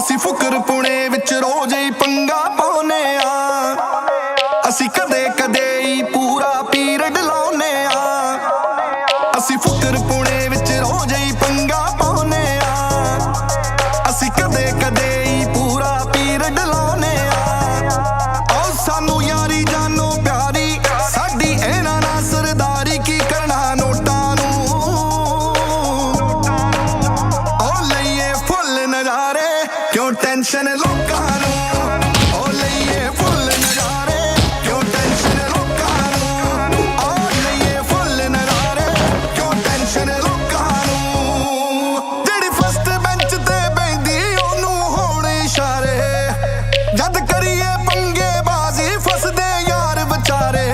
ਅਸੀਂ ਫੁਕਰ ਪੁਣੇ ਵਿੱਚ ਰੋਜ਼ ਹੀ ਪੰਗਾ ਪਾਉਨੇ ਆ। ਅਸੀਂ ਕਦੇ ਕਦੇ ਹੀ ਪੂਰਾ ਪੀਰੀਅਡ ਲਾਉਨੇ ਆ। ਅਸੀਂ ਫੁਕਰ ਪੁਣੇ ਵਿੱਚ ਰੋਜ਼ ਹੀ ਪੰਗਾ ਪਾਉਨੇ ਆ। ਅਸੀਂ ਕਦੇ ਕਦੇ ਹੀ ਪੂਰਾ ਪੀਰੀਅਡ ਲਾਉਨੇ ਆ। ਉਹ ਸਾਨੂੰ ਯਾਰੀ ਜਾਨੋ ਪਿਆਰੀ ਸਾਡੀ ਇਹਨਾਂ ਨਾਲ ਸਰਦਾਰੀ ਕੀ ਕਰਨਾ ਨੋਟਾਂ ਨੂੰ। ਉਹ ਲਈਏ ਫੁੱਲ ਨਜ਼ਾਰੇ ਕਿਉਂ ਟੈਨਸ਼ਨ ਲੋਕਾਂ ਨੂੰ। ਉਹ ਲਈਏ ਫੁੱਲ ਨਜ਼ਾਰੇ ਕਿਉਂ ਟੈਨਸ਼ਨ ਲੋਕਾਂ ਨੂੰ। ਉਹ ਲਈਏ ਫੁੱਲ ਨਜ਼ਾਰੇ ਕਿਉਂ ਟੈਨਸ਼ਨ ਲੋਕਾਂ ਨੂੰ। ਜਿਹੜੀ ਫਸਟ ਬੈਂਚ ਤੇ ਬੈਂਦੀ ਉਹਨੂੰ ਹੋਣ ਇਸ਼ਾਰੇ। ਜਦ ਕਰੀਏ ਪੰਗੇ ਬਾਜ਼ੀ ਫਸਦੇ ਯਾਰ ਵਿਚਾਰੇ।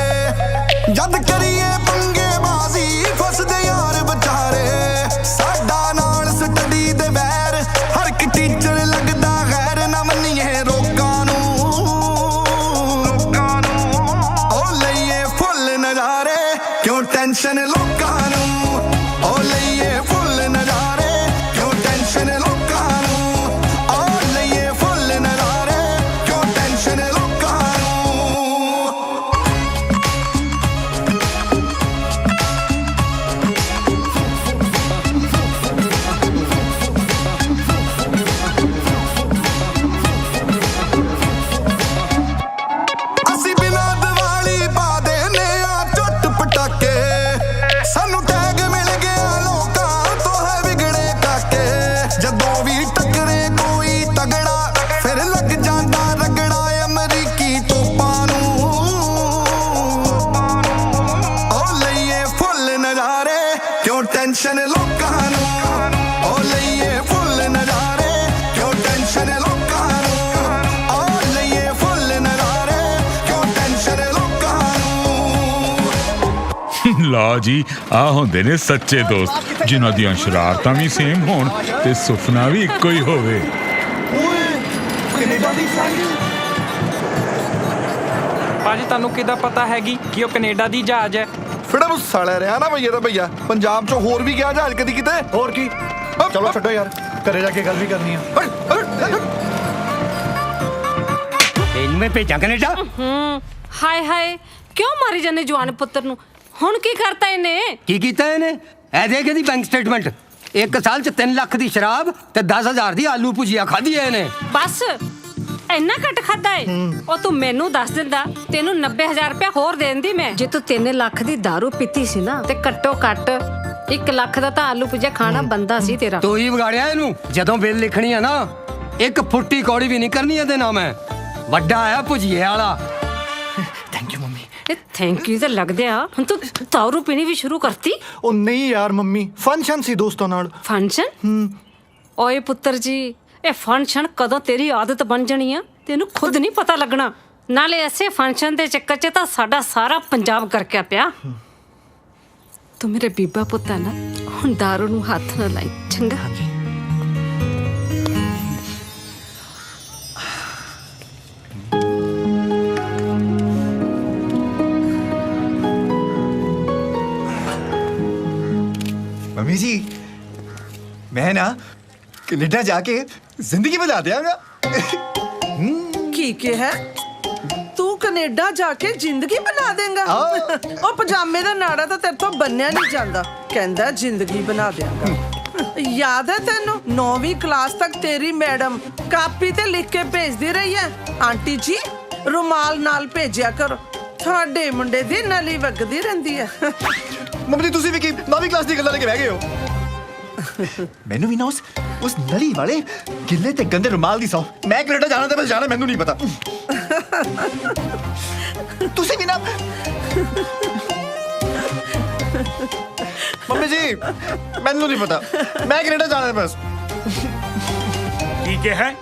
ਜਦ ਕਰੀਏ ਪੰਗੇ ਬਾਜ਼ੀ ਫਸਦੇ ਯਾਰ ਵਿਚਾਰੇ। ਸਾਡਾ ਨਾਲ ਸਟੱਡੀ ਦੇ ਵੈਰ ਹਰ ਇੱਕ ਟੀਚਰ ਲੱਗਦਾ ਗੈਰ ਨਾ ਮੰਨੀਏ ਰੋਕਾਂ ਨੂੰ। ਉਹ ਲਈਏ ਫੁੱਲ ਨਜ਼ਾਰੇ ਕਿਉਂ ਟੈਨਸ਼ਨ ਲੋਕਾਂ ਨੂੰ। ਉਹ ਲਈਏ ਫੁੱਲ ਨਜ਼ਾਰੇ ਕਿਉਂ ਟੈਨਸ਼ਨ ਲੋਕਾਂ ਨੂੰ। ਉਹ ਲਈਏ ਫੁੱਲ ਨਜ਼ਾਰੇ ਕਿਉਂ ਟੈਨਸ਼ਨ ਲੋਕਾਂ ਨੂੰ। ਅਸੀਂ ਬਿਨਾਂ ਦੀਵਾਲੀ ਪਾ ਦੇਨੇ ਆ ਝੁੱਟ ਪਟਾਕੇ। ਸਾਨੂੰ ਟੈਗ ਮਿਲ ਗਿਆ ਲੋਕਾਂ ਤੋਂ ਹੈ ਵਿਗੜੇ ਕਾਕੇ। ਜਦੋਂ ਵੀ ਟੱਕਰੇ ਕੋਈ ਤਗੜਾ ਫਿਰ ਲੱਗ ਜਾਂਦਾ ਰਗੜਾ ਅਮਰੀਕੀ ਤੋਪਾਂ ਨੂੰ। ਉਹ ਲਈਏ ਫੁੱਲ ਨਜ਼ਾਰੇ ਕਿਉਂ ਟੈਨਸ਼ਨ ਲੋਕਾਂ ਨੂੰ। ਉਹ ਲਈਏ ਫੁੱਲ ਨਜ਼ਾਰੇ ਕਿਉਂ ਟੈਨਸ਼ਨ ਲੋਕਾਂ ਨੂੰ। ਉਹ ਲਈਏ ਫੁੱਲ ਨਜ਼ਾਰੇ ਕਿਉਂ ਟੈਨਸ਼ਨ ਲੋਕਾਂ ਨੂੰ। ਲਓ ਜੀ, ਆ ਹੁੰਦੇ ਨੇ ਸੱਚੇ ਦੋਸਤ ਜਿਨ੍ਹਾਂ ਦੀਆਂ ਸ਼ਰਾਰਤਾਂ ਵੀ ਸੇਮ ਹੋਣ ਤੇ ਸੁਪਨਾ ਵੀ ਇੱਕੋ ਹੀ ਹੋਵੇ। ਭਾਜੀ ਤੁਹਾਨੂੰ ਕਿੱਦਾਂ ਪਤਾ ਹੈਗੀ ਕਿ ਉਹ ਕੈਨੇਡਾ ਦੀ ਜਹਾਜ਼ ਹੈ? ਫਿਲਮ ਸਾਲਿਆ ਰਿਹਾ ਨਾ ਭਈਆ ਦਾ ਭਈਆ। ਪੰਜਾਬ ਚੋਂ ਹੋਰ ਵੀ ਗਿਆ ਜਹਾਜ਼ ਕਦੀ ਕਿਤੇ। ਹੋਰ ਕੀ, ਚਲੋ ਛੱਡੋ ਯਾਰ, ਘਰੇ ਜਾ ਕੇ ਗੱਲ ਵੀ ਕਰਨੀ ਆ। ਇਹਨੂੰ ਮੈਂ ਭੇਜਾਂ ਕੈਨੇਡਾ। ਹਾਏ ਹਾਏ ਕਿਉਂ ਮਾਰੀ ਜਾਂਦੇ ਜਵਾਨ ਪੁੱਤਰ ਨੂੰ। ਹੁਣ ਕੀ ਕਰਤਾ ਇਹਨੇ? ਕੀ ਕੀਤਾ ਇਹਨੇ? ਇਹ ਦੇਖ ਇਹਦੀ ਬੈਂਕ ਸਟੇਟਮੈਂਟ। 1 ਸਾਲ ਚ 3 ਲੱਖ ਦੀ ਸ਼ਰਾਬ ਤੇ 10,000 ਦੀ ਆਲੂ ਭੁਜੀਆ ਖਾਧੀ ਹੈ ਇਹਨੇ। ਬਸ ਇੰਨਾ ਘੱਟ ਖਾਦਾ ਏ? ਉਹ ਤੂੰ ਮੈਨੂੰ ਦੱਸ ਦਿੰਦਾ ਤੈਨੂੰ 90,000 ਰੁਪਇਆ ਹੋਰ ਦੇ ਦਿੰਦੀ ਮੈਂ। ਜੇ ਤੂੰ 3 ਲੱਖ ਦੀ ਦਾਰੂ ਪੀਤੀ ਸੀ ਨਾ ਤੇ ਘੱਟੋ ਘੱਟ 1 ਲੱਖ ਦਾ ਤਾਂ ਆਲੂ ਭੁਜੀਆ ਖਾਣਾ ਬੰਦਾ ਸੀ ਤੇਰਾ। ਤੂੰ ਹੀ ਵਿਗਾੜਿਆ ਇਹਨੂੰ। ਜਦੋਂ ਬਿੱਲ ਲਿਖਣੀ ਆ ਨਾ ਇੱਕ ਫੁੱਟੀ ਕੌੜੀ ਵੀ ਨਹੀਂ ਕਰਨੀ ਇਹਦੇ ਨਾਲ ਮੈਂ। ਵੱਡਾ ਆਇਆ ਭੁਜੀਏ ਵਾਲਾ। Thank you mummy. ਇਹ ਥੈਂਕ ਯੂ ਤਾਂ ਲੱਗਦੇ ਆ। ਹੁਣ ਤੂੰ ਦਾਰੂ ਪੀਣੀ ਵੀ ਸ਼ੁਰੂ ਕਰਤੀ? ਉਹ ਨਹੀਂ ਯਾਰ ਮੰਮੀ, ਫੰਕਸ਼ਨ ਸੀ ਦੋਸਤਾਂ ਨਾਲ। ਫੰਕਸ਼ਨ? ਓਏ ਪੁੱਤਰ ਜੀ ਇਹ ਫੰਕਸ਼ਨ ਕਦੋਂ ਤੇਰੀ ਆਦਤ ਬਣ ਜਾਣੀ ਆ ਤੈਨੂੰ ਖੁਦ ਨਹੀਂ ਪਤਾ ਲੱਗਣਾ। ਨਾਲੇ ਐਸੇ ਫੰਕਸ਼ਨ ਦੇ ਚੱਕਰ 'ਚ ਤਾਂ ਸਾਡਾ ਸਾਰਾ ਪੰਜਾਬ ਕਰਕੇ ਪਿਆ। ਤੂੰ ਮੇਰੇ ਬੀਬਾ ਪੁੱਤ ਆ ਨਾ, ਹੁਣ ਦਾਰੂ ਨੂੰ ਹੱਥ ਨਾ ਲਾਈ ਚੰਗਾ। मम्मी जी, मैं ना कनेडा जाके जिंदगी बना देंगा। ਕੀ ਕਿਹਾ? ਤੂੰ ਕੈਨੇਡਾ ਜਾ ਕੇ ਜ਼ਿੰਦਗੀ ਬਣਾ ਦੇਂਗਾ? ਉਹ ਪਜਾਮੇ ਦਾ ਨਾੜਾ ਤਾਂ ਤੇਰੇ ਤੋਂ ਬੰਨਿਆ ਨਹੀਂ ਜਾਂਦਾ। ਕਹਿੰਦਾ ਜ਼ਿੰਦਗੀ ਬਣਾ ਦਿਆਂਗਾ। ਯਾਦ ਹੈ ਤੈਨੂੰ 9ਵੀਂ ਕਲਾਸ ਤੱਕ ਤੇਰੀ ਮੈਡਮ ਕਾਪੀ ਤੇ ਲਿਖ ਕੇ ਭੇਜਦੀ ਰਹੀ ਹੈ, ਆਂਟੀ ਜੀ ਰੁਮਾਲ ਨਾਲ ਭੇਜਿਆ ਕਰੋ। ਤੁਹਾਡੇ ਮੁੰਡੇ ਦੀ ਨਲੀ ਵਗਦੀ ਰਹਿੰਦੀ ਹੈ। ਮੰਮੀ ਜੀ ਤੁਸੀਂ ਵੀ ਕੀ 9ਵੀਂ ਕਲਾਸ ਦੀ ਗੱਲਾਂ ਲੈ ਕੇ ਬਹਿ ਗਏ ਹੋ। ਮੈਨੂੰ ਵੀ ਨਾ ਉਸ ਨਲੀ ਵਾਲੇ ਗਿੱਲੇ ਤੇ ਗੰਦੇ ਰੁਮਾਲ ਦੀ ਸੌ। ਮੈਂ ਕੈਨੇਡਾ ਜਾਣਾ ਤੇ ਬਸ ਜਾਣਾ, ਮੈਨੂੰ ਨਹੀਂ ਪਤਾ। ਤੁਸੀਂ ਵੀ ਨਾ ਮੰਮੀ ਜੀ ਮੈਨੂੰ ਨਹੀਂ ਪਤਾ, ਮੈਂ ਕੈਨੇਡਾ ਜਾਣਾ ਬਸ। ਕੀ ਕਿਹਾ?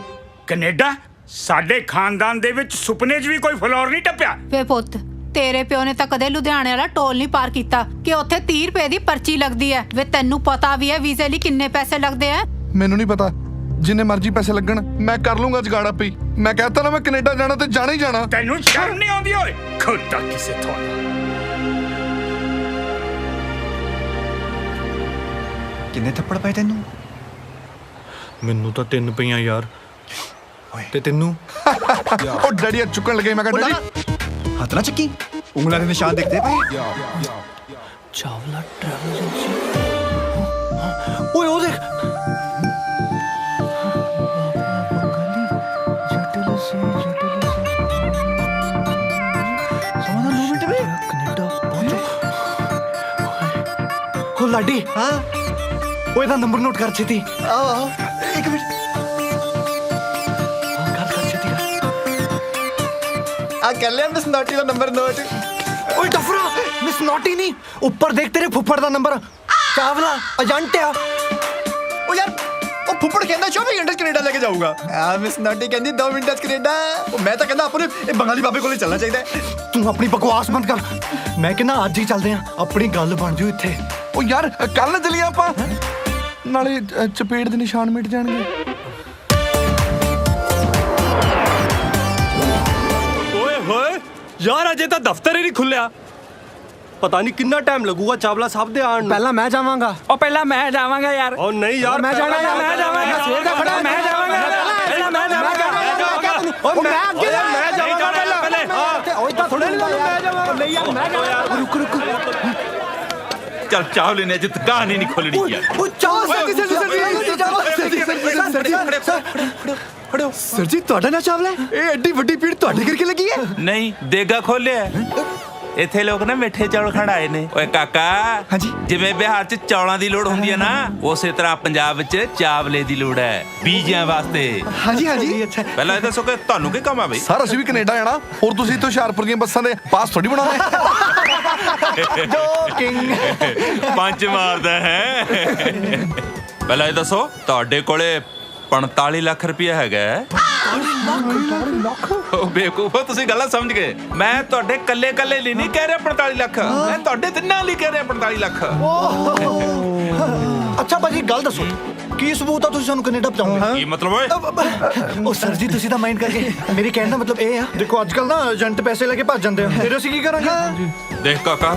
ਕੈਨੇਡਾ? ਸਾਡੇ ਖਾਨਦਾਨ ਦੇ ਵਿੱਚ ਸੁਪਨੇ 'ਚ ਵੀ ਕੋਈ ਫਲੋਰ ਨਹੀਂ ਟੱਪਿਆ। ਵੇ ਪੁੱਤ ਤੇਰੇ ਪਿਓ ਨੇ ਤਾਂ ਕਦੇ ਲੁਧਿਆਣੇ ਵਾਲਾ ਟੋਲ ਨਹੀਂ ਪਾਰ ਕੀਤਾ ਕਿ ਉੱਥੇ 30 ਰੁਪਏ ਦੀ ਪਰਚੀ ਲੱਗਦੀ ਹੈ। ਵੇ ਤੈਨੂੰ ਪਤਾ ਵੀ ਹੈ ਵੀਜ਼ੇ ਲਈ ਕਿੰਨੇ ਪੈਸੇ ਲੱਗਦੇ ਆ? ਮੈਨੂੰ ਨਹੀਂ ਪਤਾ, ਜਿੰਨੇ ਮਰਜ਼ੀ ਪੈਸੇ ਲੱਗਣ ਮੈਂ ਕਰ ਲੂੰਗਾ ਜਗਾੜਾ ਪਈ। ਮੈਂ ਕਹਤਾ ਨਾ ਮੈਂ ਕੈਨੇਡਾ ਜਾਣਾ ਤੇ ਜਾਣਾ ਹੀ ਜਾਣਾ। ਤੈਨੂੰ ਸ਼ਰਮ ਨਹੀਂ ਆਉਂਦੀ ਓਏ? ਖੁਦਾ ਕਿਸੇ ਤੁਹਾਡਾ। ਕਿੰਨੇ ਥੱਪੜ ਪਏ ਤੈਨੂੰ? ਮੈਨੂੰ ਤਾਂ 3 ਪਈਆਂ ਯਾਰ। ਤੇ ਤੈਨੂੰ ਉਹ ਡੈਡੀ ਚੁੱਕਣ ਲੱਗੇ ਮੈਂ ਕਿਹਾ ਡੈਡੀ ਹੱਥ ਨਾ ਚੱਕੀ ਉਂਗਲਾਂ ਦੇ ਨਿਸ਼ਾਨ ਦਿਖਦੇ ਪਏ ਚਾਵਲਾ ਟਰੈਵਲ ਏਜੰਸੀ ਓਏ ਉਹ ਦੇਖ ਹੋ ਲਾਡੀ ਹਾਂ ਉਹ ਇਹਦਾ ਨੰਬਰ ਨੋਟ ਕਰ ਛੇਤੀ ਆਹ ਇੱਕ ਮਿੰਟ ਕਰ ਛੇਤੀ ਆ ਕਰ ਲਿਆ ਮਿਸ ਨੋਟੀ ਦਾ ਨੰਬਰ ਨੋਟ ਓਏ ਡਫਰਾ ਮਿਸ ਨੋਟੀ ਨਹੀਂ ਉੱਪਰ ਦੇਖ ਤੇਰੇ ਫੁੱਫੜ ਦਾ ਨੰਬਰ ਚਾਵਲਾ ਏਜੰਟ ਆ ਉਹ ਯਾਰ ਉਹ ਫੁੱਫੜ ਕਹਿੰਦਾ 24 ਘੰਟੇ ਕੈਨੇਡਾ ਲੈ ਕੇ ਜਾਊਗਾ ਆ ਮਿਸ ਨੋਟੀ ਕਹਿੰਦੀ 2 ਮਿੰਟਾਂ ਚ ਕੈਨੇਡਾ ਉਹ ਮੈਂ ਤਾਂ ਕਹਿੰਦਾ ਆਪਣੇ ਇਹ ਬੰਗਾਲੀ ਬਾਬੇ ਕੋਲੇ ਚੱਲਣਾ ਚਾਹੀਦਾ ਤੂੰ ਆਪਣੀ ਬਕਵਾਸ ਬੰਦ ਕਰ ਮੈਂ ਕਹਿੰਦਾ ਅੱਜ ਹੀ ਚੱਲਦੇ ਆ ਆਪਣੀ ਗੱਲ ਬਣ ਜੂ ਇੱਥੇ ਉਹ ਯਾਰ ਕੱਲ ਚੱਲੀਏ ਆਪਾਂ ਨਾਲੇ ਚਪੇੜ ਦੇ ਨਿਸ਼ਾਨ ਮਿਟ ਜਾਣਗੇ ਓਏ ਹੋਏ ਯਾਰ ਅਜੇ ਤਾਂ ਦਫ਼ਤਰ ਹੀ ਨਹੀਂ ਖੁੱਲਿਆ ਪਤਾ ਨਹੀਂ ਕਿੰਨਾ ਟਾਈਮ ਲੱਗੂਗਾ ਚਾਵਲਾ ਸਾਹਿਬ ਦੇ ਆਉਣ ਨੂੰ ਪਹਿਲਾਂ ਮੈਂ ਜਾਵਾਂਗਾ ਉਹ ਪਹਿਲਾਂ ਮੈਂ ਜਾਵਾਂਗਾ ਯਾਰ ਉਹ ਨਹੀਂ ਯਾਰ ਮੈਂ ਜਾਣਾ ਯਾਰ ਮੈਂ ਜਾਵਾਂਗਾ ਸਵੇਰ ਦਾ ਖੜਾ ਮੈਂ ਜਾਵਾਂਗਾ ਪਹਿਲਾਂ ਮੈਂ ਜਾਵਾਂਗਾ ਓ ਮੈਂ ਅੱਗੇ ਮੈਂ ਜਾਵਾਂਗਾ ਪਹਿਲੇ ਓਏ ਤਾਂ ਥੋੜੇ ਨਹੀਂ ਮੈਂ ਜਾਵਾਂਗਾ ਨਹੀਂ ਯਾਰ ਮੈਂ ਜਾਵਾਂਗਾ ਰੁਕ ਚੱਲ ਚਾਵਲੇ ਨੇ ਜਿੱਤ ਕਹਾਣੀ ਨਹੀਂ ਖੋਲਣੀ ਯਾਰ ਉਹ ਚਾਹ ਸਰ ਜੀ ਤੁਹਾਡਾ ਨਾ ਚਾਵਲਾ ਇਹ ਐਡੀ ਵੱਡੀ ਭੀੜ ਤੁਹਾਡੇ ਕਰਕੇ ਲੱਗੀ ਹੈ ਨਹੀਂ ਦੇਗਾ ਖੋਲਿਆ ਇੱਥੇ ਲੋਕ ਨਾ ਮਿੱਠੇ ਚੌਲ ਖਾਣ ਆਏ ਨੇ ਓਏ ਕਾਕਾ ਹਾਂਜੀ ਜਿਵੇਂ ਬਿਹਾਰ 'ਚ ਚੌਲਾਂ ਦੀ ਲੋੜ ਹੁੰਦੀ ਹੈ ਨਾ ਉਸੇ ਤਰ੍ਹਾਂ ਪੰਜਾਬ ਵਿੱਚ ਚਾਵਲੇ ਦੀ ਲੋੜ ਹੈ ਬੀਜਾਂ ਵਾਸਤੇ ਹਾਂਜੀ ਹਾਂਜੀ ਅੱਛਾ ਪਹਿਲਾਂ ਇਹ ਦੱਸੋ ਕਿ ਤੁਹਾਨੂੰ ਕੀ ਕੰਮ ਆ ਬਈ ਸਰ ਅਸੀਂ ਵੀ ਕੈਨੇਡਾ ਜਾਣਾ ਹੋਰ ਤੁਸੀਂ ਇੱਥੋਂ ਹੁਸ਼ਿਆਰਪੁਰ ਦੀਆਂ ਬੱਸਾਂ ਦੇ ਪਾਸ ਥੋੜੀ ਬਣਾਉਣੇ ਜੋਕਿੰਗ ਪੰਜ ਮਾਰਦਾ ਹੈ ਪਹਿਲਾਂ ਇਹ ਦੱਸੋ ਤੁਹਾਡੇ ਕੋਲੇ 45 ਲੱਖ ਰੁਪਇਆ ਹੈਗਾ 45 ਲੱਖ ਉਹ ਬੇਵਕੂਫੋ ਤੁਸੀਂ ਗੱਲਾਂ ਸਮਝ ਗਏ ਮੈਂ ਤੁਹਾਡੇ ਕੱਲੇ ਲਈ ਨਹੀਂ ਕਹਿ ਰਿਹਾ 45 ਲੱਖ ਮੈਂ ਤੁਹਾਡੇ ਤਿੰਨਾਂ ਲਈ ਕਹਿ ਰਿਹਾ 45 ਲੱਖ ਅੱਛਾ ਭਾਜੀ ਗੱਲ ਦੱਸੋ ਕੀ ਸਬੂਤ ਆ ਤੁਸੀਂ ਸਾਨੂੰ ਕੈਨੇਡਾ ਪਹੁੰਚਾਓਗੇ ਕੀ ਮਤਲਬ ਓਏ ਉਹ ਸਰ ਜੀ ਤੁਸੀਂ ਤਾਂ ਮਾਈਂਡ ਕਰਕੇ ਮੇਰੇ ਕਹਿਣ ਦਾ ਮਤਲਬ ਇਹ ਆ ਦੇਖੋ ਅੱਜ ਕੱਲ ਨਾ ਏਜੰਟ ਪੈਸੇ ਲੈ ਕੇ ਭੱਜ ਜਾਂਦੇ ਆ ਫਿਰ ਅਸੀਂ ਕੀ ਕਰਾਂਗੇ ਦੇਖ ਕਾਕਾ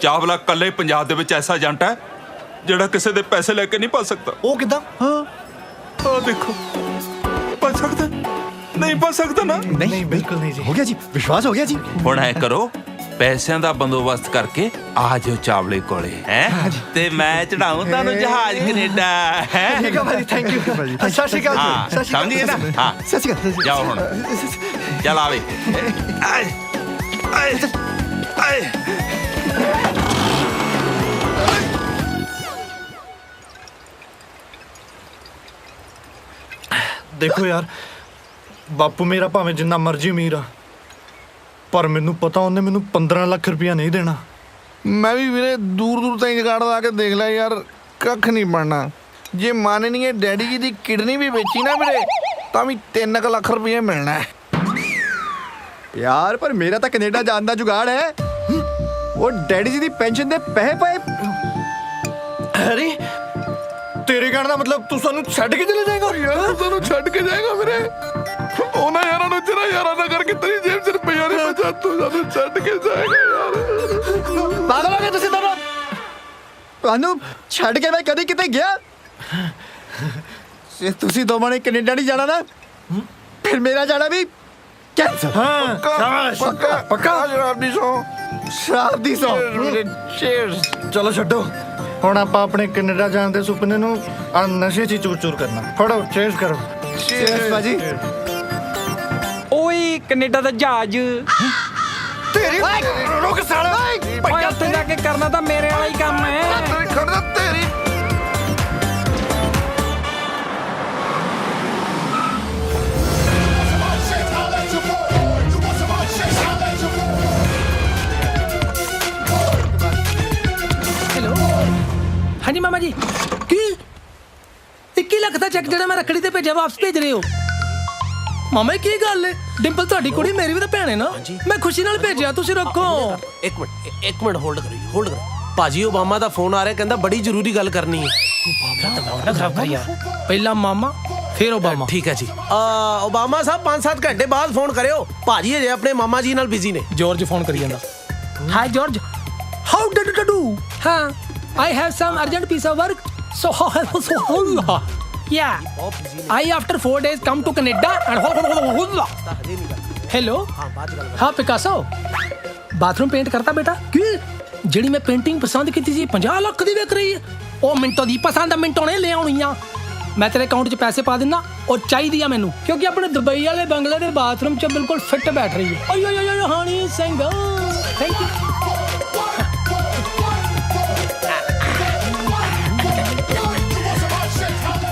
ਚਾਵਲਾ ਕੱਲੇ ਪੰਜਾਬ ਦੇ ਵਿੱਚ ਐਸਾ ਏਜੰਟ ਹੈ ਜਿਹੜਾ ਕਿਸੇ ਦੇ ਪੈਸੇ ਲੈ ਕੇ ਨਹੀਂ ਭੱਜ ਸਕਦਾ ਉਹ ਕਿਦਾਂ ਹਾਂ ਆ ਦੇਖੋ ਭੱਜ ਸਕਦਾ ਨਹੀਂ ਭੱਜ ਸਕਦਾ ਨਾ ਨਹੀਂ ਬਿਲਕੁਲ ਨਹੀਂ ਜੀ ਹੋ ਗਿਆ ਜੀ ਵਿਸ਼ਵਾਸ ਹੋ ਗਿਆ ਜੀ ਹੁਣ ਐ ਕਰੋ ਪੈਸਿਆਂ ਦਾ ਬੰਦੋਬਸਤ ਕਰਕੇ ਆ ਜਾਓ ਚਾਵਲੇ ਕੋਲੇ ਹੈ ਤੇ ਮੈਂ ਚੜਾਉਂ ਤੁਹਾਨੂੰ ਜਹਾਜ਼ ਕੈਨੇਡਾ ਹੈ ਠੀਕ ਹੈ ਭਾਜੀ ਥੈਂਕ ਯੂ ਭਾਜੀ ਸਤਿ ਸ਼੍ਰੀ ਅਕਾਲ ਹਾਂ, ਜੀ ਸਮਝੀਏ ਨਾ? ਹਾਂ। ਸਤਿ ਸ਼੍ਰੀ ਅਕਾਲ ਜਾਓ ਹੁਣ ਚੱਲ ਆਵੇ ਆਏ ਆਏ ਆਏ ਦੇਖੋ ਯਾਰ ਬਾਪੂ ਮੇਰਾ ਭਾਵੇਂ ਜਿੰਨਾ ਮਰਜ਼ੀ ਅਮੀਰ ਆ ਪਰ ਮੈਨੂੰ ਪਤਾ ਉਹਨੇ ਮੈਨੂੰ 15 ਲੱਖ ਰੁਪਇਆ ਨਹੀਂ ਦੇਣਾ ਮੈਂ ਵੀ ਵੀਰੇ ਦੂਰ ਤਾਈਂ ਜਗਾੜ ਲਾ ਕੇ ਦੇਖ ਲਿਆ ਯਾਰ ਕੱਖ ਨਹੀਂ ਬਣਨਾ ਜੇ ਮੰਨਣੀ ਹੈ ਡੈਡੀ ਜੀ ਦੀ ਕਿਡਨੀ ਵੀ ਵੇਚੀ ਨਾ ਵੀਰੇ ਤਾਂ ਵੀ 3 ਲੱਖ ਰੁਪਏ ਮਿਲਣਾ ਯਾਰ ਪਰ ਮੇਰਾ ਤਾਂ ਕੈਨੇਡਾ ਜਾਣ ਦਾ ਜੁਗਾੜ ਹੈ ਉਹ ਡੈਡੀ ਜੀ ਦੀ ਪੈਨਸ਼ਨ ਦੇ ਪੈਸੇ ਪਏ ਅਰੇ ਤੇਰੇ ਕਹਿਣ ਦਾ ਮਤਲਬ ਤੂੰ ਸਾਨੂੰ ਛੱਡ ਕੇ ਚਲੇ ਜਾਏਗਾ ਯਾਰ ਤੁਹਾਨੂੰ ਛੱਡ ਕੇ ਜਾਏਗਾ ਵੀਰੇ ਉਹਨਾਂ ਯਾਰਾਂ ਨੂੰ ਜਿਹੜਾ ਯਾਰਾਂ ਦਾ ਕਰਕੇ ਤੇਰੀ ਜੇਬ 'ਚ ਰੁਪਈਆ ਨਹੀਂ ਬਚਾ ਤੂੰ ਸਾਨੂੰ ਛੱਡ ਕੇ ਜਾਏਗਾ ਯਾਰ ਪਾਗਲ ਹੋ ਗਏ ਤੁਸੀਂ ਦੋਨੋਂ ਤੁਹਾਨੂੰ ਛੱਡ ਕੇ ਮੈਂ ਕਦੀ ਕਿਤੇ ਗਿਆ ਜੇ ਤੁਸੀਂ ਦੋਵਾਂ ਨੇ ਕੈਨੇਡਾ ਨਹੀਂ ਜਾਣਾ ਨਾ ਫਿਰ ਮੇਰਾ ਜਾਣਾ ਵੀ ਕੈਂਸਲ ਹਾਂ ਪੱਕਾ ਸ਼ਰਾਬ ਦੀ ਸੌ ਚੀਅਰਸ ਚਲੋ ਛੱਡੋ ਹੁਣ ਆਪਾਂ ਆਪਣੇ ਕੈਨੇਡਾ ਜਾਣ ਦੇ ਸੁਪਨੇ ਨੂੰ ਆ ਨਸ਼ੇ 'ਚ ਚੂਰ ਕਰਨਾ ਫੜੋ ਚੇਸ ਕਰੋ ਚੇਸ ਬਾਜੀ ਓਏ ਕੈਨੇਡਾ ਦਾ ਜਹਾਜ਼ ਤੇਰੀ ਰੁਕ ਸਾਲਾ ਓਏ ਉੱਥੇ ਜਾ ਕੇ ਕਰਨਾ ਤਾਂ ਮੇਰੇ ਵਾਲਾ ਹੀ ਕੰਮ ਹੈ ਖੜਦਾ ਤੇਰੀ ਹਾਂਜੀ ਮਾਮਾ ਜੀ ਕੀ 21 ਲੱਖ ਦਾ ਚੈੱਕ ਜਿਹੜਾ ਮੈਂ ਰੱਖੜੀ ਤੇ ਭੇਜਿਆ ਵਾਪਸ ਭੇਜ ਰਹੇ ਹੋ ਮਾਮਾ ਕੀ ਗੱਲ ਹੈ ਡਿੰਪਲ ਤੁਹਾਡੀ ਕੁੜੀ ਮੇਰੀ ਵੀ ਤਾਂ ਭੈਣ ਹੈ ਨਾ ਮੈਂ ਖੁਸ਼ੀ ਨਾਲ ਭੇਜਿਆ ਤੁਸੀਂ ਰੱਖੋ ਇੱਕ ਮਿੰਟ ਹੋਲਡ ਕਰੋ ਭਾਜੀ ਓਬਾਮਾ ਦਾ ਫੋਨ ਆ ਰਿਹਾ ਕਹਿੰਦਾ ਬੜੀ ਜ਼ਰੂਰੀ ਗੱਲ ਕਰਨੀ ਹੈ ਖਰਾਬ ਕਰੀ ਯਾਰ ਪਹਿਲਾਂ ਮਾਮਾ ਫਿਰ ਓਬਾਮਾ ਠੀਕ ਹੈ ਜੀ ਓਬਾਮਾ ਸਾਹਿਬ 5-7 ਘੰਟੇ ਬਾਅਦ ਫੋਨ ਕਰਿਓ ਭਾਜੀ ਅਜੇ ਆਪਣੇ ਮਾਮਾ ਜੀ ਨਾਲ ਬਿਜ਼ੀ ਨੇ ਜਾਰਜ ਫੋਨ ਕਰੀ ਜਾਂਦਾ high George how did you do ਹਾਂ I have some urgent piece of work. So Yeah. I after 4 days come to Canada and hello हाँ पिकासो बाथरूम पेंट करता बेटा की ਜਿਹੜੀ ਮੈਂ ਪੇਂਟਿੰਗ ਪਸੰਦ ਕੀਤੀ ਸੀ 50 ਲੱਖ ਦੀ ਵਿਕ ਰਹੀ ਹੈ ਉਹ ਮਿੰਟੋ ਦੀ ਪਸੰਦ ਮਿੰਟੋ ਨੇ ਲੈ ਆਉਣੀ ਆ ਮੈਂ ਤੇਰੇ ਅਕਾਊਂਟ 'ਚ ਪੈਸੇ ਪਾ ਦਿੰਦਾ ਉਹ ਚਾਹੀਦੀ ਆ ਮੈਨੂੰ ਕਿਉਂਕਿ ਆਪਣੇ ਦੁਬਈ ਵਾਲੇ ਬੰਗਲੇ ਦੇ ਬਾਥਰੂਮ 'ਚ ਬਿਲਕੁਲ ਫਿੱਟ ਬੈਠ ਰਹੀ ਹੈ ਓਏ ਓਏ ਓਏ ਹਾਨੀ ਸਿੰਘ ਥੈਂਕ ਯੂ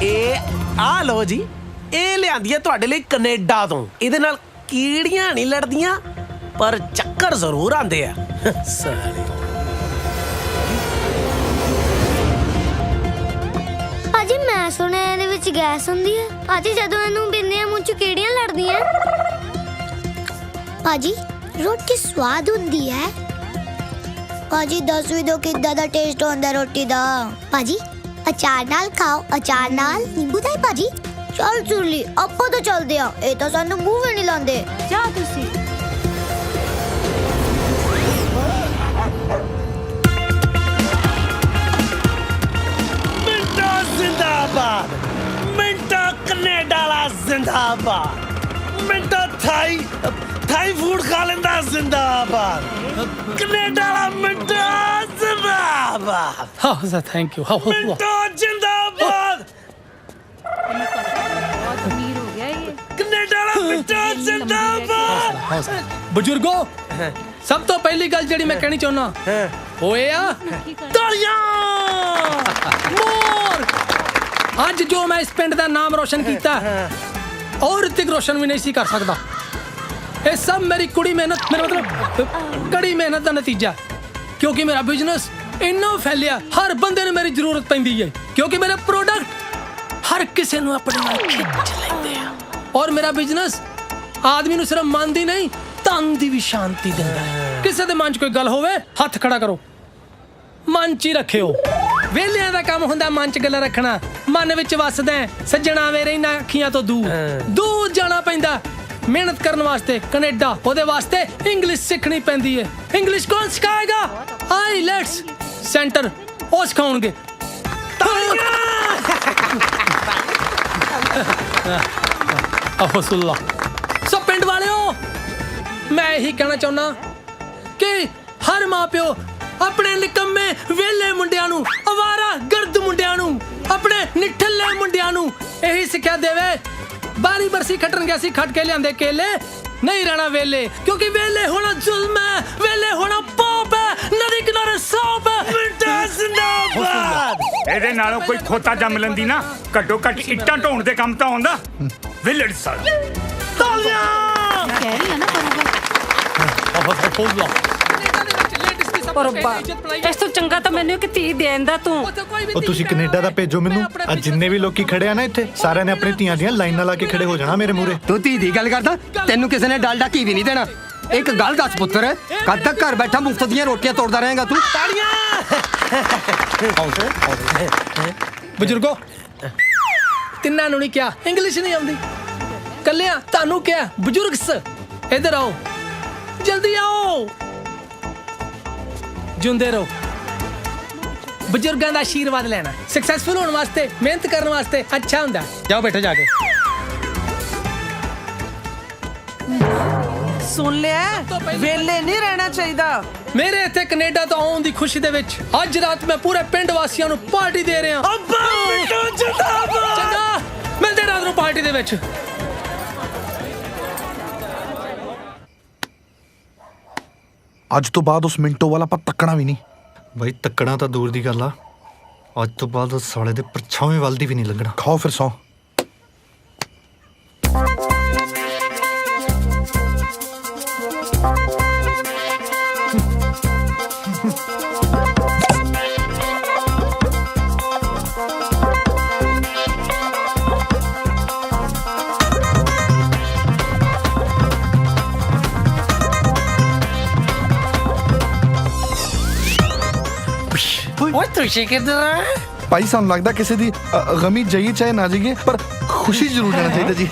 ਇਹ ਆ ਲੋ ਜੀ ਇਹ ਲਿਆਂਦੀ ਹੈ ਤੁਹਾਡੇ ਲਈ ਕੈਨੇਡਾ ਤੋਂ ਇਹਦੇ ਨਾਲ ਕੀੜੀਆਂ ਨਹੀਂ ਲੜਦੀਆਂ ਪਰ ਚੱਕਰ ਜ਼ਰੂਰ ਆਉਂਦੇ ਆ ਸਾਲੇ ਭਾਜੀ ਮੈਂ ਸੁਣਿਆ ਇਹਦੇ ਵਿੱਚ ਗੈਸ ਹੁੰਦੀ ਹੈ ਭਾਜੀ ਜਦੋਂ ਇਹਨੂੰ ਪੀਂਦੇ ਆ ਮੂੰਹ ਚ ਕੀੜੀਆਂ ਲੜਦੀਆਂ ਭਾਜੀ ਰੋਟੀ ਸਵਾਦ ਹੁੰਦੀ ਹੈ ਭਾਜੀ ਦੱਸ ਵੀ ਦਿਓ ਕਿੱਦਾਂ ਦਾ ਟੇਸਟ ਹੁੰਦਾ ਰੋਟੀ ਦਾ ਭਾਜੀ ਅਚਾਰ ਨਾਲ ਖਾਓ ਅਚਾਰ ਨਾਲ ਨਿੰਬੂ ਦਾ ਭਾਜੀ ਚੱਲ ਚੁਰਲੀ ਆਪਾਂ ਤਾਂ ਚੱਲਦੇ ਆ ਇਹ ਤਾਂ ਸਾਨੂੰ ਮੂੰਹ ਵੀ ਨਹੀਂ ਲਾਉਂਦੇ ਜਾ ਤੁਸੀਂ जिंदाबाद मिंटो कनेडा ला जिंदाबाद मिंटो थाई फूड खा लेंदा जिंदाबाद कनेडा ला मिंटो जिंदाबाद हाँ सर थैंक यू हाँ मिंटो जिंदाबाद अमीर हो गया ये कनेडा ला मिंटो जिंदाबाद ਬਜ਼ੁਰਗੋ ਸਭ ਤੋਂ ਪਹਿਲੀ ਗੱਲ ਜਿਹੜੀ ਮੈਂ ਕਹਿਣੀ ਚਾਹੁੰਦਾ ਓਏ ਆ ਤਾਲੀਆਂ ਮੋਰ ਅੱਜ ਜੋ ਮੈਂ ਇਸ ਪਿੰਡ ਦਾ ਨਾਮ ਰੋਸ਼ਨ ਕੀਤਾ ਔਰ ਰਿਤਿਕ ਰੋਸ਼ਨ ਵੀ ਨਹੀਂ ਸੀ ਕਰ ਸਕਦਾ ਇਹ ਸਭ ਮੇਰੀ ਕੁੜੀ ਮਿਹਨਤ ਮੇਰਾ ਮਤਲਬ ਕੜੀ ਮਿਹਨਤ ਦਾ ਨਤੀਜਾ ਕਿਉਂਕਿ ਮੇਰਾ ਬਿਜ਼ਨਸ ਇੰਨਾ ਫੈਲਿਆ ਹਰ ਬੰਦੇ ਨੂੰ ਮੇਰੀ ਜ਼ਰੂਰਤ ਪੈਂਦੀ ਹੈ ਕਿਉਂਕਿ ਮੇਰੇ ਪ੍ਰੋਡਕਟ ਹਰ ਕਿਸੇ ਨੂੰ ਆਪਣੇ ਨਾਲ ਖਿੱਚ ਲੈਂਦੇ ਆ ਔਰ ਮੇਰਾ ਬਿਜ਼ਨਸ ਆਦਮੀ ਨੂੰ ਸਿਰਫ ਮਨ ਦੀ ਨਹੀਂ ਤਨ ਦੀ ਵੀ ਸ਼ਾਂਤੀ ਦਿੰਦਾ ਹੈ ਕਿਸੇ ਦੇ ਮਨ 'ਚ ਕੋਈ ਗੱਲ ਹੋਵੇ ਹੱਥ ਖੜਾ ਕਰੋ ਮਨ 'ਚ ਹੀ ਰੱਖਿਓ ਵੇਲਿਆਂ ਦਾ ਕੰਮ ਹੁੰਦਾ ਮਨ 'ਚ ਗੱਲਾਂ ਰੱਖਣਾ ਮਨ ਵਿੱਚ ਵਸਦਾ ਸੱਜਣਾ ਵੇ ਰਹਿਣਾ ਅੱਖੀਆਂ ਤੋਂ ਦੂਰ ਜਾਣਾ ਪੈਂਦਾ ਮਿਹਨਤ ਕਰਨ ਵਾਸਤੇ ਕੈਨੇਡਾ ਉਹਦੇ ਵਾਸਤੇ ਇੰਗਲਿਸ਼ ਸਿੱਖਣੀ ਪੈਂਦੀ ਹੈ ਇੰਗਲਿਸ਼ ਕੌਣ ਸਿਖਾਏਗਾ ਆਈਲੈਟਸ ਸੈਂਟਰ ਉਹ ਸਿਖਾਉਣਗੇ ਆਹੋ ਸੁੱਲਾ ਸੋ ਪਿੰਡ ਵਾਲਿਓ ਮੈਂ ਇਹੀ ਕਹਿਣਾ ਚਾਹੁੰਦਾ ਕਿ ਹਰ ਮਾਪਿਓ ਆਪਣੇ ਨਿਕੰਮੇ ਵੇਲੇ ਮੁੰਡਿਆਂ ਨੂੰ ਅਵਾਰਾ ਗਰਦ ਮੁੰਡਿਆਂ ਨੂੰ ਆਪਣੇ ਨਿਠੱਲੇ ਮੁੰਡਿਆਂ ਨੂੰ ਇਹੀ ਸਿੱਖਿਆ ਦੇਵੇ ਬਾਰੀ ਬਰਸੀ ਖੱਟਣ ਗਿਆ ਸੀ ਖੱਟ ਕੇ ਲਿਆਂਦੇ ਕੇਲੇ ਨਹੀਂ ਰਹਿਣਾ ਵੇਲੇ ਕਿਉਂਕਿ ਵੇਲੇ ਹੋਣਾ ਜ਼ੁਲਮ ਹੈ ਵੇਲੇ ਹੋਣਾ ਪਾਪ ਹੈ ਨਦੀ ਕਿਨਾਰੇ ਸੌਂਪ ਹੈ ਮਿੰਟੋ ਜ਼ਿੰਦਾਬਾਦ ਇਹਦੇ ਨਾਲੋਂ ਕੋਈ ਖੋਤਾ ਜੰਮ ਲੈਂਦੀ ਨਾ ਘੱਟੋ ਘੱਟ ਇੱਟਾਂ ਢੋਣ ਦੇ ਕੰਮ ਤਾਂ ਆਉਂਦਾ ਵਿਲੜ ਸਾਲ ਤਾਲੀਆਂ ਕਹਿ ਰਹੀ ਹੈ ਨਾ ਪਰ ਰੱਬਾ ਇਸ ਤੋਂ ਚੰਗਾ ਤਾਂ ਮੈਨੂੰ ਇੱਕ ਧੀ ਦੇਂਦਾ ਤੂੰ ਉਹ ਤੁਸੀਂ ਕੈਨੇਡਾ ਦਾ ਭੇਜੋ ਮੈਨੂੰ ਆ ਜਿੰਨੇ ਵੀ ਲੋਕੀ ਖੜੇ ਆ ਨਾ ਇੱਥੇ ਸਾਰਿਆਂ ਨੇ ਆਪਣੀ ਧੀਆਂ ਦੀਆਂ ਲਾਈਨਾਂ ਲਾ ਕੇ ਖੜੇ ਹੋ ਜਾਣਾ ਮੇਰੇ ਮੂਹਰੇ ਤੂੰ ਧੀ ਦੀ ਗੱਲ ਕਰਦਾ ਤੈਨੂੰ ਕਿਸੇ ਨੇ ਡਾਲਡਾ ਘੀ ਵੀ ਨਹੀਂ ਦੇਣਾ ਇੱਕ ਗੱਲ ਦੱਸ ਪੁੱਤਰ ਕਦ ਤੱਕ ਘਰ ਬੈਠਾ ਮੁਫਤ ਦੀਆਂ ਰੋਟੀਆਂ ਤੋੜਦਾ ਰਹੇਗਾ ਤੂੰ ਬਜ਼ੁਰਗੋ ਤਿੰਨਾਂ ਨੂੰ ਨਹੀਂ ਕਿਹਾ ਇੰਗਲਿਸ਼ ਨਹੀਂ ਆਉਂਦੀ ਕੱਲਿਆਂ ਤੁਹਾਨੂੰ ਕਿਹਾ ਬਜ਼ੁਰਗਸ ਇੱਧਰ ਆਓ ਜਲਦੀ ਆਓ ਜਿਉਂਦੇ ਰਹੋ ਬਜ਼ੁਰਗਾਂ ਦਾ ਆਸ਼ੀਰਵਾਦ ਲੈਣਾ ਸਕਸੈਸਫੁਲ ਹੋਣ ਵਾਸਤੇ ਮਿਹਨਤ ਕਰਨ ਵਾਸਤੇ ਅੱਛਾ ਹੁੰਦਾ ਜਾਓ ਬੈਠੋ ਜਾ ਕੇ ਸੁਣ ਲਿਆ ਵੇਲੇ ਨਹੀਂ ਰਹਿਣਾ ਚਾਹੀਦਾ ਮੇਰੇ ਇੱਥੇ ਕੈਨੇਡਾ ਤੋਂ ਆਉਣ ਦੀ ਖੁਸ਼ੀ ਦੇ ਵਿੱਚ ਅੱਜ ਰਾਤ ਮੈਂ ਪੂਰੇ ਪਿੰਡ ਵਾਸੀਆਂ ਨੂੰ ਪਾਰਟੀ ਦੇ ਰਿਹਾ ਚੰਗਾ ਮਿਲਦੇ ਰਾਤ ਨੂੰ ਪਾਰਟੀ ਦੇ ਵਿੱਚ ਅੱਜ ਤੋਂ ਬਾਅਦ ਉਸ ਮਿੰਟੋ ਵਾਲਾ ਆਪਾਂ ਤੱਕਣਾ ਵੀ ਨਹੀਂ ਬਾਈ ਤੱਕਣਾ ਤਾਂ ਦੂਰ ਦੀ ਗੱਲ ਆ ਅੱਜ ਤੋਂ ਬਾਅਦ ਉਸ ਸਾਲੇ ਦੇ ਪਰਛਾਵੇਂ ਵੱਲ ਦੀ ਵੀ ਨਹੀਂ ਲੱਗਣਾ ਖਾਓ ਫਿਰ ਸੌ ਓਏ ਤੁਸੀਂ ਕਿੱਧਰ ਭਾਈ ਸਾਨੂੰ ਲੱਗਦਾ ਕਿਸੇ ਦੀ ਗਮੀ ਜਾਈਏ ਚਾਹੇ ਨਾ ਜਾਈਏ ਪਰ ਖੁਸ਼ੀ ਜ਼ਰੂਰ ਜਾਣਾ ਚਾਹੀਦਾ ਜੀ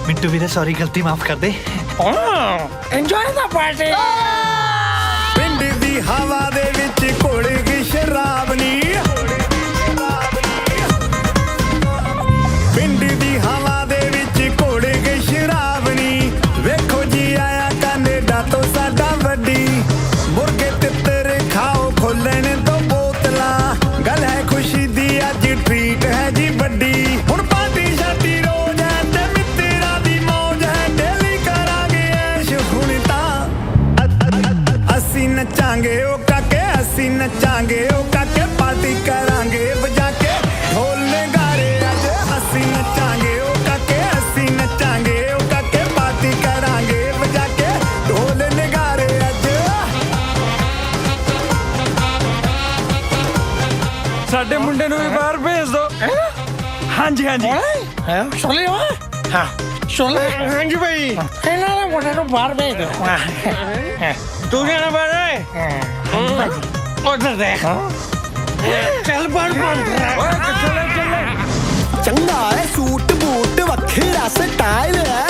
ਮਿੰਟੂ ਵੀਰੇ ਸੌਰੀ ਗਲਤੀ ਮਾਫ ਕਰ ਦੇ ਇੰਜੋਏ ਦਾ ਪਾਰਟੀ ਪਿੰਡ ਦੀ ਹਵਾ ਦੇ ਵਿੱਚ ਘੁਲ ਗਈ ਸ਼ਰਾਬ ਨੀ हाँ जी है छोले हाँ छोले हाँ जी भाई ना मोटे तो बाहर भेज दो तू जाना बाहर उधर देख चल बाहर चंगा है सूट बूट वखेरा स्टाइल है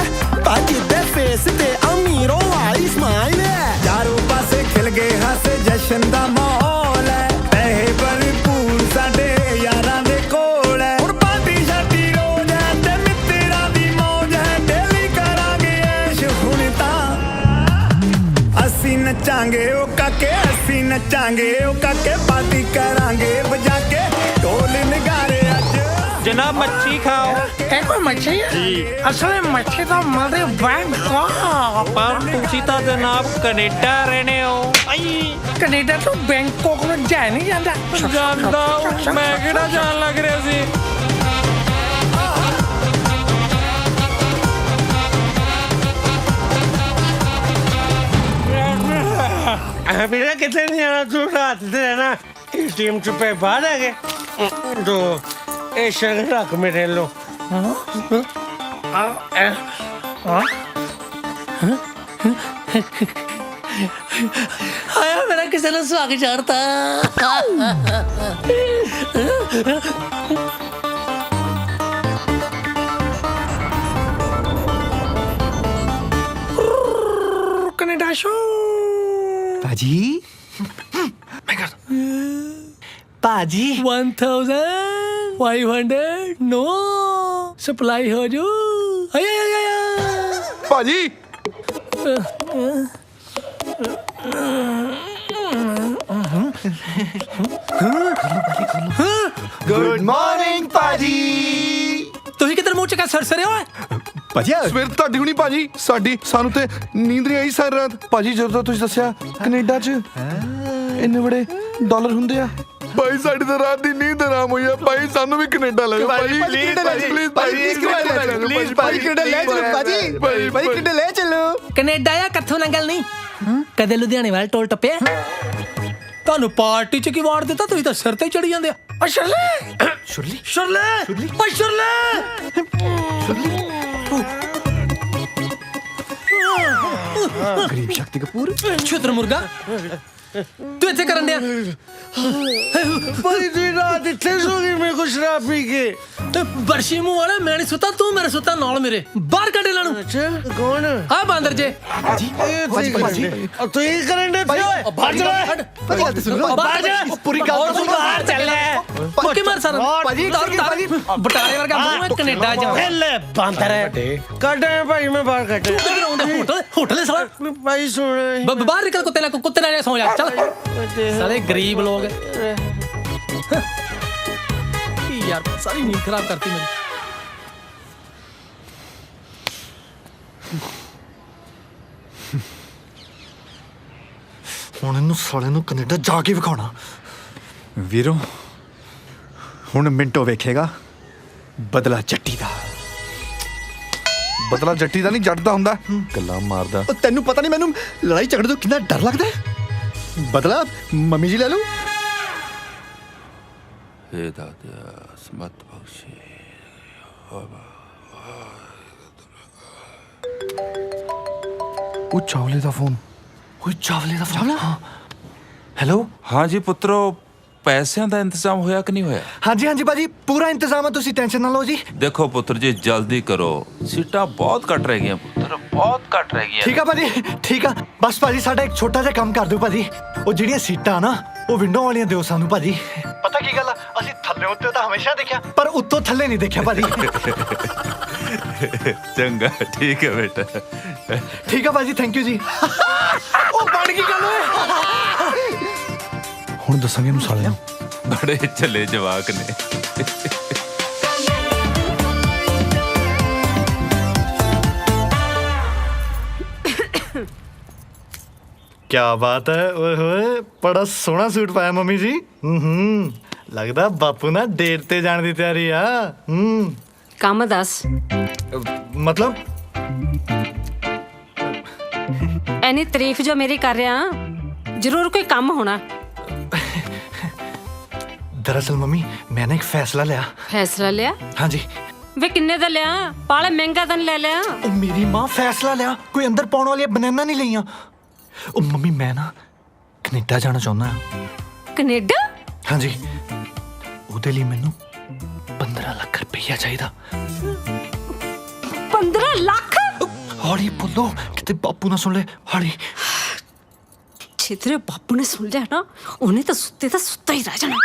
पाजी दे फेस ते अमीरों वाली स्माइल है चारों पासे खिल गए हंस जशन दा माहौल है पैसे भरपूर साडे यारां दे कोल है हुण पार्टी शादी रोज है ते मित्तरां दी मौज है डेली करांगे ऐश हुण तां असीं नचांगे ओ काके असीं नचांगे ओ काके पार्टी करांगे बजा के ढोल नगारे जनाब मच्छी खाओ एक कोई मच्छी जी असल में मच्छी तो हमारे बैंक पर तुसी तो जनाब कनेडा रहने हो कनेडा तो बैंकॉक में जाए नहीं जाता जानदा मैं केड़ा जान लग रहा सी बिना कितने नहीं आना तू रात दे ना इस टीम चुपे बाहर आ गए तो ए शर्ट रख मेरे लो आया मेरा किसी ने स्वागत चाहता कनाडा शो पाजी मैं कर पाजी 1500 नो सप्लाई हो जो पाजी गुड मॉर्निंग पाजी ਤੁਸੀਂ ਕਿੱਧਰ ਮੂੰਹ ਚੱਕਾ ਸਰਸਰੇ ਹੋ ਭਾਜੀ ਸਵੇਰ ਤੁਹਾਡੀ ਹੁਣੀ ਭਾਜੀ ਸਾਡੀ ਸਾਨੂੰ ਤੇ ਨੀਂਦ ਨਹੀਂ ਆਈ ਸਾਰੀ ਰਾਤ ਭਾਜੀ ਜਦੋਂ ਤੁਸੀਂ ਦੱਸਿਆ ਕੈਨੇਡਾ 'ਚ ਇੰਨੇ ਬੜੇ ਡਾਲਰ ਹੁੰਦੇ ਆ ਭਾਈ ਸਾਡੀ ਤਾਂ ਰਾਤ ਦੀ ਨੀਂਦ ਆਰਾਮ ਹੋਈ ਆ ਭਾਈ ਸਾਨੂੰ ਵੀ ਕੈਨੇਡਾ ਲੈ ਜਾਓ ਭਾਈ ਪਲੀਜ਼ ਭਾਈ ਕੈਨੇਡਾ ਲੈ ਚਲੋ ਭਾਈ ਕੈਨੇਡਾ ਲੈ ਚਲੋ ਕੈਨੇਡਾ ਆ ਕਿੱਥੋਂ ਨੰਗਲ ਨਹੀਂ ਕਦੇ ਲੁਧਿਆਣੇ ਵਾਲ ਟੋਲ ਟੱਪਿਆ ਤੁਹਾਨੂੰ ਪਾਰਟੀ 'ਚ ਕੀ ਵਾਰ ਦਿੱਤਾ ਤੁਸੀਂ ਤਾਂ ਸਿਰ ਤੇ ਚੜੀ ਜਾਂਦੇ ਆ ਸ਼ਰਲੇ ਸ਼ਰਲੇ ਸ਼ਰਲੇ ਓਏ ਸ਼ਰਲੇ ਗਰੀਬ ਸ਼ਕਤੀ ਕਪੂਰ ਛੁੱਤਰ ਮੁਰਗਾ ਤੂੰ ਇੱਥੇ ਕਰਨ ਡਿਆ ਭਾਈ ਦੀ ਰਾਤ ਇੱਥੇ ਸੋ ਗਈ ਮੈਂ ਕੁਛ ਸ਼ਰਾਬ ਪੀ ਕੇ ਤੇ ਬਰਸ਼ੀ ਮੂੰਹ ਵਾਲਾ ਮੈਂ ਨਹੀਂ ਸੁੱਤਾ ਤੂੰ ਮੇਰੇ ਸੁੱਤਾ ਨਾਲ ਮੇਰੇ ਬਾਹਰ ਕੱਢ ਇਹਨਾਂ ਨੂੰ ਅੱਛਾ ਕੌਣ ਆ ਬਾਂਦਰ ਜੇ ਭਾਜੀ ਤੂੰ ਹੀ ਕਰਨ ਦੇ ਓਏ ਬਾਹਰ ਜਾ ਭਾਜੀ ਗੱਲ ਤੇ ਸੁਣੋ ਬਾਹਰ ਜਾ ਪੂਰੀ ਗੱਲ ਤੂੰ ਬਾਹਰ ਚੱਲ ਪੱਕੀ ਮਾਰ ਸਾਰਾ ਭਾਜੀ ਬਟਾਲੇ ਵਰਗਾ ਮੈਂ ਕੈਨੇਡਾ ਜਾ ਲੈ ਬਾਂਦਰ ਕੱਢ ਭਾਈ ਮੈਂ ਬਾਹਰ ਕੱਢ ਤੂੰ ਕਿੱਧਰ ਆਉਂਦਾ ਹੋਟਲ ਸਾਲਾ ਭਾਈ ਸੁਣ ਬਾਹਰ ਨਿਕਲ ਕੁੱਤੇ ਨਾਲ ਸੌ ਜਾ ਚੱਲ साले गरीब लोग यार सारी नींद खराब करती मेरी ਹੁਣ ਇਹਨੂੰ ਸਾਲੇ ਨੂੰ ਕੈਨੇਡਾ ਜਾ ਕੇ ਵਿਖਾਉਣਾ ਵੀਰੋ ਹੁਣ ਮਿੰਟੋ ਵੇਖੇਗਾ ਬਦਲਾ ਜੱਟੀ ਦਾ ਬਦਲਾ ਜੱਟੀ ਦਾ ਨਹੀਂ ਜੱਟ ਦਾ ਹੁੰਦਾ ਗੱਲਾਂ ਮਾਰਦਾ ਤੈਨੂੰ ਪਤਾ ਨਹੀਂ ਮੈਨੂੰ ਲੜਾਈ ਝਗੜੇ ਤੋਂ ਕਿੰਨਾ ਡਰ ਲੱਗਦਾ ਬਦਲਾ ਮੰਮੀ ਜੀ ਲੈ ਲਓ हे दादा स्मत बख्शे ਉਹ ਚਾਵਲੇ ਦਾ ਫੋਨ ਓਏ ਚਾਵਲੇ ਦਾ ਫੋਨ ਹੈਲੋ हाँ जी पुत्रो ਪੈਸਿਆਂ ਦਾ ਇੰਤਜ਼ਾਮ ਹੋਇਆ ਕਿ ਨਹੀਂ ਹੋਇਆ ਹਾਂਜੀ ਹਾਂਜੀ ਬਾਜੀ ਪੂਰਾ ਇੰਤਜ਼ਾਮ ਹੈ ਤੁਸੀਂ ਟੈਨਸ਼ਨ ਨਾ ਲਓ ਜੀ ਦੇਖੋ ਪੁੱਤਰ ਜੀ ਜਲਦੀ ਕਰੋ ਸੀਟਾਂ ਬਹੁਤ ਘੱਟ ਰਹਿ ਗਈਆਂ ਪੁੱਤਰ ਬਹੁਤ ਘੱਟ ਰਹਿ ਗਈਆਂ ਠੀਕ ਆ ਭਾਜੀ ਠੀਕ ਆ ਬਸ ਭਾਜੀ ਸਾਡਾ ਇੱਕ ਛੋਟਾ ਜਿਹਾ ਕੰਮ ਕਰ ਦਿਓ ਭਾਜੀ ਉਹ ਜਿਹੜੀਆਂ ਸੀਟਾਂ ਨਾ ਉਹ ਵਿੰਡੋ ਵਾਲੀਆਂ ਦਿਓ ਸਾਨੂੰ ਭਾਜੀ ਪਤਾ ਕੀ ਗੱਲ ਆ ਅਸੀਂ ਥੱਲੇ ਉੱਤੇ ਤਾਂ ਹਮੇਸ਼ਾ ਦੇਖਿਆ ਪਰ ਉੱਤੋਂ ਥੱਲੇ ਨਹੀਂ ਦੇਖਿਆ ਭਾਜੀ ਚੰਗਾ ਠੀਕ ਹੈ ਬੇਟਾ ਠੀਕ ਆ ਭਾਜੀ ਥੈਂਕ ਯੂ ਜੀ ਉਹ ਬਣ ਗਈ ਗੱਲ ਓਏ ਹੁਣ ਦੱਸਾਂਗੇ ਇਹਨੂੰ ਸਾਲੇ ਨੂੰ ਬੜੇ ਚੱਲੇ ਜਵਾਕ ਨੇ क्या बात है ओए होए बड़ा सोहना सूट पाया मम्मी जी लगदा बापू ना डेट ते जाने दी तैयारी आ ਕੰਮ ਦੱਸ मतलब ਐਨੀ ਤਾਰੀਫ ਜੋ ਮੇਰੀ ਕਰ ਰਿਹਾ ਜ਼ਰੂਰ ਕੋਈ ਕੰਮ ਹੋਣਾ दरअसल मम्मी मैंने एक फैसला लिया। फैसला लिया? हाँ जी। वे किन्ने दा लिया? पाले महंगा तन ले लिया। ओ मेरी माँ फैसला लिया, कोई अंदर पाउण वाली बनाना नहीं लिया। ओ मम्मी मैं ना कनेडा जाना चाਹੁੰਦਾ ਹਾਂ। कनेडा? हाँ जी। ਉਹਦੇ ਲਈ ਮੈਨੂੰ 15 ਲੱਖ ਰੁਪਈਆ ਚਾਹੀਦਾ। 15 ਲੱਖ? ਹੌਲੀ ਬੋਲੋ ਕਿਤੇ ਬਾਪੂ ਨਾ ਸੁਣ ਲੈ। ਹੌਲੀ। ਜੇ ਤੇਰੇ ਬਾਪੂ ਨੇ ਸੁਣ ਲਿਆ ਨਾ ਉਹਨੇ ਤਾਂ ਸੁੱਤਾ ਹੀ ਰਹਿ ਜਾਣਾ।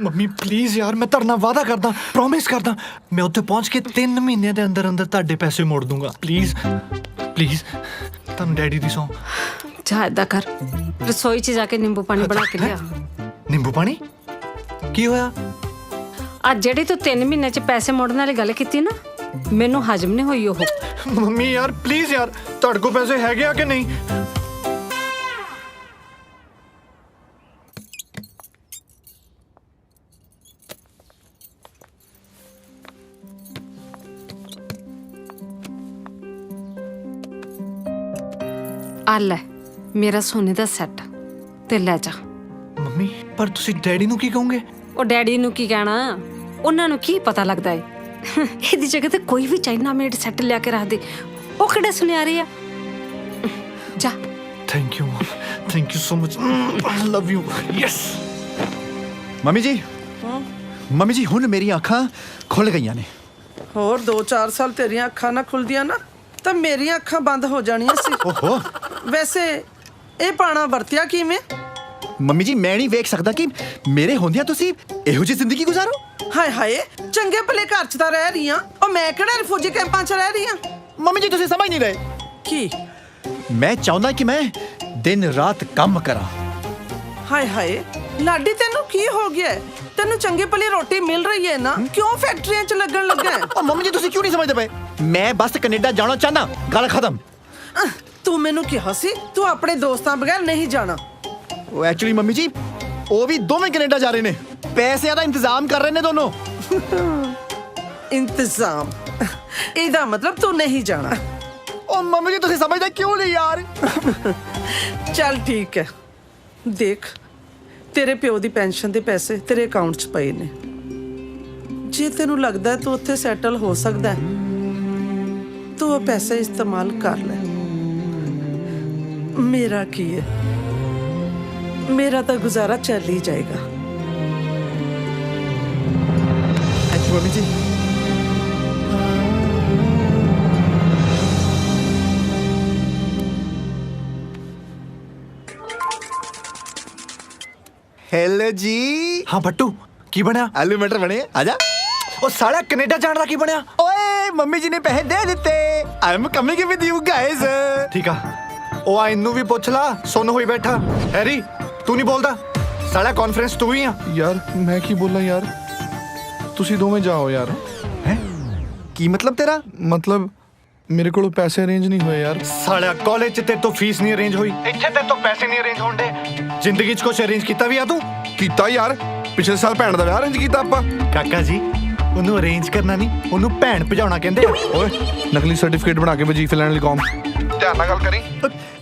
ਮੰਮੀ ਪਲੀਜ਼ ਯਾਰ ਮੈਂ ਤੁਹਾਡੇ ਨਾਲ ਵਾਅਦਾ ਕਰਦਾ, ਪ੍ਰੋਮਿਸ ਕਰਦਾ ਮੈਂ ਉੱਥੇ ਪਹੁੰਚ ਕੇ 3 ਮਹੀਨਿਆਂ ਦੇ ਅੰਦਰ ਅੰਦਰ ਤੁਹਾਡੇ ਪੈਸੇ ਮੋੜ ਦੂੰਗਾ। ਪਲੀਜ਼ ਪਲੀਜ਼ ਤੁਹਾਨੂੰ ਡੈਡੀ ਦੀ ਸੌਂ। ਜਾ ਏਦਾਂ ਕਰ ਰਸੋਈ 'ਚ ਜਾ ਕੇ ਨਿੰਬੂ ਪਾਣੀ ਬਣਾ ਕੇ ਲਿਆ। ਨਿੰਬੂ ਪਾਣੀ? ਕੀ ਹੋਇਆ? ਅੱਜ ਜਿਹੜੀ ਤੂੰ 3 ਮਹੀਨੇ 'ਚ ਪੈਸੇ ਮੋੜਨ ਵਾਲੀ ਗੱਲ ਕੀਤੀ ਨਾ ਮੈਨੂੰ ਹਜਮ ਨਹੀਂ ਹੋਈ ਉਹ। ਮੰਮੀ ਯਾਰ ਪਲੀਜ਼ ਯਾਰ ਤੁਹਾਡੇ ਕੋਲ ਪੈਸੇ ਹੈਗੇ ਆ ਕਿ ਨਹੀਂ? ਆ ਲੈ ਮੇਰਾ ਸੋਨੇ ਦਾ ਸੈੱਟ ਤੇ ਲੈ ਜਾ। ਮੰਮੀ ਪਰ ਤੁਸੀਂ ਡੈਡੀ ਨੂੰ ਕੀ ਕਹੋਗੇ? ਉਹ ਡੈਡੀ ਨੂੰ ਕੀ ਕਹਿਣਾ, ਉਹਨਾਂ ਨੂੰ ਕੀ ਪਤਾ ਲੱਗਦਾ ਏ। ਇਹਦੀ ਜਗ੍ਹਾ ਤੇ ਕੋਈ ਵੀ ਚਾਈਨਾ ਮੇਡ ਸੈੱਟ ਲਿਆ ਕੇ ਰੱਖ ਦੇ, ਉਹ ਕਿਹੜੇ ਸੁਨਿਆਰੇ ਆ। ਜਾ। Thank you thank you so much, I love you. Yes. Mummy ਜੀ ਹੁਣ ਮੇਰੀਆਂ ਅੱਖਾਂ ਖੁੱਲ ਗਈਆਂ ਨੇ। ਹੋਰ 2-4 ਸਾਲ ਤੇਰੀਆਂ ਅੱਖਾਂ ਨਾ ਖੁੱਲਦੀਆਂ ਨਾ ਤਾਂ ਮੇਰੀਆਂ ਅੱਖਾਂ ਬੰਦ ਹੋ ਜਾਣੀਆਂ ਸੀ। ਓਹੋ ਵੈਸੇ ਇਹ ਪਾਣਾ ਵਰਤਿਆ ਕਿਵੇਂ? ਮੰਮੀ ਜੀ ਮੈਂ ਨਹੀਂ ਵੇਖ ਸਕਦਾ ਕਿ ਮੇਰੇ ਹੁੰਦਿਆਂ ਤੁਸੀਂ ਇਹੋ ਜਿਹੀ ਜ਼ਿੰਦਗੀ ਗੁਜ਼ਾਰੋ। ਹਾਏ ਹਾਏ ਚੰਗੇ ਭਲੇ ਘਰ 'ਚ ਤਾਂ ਰਹਿ ਰਹੀ ਆ, ਉਹ ਮੈਂ ਕਿਹੜਾ ਰਿਫਿਊਜੀ ਕੈਂਪਾਂ 'ਚ ਰਹਿ ਰਹੀ ਆ। ਮੰਮੀ ਜੀ ਤੁਸੀਂ ਸਮਝ ਨਹੀਂ ਰਹੇ। ਕੀ? ਮੈਂ ਚਾਹੁੰਦਾ ਕਿ ਮੈਂ ਦਿਨ ਰਾਤ ਕੰਮ ਕਰਾਂ। ਹਾਏ ਹਾਏ ਲਾਡੀ ਤੈਨੂੰ ਕੀ ਹੋ ਗਿਆ? ਤੈਨੂੰ ਚੰਗੀ ਭਲੀ ਰੋਟੀ ਮਿਲ ਰਹੀ ਹੈ ਨਾ, ਕਿਉਂ ਫੈਕਟਰੀਆਂ 'ਚ ਲੱਗਣ ਲੱਗਾ? ਓ ਮੰਮੀ ਜੀ ਤੁਸੀਂ ਕਿਉਂ ਨਹੀਂ ਸਮਝਦੇ ਪਏ? ਮੈਂ ਬਸ ਕੈਨੇਡਾ ਜਾਣਾ ਚਾਹਨਾ, ਗੱਲ ਖਤਮ। ਤੂੰ ਮੈਨੂੰ ਕਿਹਾ ਸੀ ਤੂੰ ਆਪਣੇ ਦੋਸਤਾਂ ਬਗੈਰ ਨਹੀਂ ਜਾਣਾ। ਉਹ ਐਕਚੁਅਲੀ ਮੰਮੀ ਜੀ ਉਹ ਵੀ ਦੋਵੇਂ ਕੈਨੇਡਾ ਜਾ ਰਹੇ ਨੇ, ਪੈਸਿਆਂ ਦਾ ਇੰਤਜ਼ਾਮ ਕਰ ਰਹੇ ਨੇ ਦੋਨੋਂ। ਇੰਤਜ਼ਾਮ? ਇਹਦਾ ਮਤਲਬ ਤੂੰ ਨਹੀਂ ਜਾਣਾ। ਉਹ ਮੰਮੀ ਜੀ ਤੁਸੀਂ ਸਮਝਦੇ ਕਿਉਂ ਨਹੀਂ ਯਾਰ? ਚੱਲ ਠੀਕ ਹੈ, ਦੇਖ ਤੇਰੇ ਪਿਓ ਦੀ ਪੈਨਸ਼ਨ ਦੇ ਪੈਸੇ ਤੇਰੇ ਅਕਾਊਂਟ 'ਚ ਪਏ ਨੇ। ਜੇ ਤੈਨੂੰ ਲੱਗਦਾ ਤੂੰ ਉੱਥੇ ਸੈਟਲ ਹੋ ਸਕਦਾ ਤੂੰ ਉਹ ਪੈਸੇ ਇਸਤੇਮਾਲ ਕਰ ਲੈ। ਮੇਰਾ ਕੀ ਹੈ, ਮੇਰਾ ਤਾਂ ਗੁਜ਼ਾਰਾ ਚੱਲ ਹੀ ਜਾਏਗਾ। ਥੈਂਕ ਯੂ ਮੰਮੀ ਜੀ। हेलो जी। हाँ बट्टू की बनया? आलू मटर बने। आजा। ओ साला कनेडा जाने दा की बनया? ओए मम्मी जी ने पैसे दे दिते। I am coming with you guys. ठीक है। ओ आ इन्नू भी पूछ ला, सुन होई बैठा। हैरी तू नहीं बोलदा? साला कॉन्फ्रेंस तू ही आ। यार मैं की बोलना यार, तुसी दोवें जाओ यार। हैं? की मतलब तेरा? मतलब मेरे को पैसे अरेंज नहीं हुए यार। साला कॉलेज च तेरे तो फीस नहीं अरेंज हुई, इत्थे तेरे तो पैसे नहीं अरेंज होंदे। जिंदगी च कुछ अरेंज कीता भी आ तू? कीता यार, पिछले साल भैन दा विआह अरेंज कीता आपां। काका जी ਉਹਨੂੰ ਅਰੇਂਜ ਕਰਨਾ ਨਹੀਂ, ਉਹਨੂੰ ਭੈਣ ਭਜਾਉਣਾ ਕਹਿੰਦੇ ਆ। ਓਏ ਨਕਲੀ ਸਰਟੀਫਿਕੇਟ ਬਣਾ ਕੇ ਵਜੀਫੇ ਲੈਣ ਲਈ ਕੌਮ। ਧਿਆਨ ਨਾਲ ਗੱਲ ਕਰੀ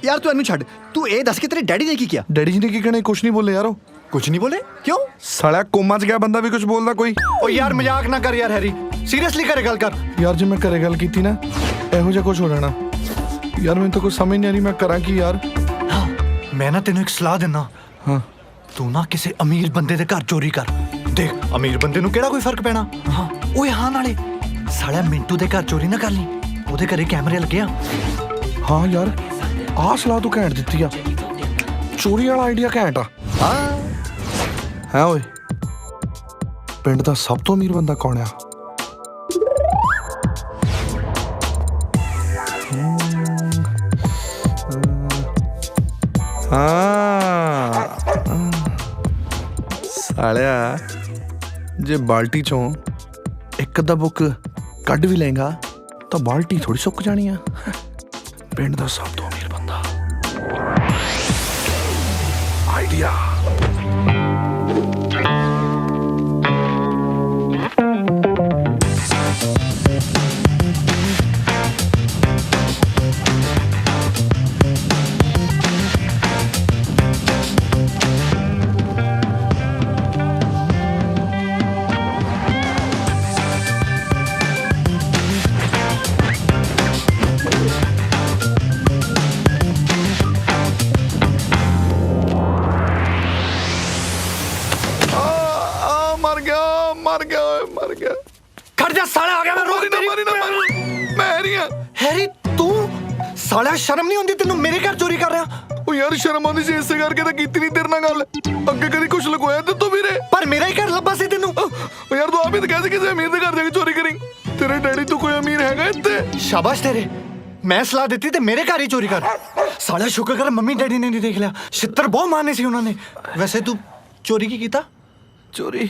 ਯਾਰ। ਤੂੰ ਇਹਨੂੰ ਛੱਡ, ਤੂੰ ਇਹ ਦੱਸ ਕਿ ਤੇਰੇ ਡੈਡੀ ਨੇ ਕੀ ਕੀਤਾ? ਡੈਡੀ ਜੀ ਨੇ ਕੀ ਕਹਿਣਾ? ਕੁਛ ਨਹੀਂ ਬੋਲੇ ਯਾਰ। ਉਹ ਕੁਛ ਨਹੀਂ ਬੋਲੇ? ਕਿਉਂ? ਸਾਲਾ ਕੋਮਾ 'ਚ ਗਿਆ ਬੰਦਾ ਵੀ ਕੁਛ ਬੋਲਦਾ ਕੋਈ? ਓ ਯਾਰ ਮਜ਼ਾਕ ਨਾ ਕਰ ਯਾਰ ਹੈਰੀ, ਸੀਰੀਅਸਲੀ ਘਰੇ ਗੱਲ ਕਰ। ਯਾਰ ਜੇ ਮੈਂ ਘਰੇ ਗੱਲ ਕੀਤੀ ਨਾ ਇਹੋ ਜਿਹਾ ਕੁਛ ਹੋ ਜਾਣਾ। ਯਾਰ ਮੈਨੂੰ ਤਾਂ ਕੁਝ ਸਮਝ ਨਹੀਂ ਆ ਰਹੀ ਮੈਂ ਕਰਾਂ ਕੀ ਯਾਰ। ਮੈਂ ਨਾ ਤੈਨੂੰ ਇੱਕ ਸਲਾਹ ਦਿੰਦਾ। ਹਾਂ ਤੂੰ ਨਾ ਕਿਸੇ ਅਮੀਰ ਬੰਦੇ ਦੇ ਘਰ ਚੋਰੀ ਕਰ, ਦੇਖ ਅਮੀਰ ਬੰਦੇ ਨੂੰ ਕਿਹੜਾ ਕੋਈ ਫਰਕ ਪੈਣਾ। ਹਾਂ ਓਏ ਹਾਂ ਨਾਲੇ ਸਾਲਾ ਮਿੰਟੂ ਦੇ ਘਰ ਚੋਰੀ ਨਾ ਕਰ ਲਈ, ਉਹਦੇ ਘਰੇ ਕੈਮਰੇ ਲੱਗੇ ਆ। ਹਾਂ ਯਾਰ ਆਹ ਸਲਾਹ ਤੂੰ ਘੈਂਟ ਦਿੱਤੀ ਆ, ਚੋਰੀ ਵਾਲਾ ਆਈਡੀਆ ਘੈਂਟ ਆ। ਹੈ ਓਏ ਪਿੰਡ ਦਾ ਸਭ ਤੋਂ ਅਮੀਰ ਬੰਦਾ ਕੌਣ ਆ? ਸਾਲਿਆ ਜੇ ਬਾਲਟੀ ਚੋਂ ਇੱਕ ਅੱਧਾ ਬੁੱਕ ਕੱਢ ਵੀ ਲਏਗਾ ਤਾਂ ਬਾਲਟੀ ਥੋੜੀ ਸੁੱਕ ਜਾਣੀ ਆ। ਪਿੰਡ ਦਾ ਸਭ ਤੋਂ ਅਮੀਰ ਬੰਦਾ ਆਈਡੀਆ। ਸਾਲਿਆ ਸ਼ਰਮ ਨਹੀਂ ਆਉਂਦੀ ਤੈਨੂੰ ਮੇਰੇ ਘਰ ਚੋਰੀ ਕਰ ਰਿਹਾ ਉਹ ਯਾਰ ਸ਼ਰਮ ਆਉਂਦੀ ਸੀ ਇਸੇ ਕਰਕੇ ਤਾਂ ਕੀਤੀ ਨਹੀਂ ਤੇਰੇ ਨਾਲ ਗੱਲ ਅੱਗੇ ਕਦੀ ਕੁਝ ਲਗਵਾਇਆ ਤੇ ਤੂੰ ਵੀਰੇ ਪਰ ਮੇਰਾ ਹੀ ਘਰ ਲੱਭਾ ਸੀ ਤੈਨੂੰ ਉਹ ਯਾਰ ਤੂੰ ਆਪ ਹੀ ਤਾਂ ਕਹਿ ਸੀ ਕਿਸੇ ਅਮੀਰ ਦੇ ਘਰ ਜਾ ਕੇ ਚੋਰੀ ਕਰੀ ਤੇਰੇ ਡੈਡੀ ਤੋਂ ਕੋਈ ਅਮੀਰ ਹੈਗਾ ਇੱਥੇ ਸ਼ਾਬਾਸ਼ ਤੇਰੇ ਮੈਂ ਸਲਾਹ ਦਿੱਤੀ ਤੇ ਮੇਰੇ ਘਰ ਹੀ ਚੋਰੀ ਕਰ ਸਾਲਿਆ ਸ਼ੁਕਰ ਕਰ ਮੰਮੀ ਡੈਡੀ ਨੇ ਨਹੀਂ ਦੇਖ ਲਿਆ ਛਿੱਤਰ ਬਹੁਤ ਮਾਰਨੇ ਸੀ ਉਹਨਾਂ ਨੇ ਵੈਸੇ ਤੂੰ ਚੋਰੀ ਕੀ ਕੀਤਾ ਚੋਰੀ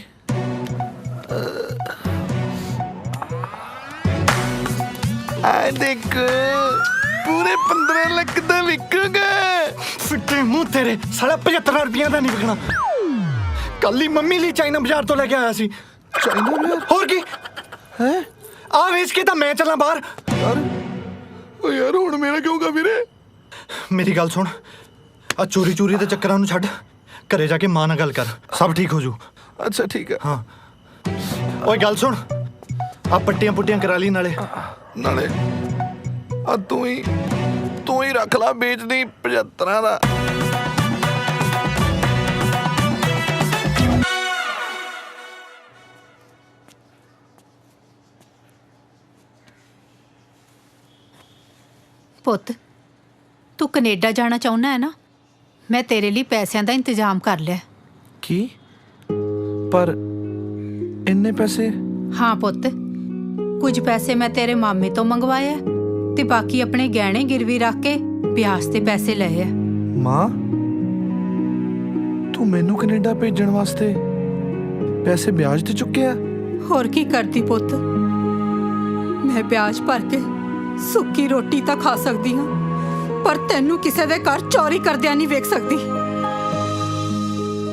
ਆ ਦੇਖ ਪੂਰੇ 15 ਲੱਖ ਦਾ ਵਿਕੂਗਾ ਫਿੱਟੇ ਮੂੰਹ ਤੇਰੇ ਸਾਲਾ 75 ਰੁਪਈਆ ਦਾ ਨਹੀਂ ਵਿਕਣਾ ਕੱਲ ਹੀ ਮੰਮੀ ਲਈ ਚਾਈਨਾ ਬਾਜ਼ਾਰ ਤੋਂ ਲੈ ਕੇ ਆਇਆ ਸੀ ਚਾਈਨਾ ਬਾਜ਼ਾਰ ਹੋਰ ਕੀ ਹੈ ਆ ਵੇਚ ਕੇ ਤਾਂ ਮੈਂ ਚੱਲਾਂ ਬਾਹਰ ਓ ਯਾਰ ਹੁਣ ਮੇਰਾ ਕਿਉਂਗਾ ਵੀਰੇ ਮੇਰੀ ਗੱਲ ਸੁਣ ਆ ਚੋਰੀ ਚੋਰੀ ਦੇ ਚੱਕਰਾਂ ਨੂੰ ਛੱਡ ਘਰੇ ਜਾ ਕੇ ਮਾਂ ਨਾਲ ਗੱਲ ਕਰ ਸਭ ਠੀਕ ਹੋ ਜੂ ਅੱਛਾ ਠੀਕ ਹੈ ਹਾਂ ਓਏ ਗੱਲ ਸੁਣ ਆ ਪੱਟੀਆਂ ਪੁੱਟੀਆਂ ਕਰਾ ਲਈ ਨਾਲੇ ਆ ਤੂੰ ਹੀ ਰੱਖ ਲਾ ਵੇਚਦੀ 75 ਦਾ ਪੁੱਤ ਤੂੰ ਕੈਨੇਡਾ ਜਾਣਾ ਚਾਹੁੰਦਾ ਹੈ ਨਾ ਮੈਂ ਤੇਰੇ ਲਈ ਪੈਸਿਆਂ ਦਾ ਇੰਤਜ਼ਾਮ ਕਰ ਲਿਆ ਕੀ ਪਰ ਇੰਨੇ ਪੈਸੇ ਹਾਂ ਪੁੱਤ ਕੁਝ ਪੈਸੇ ਮੈਂ ਤੇਰੇ ਮਾਮੇ ਤੋਂ ਮੰਗਵਾਏ ਆ ਤੇ ਬਾਕੀ ਆਪਣੇ ਗਹਿਣੇ ਗਿਰਵੀ ਰੱਖ ਕੇ ਵਿਆਜ ਤੇ ਪੈਸੇ ਲਏ ਆ ਮਾਂ ਤੂੰ ਮੈਨੂੰ ਕੈਨੇਡਾ ਭੇਜਣ ਵਾਸਤੇ ਪੈਸੇ ਵਿਆਜ ਤੇ ਚੁੱਕਿਆ ਹੋਰ ਕੀ ਕਰਦੀ ਪੁੱਤ ਮੈਂ ਵਿਆਜ ਭਰ ਕੇ ਸੁੱਕੀ ਰੋਟੀ ਤਾਂ ਖਾ ਸਕਦੀ ਹਾਂ ਪਰ ਤੈਨੂੰ ਕਿਸੇ ਦੇ ਘਰ ਚੋਰੀ ਕਰਦਿਆਂ ਨਹੀਂ ਵੇਖ ਸਕਦੀ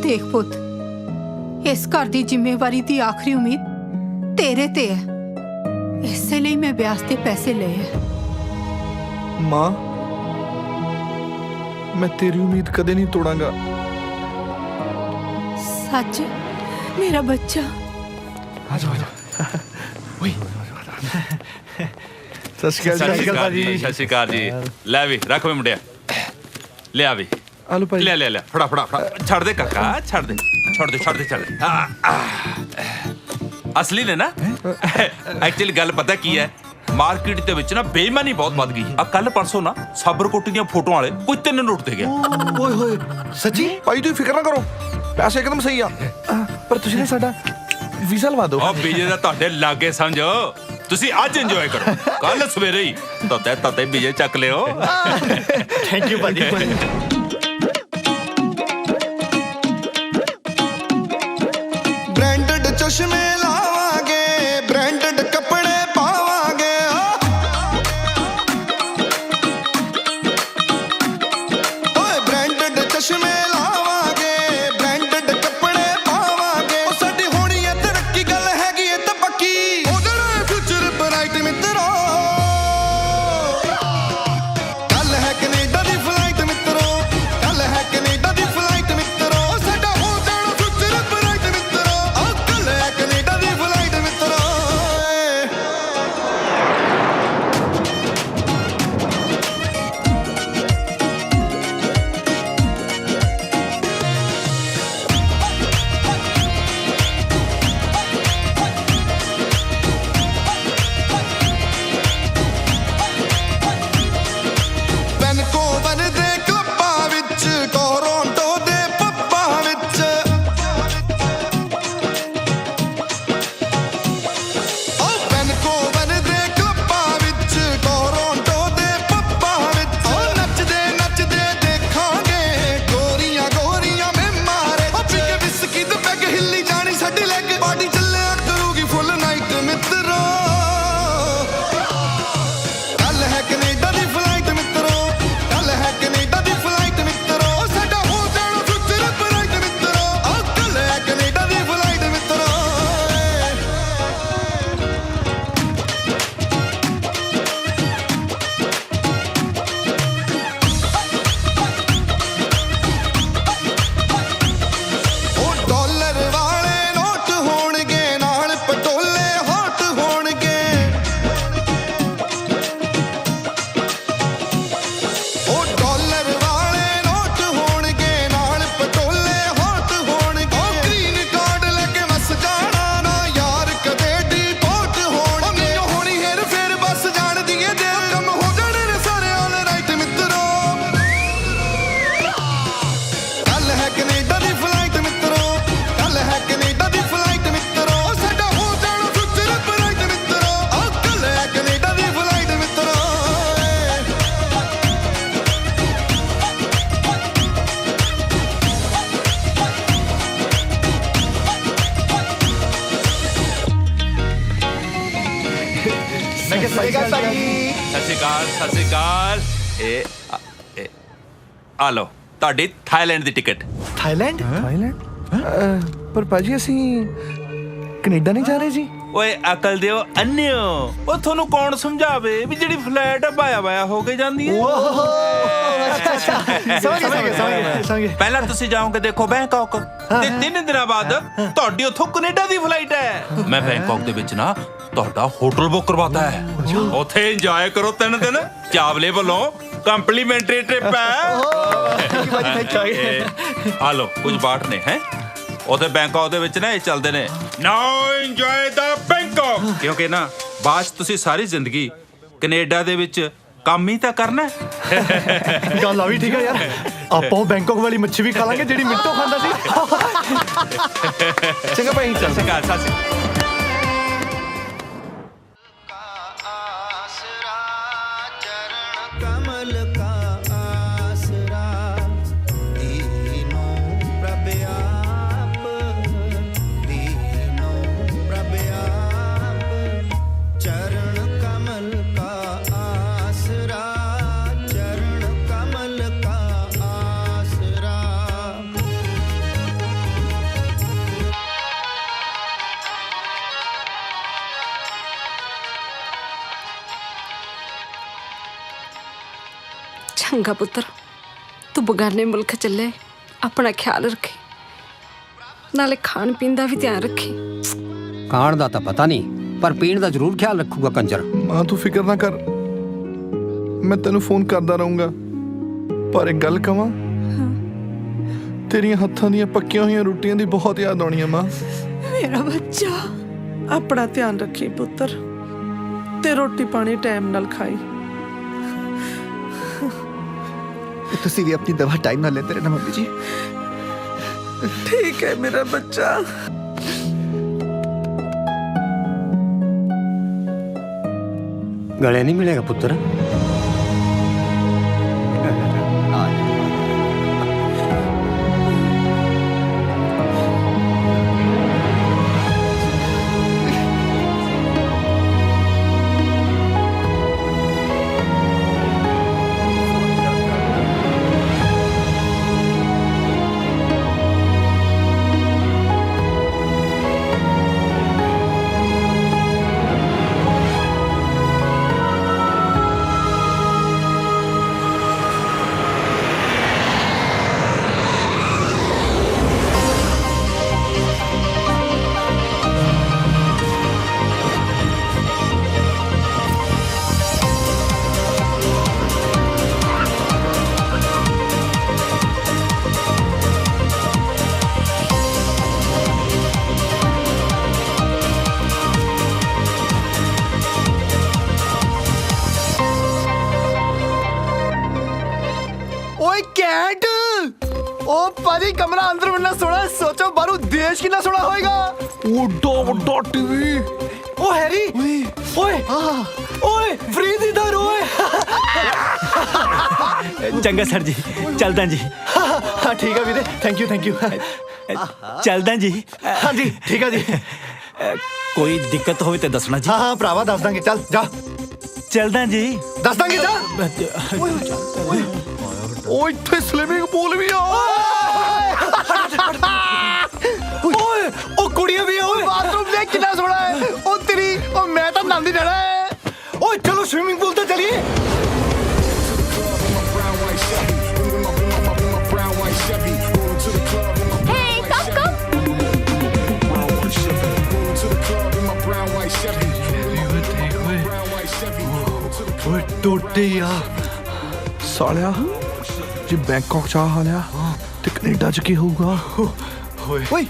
ਦੇਖ ਪੁੱਤ ਇਸ ਘਰ ਦੀ ਜ਼ਿੰਮੇਵਾਰੀ ਦੀ ਆਖਰੀ ਉਮੀਦ ਤੇਰੇ ਤੇ ਹੈ ਇਸੇ ਲਈ ਮੈਂ ਵਿਆਜ ਤੇ ਪੈਸੇ ਲਏ ਆ ਮਾਂ ਮੈਂ ਤੇਰੀ ਉਮੀਦ ਕਦੇ ਨਹੀਂ ਤੋੜਾਂਗਾ ਸੱਚ ਮੇਰਾ ਬੱਚਾ ਆ ਜਾ ਓਏ ਸਤਿ ਸ਼੍ਰੀ ਅਕਾਲ ਜੀ ਸਤਿ ਸ਼੍ਰੀ ਅਕਾਲ ਜੀ ਲੈ ਵੀ ਰੱਖ ਵੇ ਮੁੰਡਿਆ ਲਿਆ ਵੀ ਆਲੂ ਭਾਈ ਲੈ ਫੜਾ ਛੱਡ ਦੇ ਕਾਕਾ ਛੱਡ ਦੇ ਅਸਲੀ ਨੇ ਨਾ ਐਕਚੁਅਲੀ ਗੱਲ ਪਤਾ ਕੀ ਹੈ ਮਾਰਕੀਟ ਦੇ ਵਿੱਚ ਨਾ ਬੇਈਮਾਨੀ ਬਹੁਤ ਵੱਧ ਗਈ ਆ ਕੱਲ ਪਰਸੋਂ ਨਾ ਸਾਬਰਕੋਟੀ ਦੀਆਂ ਫੋਟੋਆਂ ਵਾਲੇ ਕੋਈ 3 ਨੋਟ ਤੇ ਗਿਆ ਓਏ ਹੋਏ ਸੱਚੀ ਭਾਈ ਤੁਸੀਂ ਫਿਕਰ ਨਾ ਕਰੋ ਪੈਸੇ ਇੱਕਦਮ ਸਹੀ ਆ ਪਰ ਤੁਸੀਂ ਨੇ ਸਾਡਾ ਵੀਜ਼ਾ ਲਵਾ ਦਿਓ ਉਹ ਵੀਜ਼ੇ ਦਾ ਤੁਹਾਡੇ ਲਾਗੇ ਸਮਝੋ ਤੁਸੀਂ ਅੱਜ ਇੰਜੋਏ ਕਰੋ ਕੱਲ ਸਵੇਰੇ ਹੀ ਤਤੇ ਵੀਜ਼ੇ ਚੱਕ ਲਿਓ ਥੈਂਕ ਯੂ ਭਾਜੀ ब्रांडेड चश्मे लावांगे ब्रांडेड कपड़े पावांगे ओए ब्रांडेड चश्मे लावांगे ब्रांडेड कपड़े पावांगे ओ साडी होनी है तरक्की गल हैगी है ते पक्की ओदे फ्यूचर ब्राइट मित्रो कल है कनेडा दी फ्लाइट मित्रो कल है कनेडा दी फ्लाइट मित्रो साडा हो जाना फ्यूचर ब्राइट मित्रो कल है कनेडा ਸਤਿ ਸ਼੍ਰੀ ਅਕਾਲ ਆ ਲਓ ਤੁਹਾਡੀ ਥਾਈਲੈਂਡ ਦੀ ਟਿਕਟ। ਥਾਈਲੈਂਡ? ਪਰ ਭਾਜੀ ਅਸੀਂ ਕੈਨੇਡਾ ਨਹੀਂ ਜਾ ਰਹੇ ਜੀ। ਓਏ ਅਕਲ ਦਿਓ ਅੰਨਿਓ, ਉਹ ਤੁਹਾਨੂੰ ਕੌਣ ਸਮਝਾਵੇ ਵੀ ਜਿਹੜੀ ਫਲੈਟ ਬਾਇਆ ਹੋ ਕੇ ਜਾਂਦੀ ਹੈ। ਪਹਿਲਾਂ ਤੁਸੀਂ ਜਾਓਗੇ ਦੇਖੋ ਬੈਂਕਾਕ ਤੇ 3 ਦਿਨਾਂ ਬਾਅਦ ਤੁਹਾਡੀ ਉੱਥੋਂ ਕੈਨੇਡਾ ਦੀ ਫਲਾਈਟ ਹੈ। ਮੈਂ ਬੈਂਕਾਕ ਦੇ ਵਿੱਚ ਨਾ ਤੁਹਾਡਾ ਹੋਟਲ ਬੁੱਕ ਕਰਵਾਤਾ ਹੈ, ਉੱਥੇ ਇੰਜੋਏ ਕਰੋ 3 ਦਿਨ। ਚਾਵਲੇ ਵੱਲੋਂ ਕੰਪਲੀਮੈਂਟਰੀ ਟ੍ਰਿਪ ਹੈ। ਆ ਲੋ ਕੁਝ ਬਾਟ ਨੇ ਹੈ ਉਹਦੇ ਬੈਂਕਾਕ ਦੇ ਵਿੱਚ ਨਾ ਇਹ ਚੱਲਦੇ ਨੇ ਨਾਓ ਇੰਜੋਏ ਦਾ ਬੈਂਕਾਕ, ਕਿਉਂਕਿ ਨਾ ਬਾਅਦ ਤੁਸੀਂ ਸਾਰੀ ਜ਼ਿੰਦਗੀ ਕੈਨੇਡਾ ਦੇ ਵਿੱਚ ਕੰਮ ਹੀ ਤਾਂ ਕਰਨਾ। ਗੱਲ ਆ ਵੀ ਠੀਕ ਹੈ ਯਾਰ, ਆਪਾਂ ਬੈਂਕਾਕ ਵਾਲੀ ਮੱਛੀ ਵੀ ਖਾ ਲਾਂਗੇ ਜਿਹੜੀ ਮਿੰਟੋ ਖਾਂਦਾ ਸੀ। ਚੰਗਾ ਭਾਈ ਚੱਲ। ਚੰਗਾ ਪੁੱਤਰ, ਤੂੰ ਬਗਾਨੇ ਮੁਲਕ ਚੱਲੇ, ਆਪਣਾ ਖਿਆਲ ਰੱਖੀ, ਨਾਲੇ ਖਾਣ ਪੀਣ ਦਾ ਵੀ ਧਿਆਨ ਰੱਖੀ। ਖਾਣ ਦਾ ਤਾਂ ਪਤਾ ਨਹੀਂ, ਪਰ ਪੀਣ ਦਾ ਜ਼ਰੂਰ ਖਿਆਲ ਰੱਖੂਗਾ ਕੰਜਰ। ਮਾਂ ਤੂੰ ਫਿਕਰ ਨਾ ਕਰ, ਮੈਂ ਤੈਨੂੰ ਫੋਨ ਕਰਦਾ ਰਹੂੰਗਾ। ਪਰ ਇੱਕ ਗੱਲ ਕਵਾਂ, ਤੇਰੀਆਂ ਹੱਥਾਂ ਦੀਆਂ ਪੱਕੀਆਂ ਹੋਈਆਂ ਰੋਟੀਆਂ ਦੀ ਬਹੁਤ ਯਾਦ ਆਉਣੀ ਆ ਮਾਂ। ਮੇਰਾ ਬੱਚਾ, ਆਪਣਾ ਧਿਆਨ ਰੱਖੀ ਪੁੱਤਰ, ਤੇ ਰੋਟੀ ਪਾਣੀ ਟਾਈਮ ਨਾਲ ਖਾਈ। ਤੁਸੀਂ ਵੀ ਆਪਣੀ ਦਵਾ ਟਾਈਮ ਨਾਲ ਲੈਂਦੇ ਰਹਿਣਾ ਮੰਮੀ ਜੀ। ਠੀਕ ਹੈ ਮੇਰਾ ਬੱਚਾ। गले नहीं मिलेगा पुत्र। ਭਾਜੀ ਕਮਰਾ ਅੰਦਰ ਬੰਨਾ ਸੋਹਣਾ, ਸੋਚੋ ਬਾਹਰੋਂ ਦੇਸ਼ ਕਿੰਨਾ ਸੋਹਣਾ ਹੋਏਗਾ। ਵੱਡਾ ਟੀਵੀ। ਓ ਹੈਰੀ, ਓਏ ਓਏ ਫਰੀਦ ਇਧਰ ਓਏ। ਚੰਗਾ ਸਰ ਜੀ, ਚੱਲਦਾ ਜੀ। ਹਾਂ ਠੀਕ ਹੈ ਵੀਰੇ, ਥੈਂਕ ਯੂ ਚੱਲਦਾ ਜੀ। ਹਾਂਜੀ ਠੀਕ ਹੈ ਜੀ। ਕੋਈ ਦਿੱਕਤ ਹੋਵੇ ਤੇ ਦੱਸਣਾ ਜੀ। ਹਾਂ ਭਰਾਵਾ ਦੱਸ ਦਾਂਗੇ, ਚੱਲ ਜਾ। ਚੱਲਦਾ ਜੀ, ਦੱਸ ਦਾਂਗੇ ਜਾ। ਓ ਇੱਥੇ ਸਲਿਮਿੰਗ ਪੂਲ ਵੀ ਆ। ਓਏ ਉਹ ਕੁੜੀਆਂ ਵੀ ਆ। ਓਏ ਬਾਥਰੂਮ ਦੇਖ ਕਿੰਨਾ ਸੋਹਣਾ ਹੈ। ਉਹ ਤੇਰੀ ਉਹ ਮੈਂ ਤਾਂ ਨੰਦੀ ਜਾਣਾ ਹੈ। ਓਏ ਚਲੋ ਸਵਿਮਿੰਗ ਪੂਲ ਤੇ ਚਲੀਏ। Hey, come. ਓਏ ਟੋਟੇ ਆ ਸਾਲਿਆ, ਜੇ ਬੈਂਕਾਕ ਚ ਹਾਲਿਆ ਤੇ ਕੈਨੇਡਾ ਚ ਕੀ ਹੋਊਗਾ? ਓਏ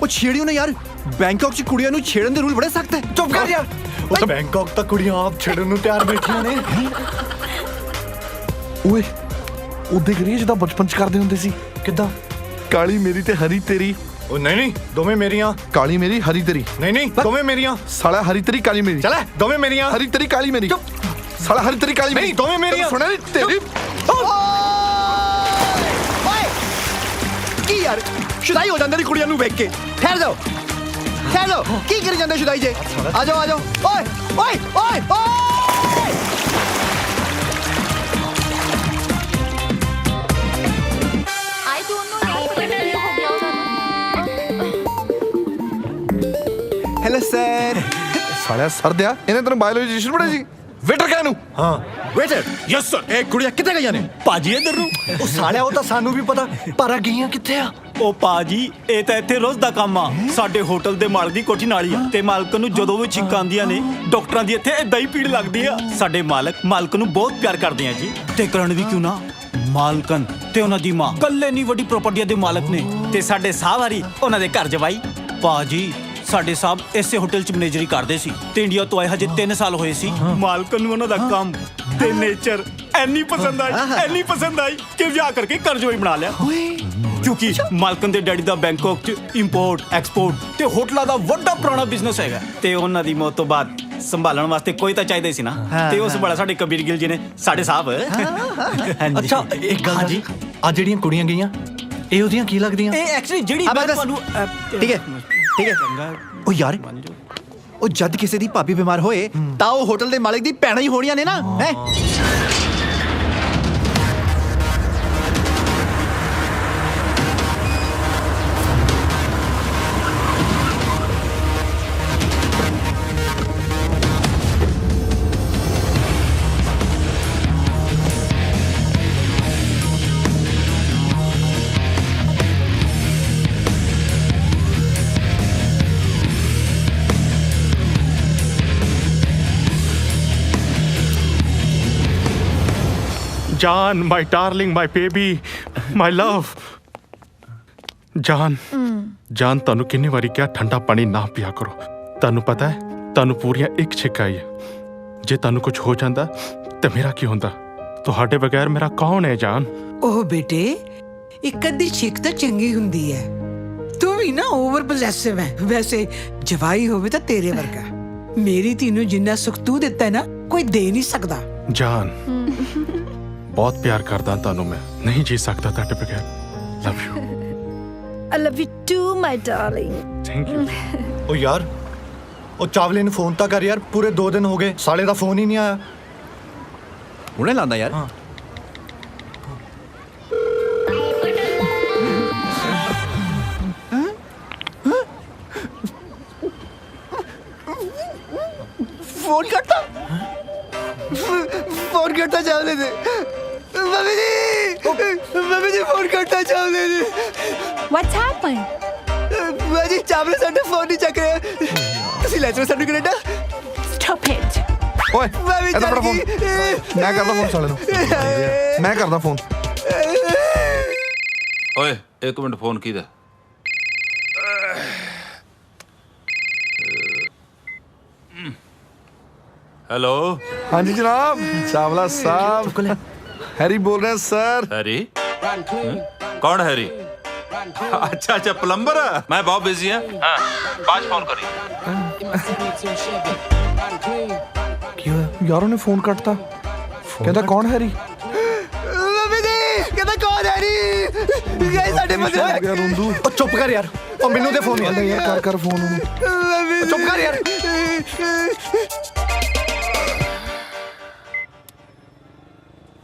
ਉਹ ਛੇੜਿਓ ਨਾ ਯਾਰ, ਬੈਂਕਾਕ ਚ ਕੁੜੀਆਂ ਨੂੰ ਛੇੜਨ ਦੇ ਰੂਲ ਬੜੇ ਸਖਤ ਹੈ। ਚੁੱਪ ਕਰ ਯਾਰ। ਉਹ ਬੈਂਕਾਕ ਤਾਂ ਕੁੜੀਆਂ ਆਪ ਛੇੜਨ ਨੂੰ ਤਿਆਰ ਬੈਠੀਆਂ ਨੇ। ਓਏ ਉਹਦੇ ਗਰੀਜ ਦਾ ਬਚਪਨ ਚ ਕਰਦੇ ਹੁੰਦੇ ਸੀ। ਕਿੱਦਾਂ? ਕਾਲੀ ਮੇਰੀ ਤੇ ਹਰੀ ਤੇਰੀ। ਉਹ ਨਹੀਂ ਦੋਵੇਂ ਮੇਰੀਆਂ। ਕਾਲੀ ਮੇਰੀ ਹਰੀ ਤੇਰੀ। ਨਹੀਂ ਦੋਵੇਂ ਮੇਰੀਆਂ। ਸਾਲਾ ਹਰੀ ਤੇਰੀ ਕਾਲੀ ਮੇਰੀ। ਚੱਲ ਦੋਵੇਂ ਮੇਰੀਆਂ। ਹਰੀ ਤੇਰੀ ਕਾਲੀ ਮੇਰੀ। ਸਾਲਾ ਹਰੀ ਤੇਰੀ ਕਾਲੀ ਮੇਰੀ। ਨਹੀਂ ਦੋਵੇਂ ਮੇਰੀਆਂ। ਸੁਣਿਆ ਨਹੀਂ ਤੇਰੀ। ਓਏ ਕੀ ਯਾਰ, ਸ਼ੁਦਾਈ ਹੋ ਜਾਂਦੇ ਨੇ ਕੁੜੀਆਂ ਨੂੰ ਵੇਖ ਕੇ। ਠਹਿਰ ਜਾਓ। हेलो की करी जांदे शुदाई जे आ जाओ ओए ओए ओए ओए हेलो सर ਸਾਲਿਆ ਸਰ ਦਿਆ ਇਹਨੇ ਤੈਨੂੰ ਬਾਇਓਲੋਜੀ ਰਜਿਸਟਰ ਪੜਿਆ ਸੀ ਵੇਟਰ ਕਹਿ ਨੂੰ ਹਾਂ ਵੇਟਰ ਯੈਸ ਸਰ। ਇਹ ਕੁੜੀਆਂ ਕਿੱਥੇ ਗਈਆਂ ਨੇ ਭਾਜੀ ਇਧਰ ਨੂੰ। ਉਹ ਸਾਲਿਆ ਉਹ ਤਾਂ ਸਾਨੂੰ ਵੀ ਪਤਾ ਪਰ ਆ ਗਈਆਂ ਕਿੱਥੇ ਆ ਉਹ ਭਾਜੀ ਇਹ ਤਾਂ ਇੱਥੇ ਰੋਜ਼ ਦਾ ਕੰਮ ਆ। ਸਾਡੇ ਹੋਟਲ ਦੇ ਮਾਲਕ ਦੀ ਕੋਠੀ ਨਾਲ ਹੀ ਆ ਤੇ ਮਾਲਕ ਨੂੰ ਜਦੋਂ ਵੀ ਛਿੱਕਾਂ ਆਉਂਦੀਆਂ ਨੇ ਡਾਕਟਰਾਂ ਦੀ ਇੱਥੇ ਏਦਾਂ ਹੀ ਪੀੜ ਲੱਗਦੀ ਆ। ਸਾਡੇ ਮਾਲਕ ਨੂੰ ਬਹੁਤ ਪਿਆਰ ਕਰਦੇ ਆ ਜੀ ਤੇ ਕਰਨ ਵੀ ਕਿਉਂ ਨਾ। ਮਾਲਕਨ ਤੇ ਉਹਨਾਂ ਦੀ ਮਾਂ ਕੱਲੇ ਨਹੀਂ ਵੱਡੀ ਪ੍ਰਾਪਰਟੀਆਂ ਦੇ ਮਾਲਕ ਨੇ ਤੇ ਸਾਡੇ ਸਾਹ ਵਾਰੀ ਉਹਨਾਂ ਦੇ ਘਰ ਜਵਾਈ। ਭਾਜੀ ਸਾਡੇ ਸਾਹਿਬ ਇਸੇ ਹੋਟਲ 'ਚ ਮੈਨੇਜਰੀ ਕਰਦੇ ਸੀ ਤੇ ਇੰਡੀਆ ਤੋਂ ਆਏ ਹਜੇ 3 ਸਾਲ ਹੋਏ ਸੀ। ਮਾਲਕਨ ਨੂੰ ਉਹਨਾਂ ਦਾ ਕੰਮ ਤੇ ਨੇਚਰ ਇੰਨੀ ਪਸੰਦ ਆਈ ਕਿ ਵਿਆਹ ਕਰਕੇ ਘਰ ਜਵਾਈ ਬਣਾ ਲਿਆ। ਕਿਉਂਕਿ ਮਾਲਕਨ ਦੇ ਡੈਡੀ ਦਾ ਬੈਂਕਾਕ 'ਚ ਇੰਪੋਰਟ ਐਕਸਪੋਰਟ ਤੇ ਹੋਟਲਾਂ ਦਾ ਵੱਡਾ ਪੁਰਾਣਾ ਬਿਜ਼ਨਸ ਹੈਗਾ ਤੇ ਉਹਨਾਂ ਦੀ ਮੌਤ ਤੋਂ ਬਾਅਦ ਸੰਭਾਲਣ ਵਾਸਤੇ ਕੋਈ ਤਾਂ ਚਾਹੀਦਾ ਸੀ ਨਾ ਤੇ ਉਸ ਬੜਾ ਸਾਡੇ ਕਬੀਰ ਗਿੱਲ ਜੀ ਨੇ ਸਾਡੇ ਸਾਹਿਬ। ਅੱਛਾ ਇੱਕ ਗੱਲ ਜੀ ਆ ਜਿਹੜੀਆਂ ਕੁੜੀਆਂ ਗਈਆਂ ਇਹ ਉਹਦੀਆਂ ਕੀ ਲੱਗਦੀਆਂ ਇਹ ਐਕਚੁਅਲੀ ਜਿਹੜੀ ਮੈਂ ਤੁਹਾਨੂੰ ਠੀਕ ਹੈ ਉਹ ਯਾਰ ਉਹ ਜਦ ਕਿਸੇ ਦੀ ਭਾਬੀ ਬਿਮਾਰ ਹੋਏ ਤਾਂ ਉਹ ਹੋਟਲ ਦੇ ਮਾਲਕ ਦੀ ਭੈਣਾਂ ਹੀ ਹੋਣੀਆਂ ਨੇ ਨਾ ਹੈ ਜਾਨ ਮਾਈ ਡਾਰਲਿੰਗ ਮਾਈ ਬੇਬੀ ਮਾਈ ਲਵ ਜਾਨ ਤੁਹਾਨੂੰ ਕਿੰਨੀ ਵਾਰੀ ਕਿਹਾ ਠੰਡਾ ਪਾਣੀ ਨਾ ਪੀਆ ਕਰੋ। ਤੁਹਾਨੂੰ ਪਤਾ ਹੈ ਤੁਹਾਨੂੰ ਪੂਰੀਆਂ ਇੱਕ ਛਿੱਕ ਆਈ ਹੈ। ਜੇ ਤੁਹਾਨੂੰ ਕੁਝ ਹੋ ਜਾਂਦਾ ਤਾਂ ਮੇਰਾ ਕੀ ਹੁੰਦਾ। ਤੁਹਾਡੇ ਬਗੈਰ ਮੇਰਾ ਕੌਣ ਹੈ ਜਾਨ। ਉਹ ਬੇਟੇ ਇੱਕ ਅੱਧੀ ਛਿੱਕ ਤਾਂ ਚੰਗੀ ਹੁੰਦੀ ਹੈ। ਤੂੰ ਵੀ ਨਾ ਓਵਰ ਪੋਸੈਸਿਵ ਹੈ। ਵੈਸੇ ਜਵਾਈ ਹੋਵੇ ਤਾਂ ਤੇਰੇ ਵਰਗਾ। ਮੇਰੀ ਧੀ ਨੂੰ ਜਿੰਨਾ ਸੁੱਖ ਤੂੰ ਦਿੱਤਾ ਹੈ ਨਾ ਕੋਈ ਦੇ ਨਹੀਂ ਸਕਦਾ। ਜਾਨ ਬਹੁਤ ਪਿਆਰ ਕਰਦਾ ਤੁਹਾਨੂੰ ਮੈਂ ਨਹੀਂ ਜੀ ਸਕਦਾ ਤੁਹਾਡੇ ਬਗੈਰ। Love you. I love you too, my darling. Thank you. ਉਹ ਯਾਰ ਉਹ ਚਾਵਲੇ ਨੂੰ ਫੋਨ ਤਾਂ ਕਰ ਯਾਰ ਪੂਰੇ 2 ਦਿਨ ਹੋ ਗਏ ਸਾਲੇ ਦਾ ਫੋਨ ਹੀ ਨਹੀਂ ਆਇਆ। ਹੁਣੇ ਲਾਂਦਾ ਯਾਰ। फोन करता चावले दे मम्मी जी फोन करता चावले दे। What's happened? जी चावले साडे फोन नहीं चक रहे। ਤੁਸੀਂ ਲੈ ਚਲੋ ਸਾਨੂੰ ਕੈਨੇਡਾ। Stop it. ਓਏ ਇਹਦਾ ਬੜਾ ਫੋਨ ਮੈਂ ਕਰਦਾ ਫੋਨ ਸਾਲੇ ਨੂੰ ਮੈਂ ਕਰਦਾ ਫੋਨ। ਓਏ 1 ਮਿੰਟ ਫੋਨ ਕਿਹਦਾ। हेलो हाँ जी जनाब चावला साहब हैरी बोल रहे हैं सर। हैरी कौन हैरी? अच्छा प्लम्बर मैं बहुत बिजी है। हाँ, बाद फोन करी। यारों ने फोन काटता कहता कौन हैरी। कहता कौन हैरी गए साडे मजे यार रुंदू ओ चुप कर यार ओ मेनू दे फोन यार कर फोन चुप कर यार।